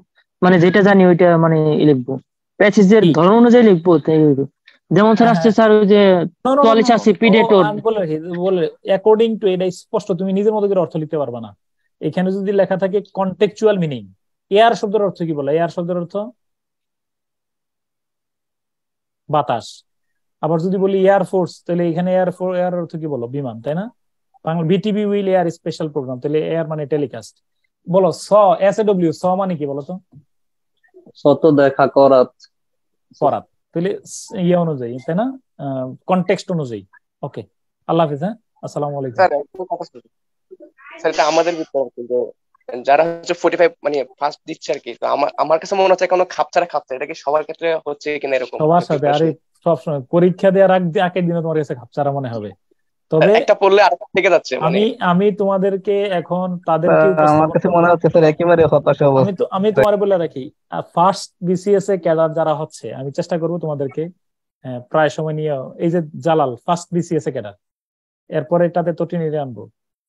মানে যেটা জানি ওইটা মানে লিখবো, প্যাসেজের ধরন অনুযায়ী লিখবো? যেমন স্যার আসছে স্যার ওই যে পলিস আছে প্রিডেটর বলে অ্যাকর্ডিং টু, এটা স্পষ্ট, তুমি নিজের মতো করে অর্থ লিখতে পারবা না। এখানে যদি লেখা থাকে কন্টেক্সচুয়াল মিনিং, এয়ার শব্দের অর্থ কি বলে? এয়ার শব্দের অর্থ বাতাস। আবার যদি বলি এয়ার ফোর্স তাহলে এখানে এয়ার অর্থ কি বলো? বিমান, তাই না? Bangla BTV will air special program, তাহলে এয়ার মানে টেলিকাস্ট। বলো SAW স মানে কি বলো তো? শত দেখা করাত। তাহলে ইয়ে অনুযায়ী, তাই না? কনটেক্সট অনুযায়ী। ওকে, আল্লাহ হাফেজ। হ্যাঁ, আসসালামু আলাইকুম। স্যার এটা আমাদের ভিতরে যে যারা হচ্ছে 45 মানে ফার্স্ট দিচ্ছে আর কি, তো আমার কাছে মনে হচ্ছে কোনো খাপছাড়া, এটা কি সবার ক্ষেত্রে হচ্ছে কিনা এরকম? সবার সাথে, আরে সবসময় পরীক্ষা দেওয়ার আগের দিনে তোমার কাছে খাপছাড়া মনে হবে, তবে একটা পড়লে আরেকটা থেকে যাচ্ছে। আমি তোমাদেরকে এখন তাদেরকে আমার কাছে মনে হচ্ছে স্যার একেবারে হতাশা অবস্থা। আমি তোমার বলে রাখি, ফার্স্ট বিসিএস এ ক্যাডার যারা হচ্ছে আমি চেষ্টা করবো তোমাদেরকে প্রায় সময় নিয়ে, এই যে জালাল ফার্স্ট বিসিএস এ ক্যাডার, এরপরে এটাতে তটিনীরে আনবো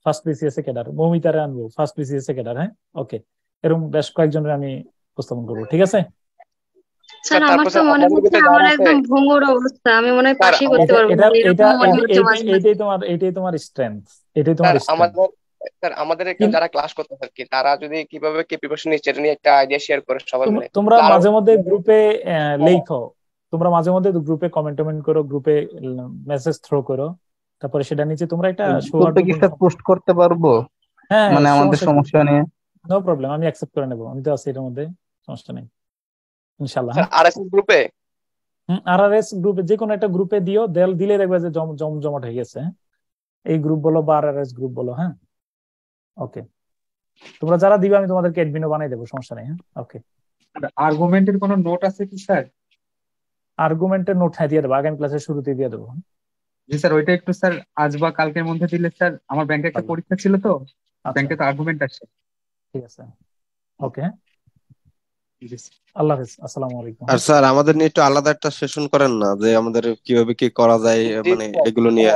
ফার্স্ট বিসিএস এ ক্যাডার, মৌমিতারে আনবো ফার্স্ট বিসিএস এ ক্যাডার। হ্যাঁ, ওকে, এরকম বেশ কয়েকজনের আমি উপস্থাপন করবো। ঠিক আছে স্যার, আমার তো মনে হচ্ছে আমার একদম ভঙ্গুর অবস্থা, আমি মনে হয় পাশই করতে পারবো না, এরকম মনে হচ্ছে মাঝে মাঝে। এটাই তোমার স্ট্রেংথ, এটাই তোমার স্ট্রেংথ। আমাদের যারা ক্লাস করতে থাকে তারা যদি কিভাবে কি প্রিপারেশন নিচ্ছে এটা নিয়ে একটা আইডিয়া শেয়ার করে সবাই মিলে। তোমরা মাঝে মধ্যে গ্রুপে লেখো, তোমরা মাঝে মধ্যে গ্রুপে কমেন্ট করো, গ্রুপে মেসেজ থ্রো করো, তারপরে সেটা নিচে তোমরা একটা পোস্ট করতে পারবো। হ্যাঁ, মানে আমাদের সমস্যা নিয়ে নো প্রবলেম, আমি অ্যাকসেপ্ট করে নেব, আমি তো আছি এর মধ্যে, সমস্যা নেই ইনশাআল্লাহ। আরএসএস গ্রুপে আরআরএস গ্রুপে যে কোনো একটা গ্রুপে দিও, দিলে দেখবে যে জমজমাট হয়ে গেছে। এই গ্রুপ বলো বা আরআরএস গ্রুপ বলো। হ্যাঁ, ওকে, তোমরা যারা দিবে আমি তোমাদেরকে অ্যাডমিনও বানিয়ে দেবো, সমস্যা নেই। হ্যাঁ, ওকে। আর্গুমেন্টের কোনো নোট আছে কি স্যার? আর্গুমেন্টের নোট হ্যাঁ দিয়ে দেবো, আগামী ক্লাসের শুরুতেই দিয়ে দেবো। জি স্যার, ওইটা একটু স্যার আজ বা কালকের মধ্যে দিলে স্যার, আমার ব্যাংকে একটা পরীক্ষা ছিল তো, ব্যাংকে তো আর্গুমেন্ট আসছে। ঠিক আছে, ওকে, আল্লাহ হাফেজ, আসসালামু আলাইকুম। আর স্যার আমাদের নিয়ে একটু আলাদা একটা সেশন করেন না, যে আমাদের কিভাবে কি করা যায়, মানে এগুলো নিয়ে।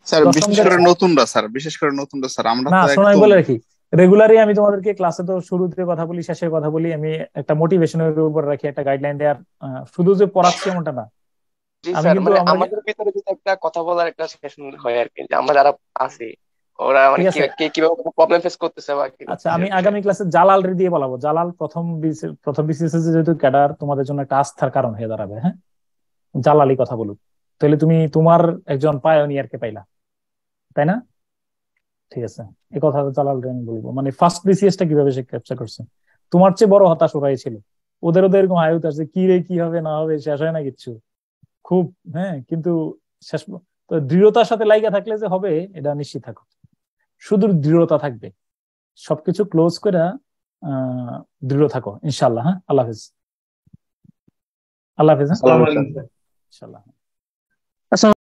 স্যার বিশেষ করে নতুনরা স্যার আমরা না তো শোনাই বলে রাখি, রেগুলারই আমি তোমাদেরকে ক্লাসে তো শুরুতে কথা বলি, শেষে কথা বলি, আমি একটা মোটিভেশনের উপর রাখি, একটা গাইডলাইন দেওয়ার, শুধু যে পড়াচ্ছি এমনটা না। আমি কিন্তু আমাদের ভিতরে যদি একটা কথা বলার একটা সেশন হয় আর কি, যে আমরা যারা আছি ওরা মানে কিভাবে প্রবলেম ফেস করতেছে বা কি। আচ্ছা, আমি আগামী ক্লাসে জালাল রে দিয়ে বলাবো। জালাল প্রথম বিসিএস যেহেতু ক্যাডার তোমাদের জন্য একটা আস্থার কারণ হয়ে দাঁড়াবে। হ্যাঁ, জালালি কথা বলুক, তাহলে তুমি তোমার একজন পায়োনিয়ারকে পাইলা, তাই না? ঠিক আছে, এই কথা জালাল রে আমি বলবো, মানে ফার্স্ট বিসিএস টা কিভাবে সে ক্যাপচার করছে। তোমার চেয়ে বড় হতাশ ওরাই ছিল, ওদের এরকম হায়ুত আছে, কি রে কি হবে না হবে শেষ হয় না কিচ্ছু খুব। হ্যাঁ, কিন্তু শেষ দৃঢ়তার সাথে লাইগা থাকলে যে হবে এটা নিশ্চিত থাকো, শুধু দৃঢ়তা থাকবে, সবকিছু ক্লোজ করে দৃঢ় থাকো ইনশাআল্লাহ। হ্যাঁ, আল্লাহ হাফেজ। আল্লাহ হাফেজ। আসসালামু আলাইকুম। ইনশাআল্লাহ।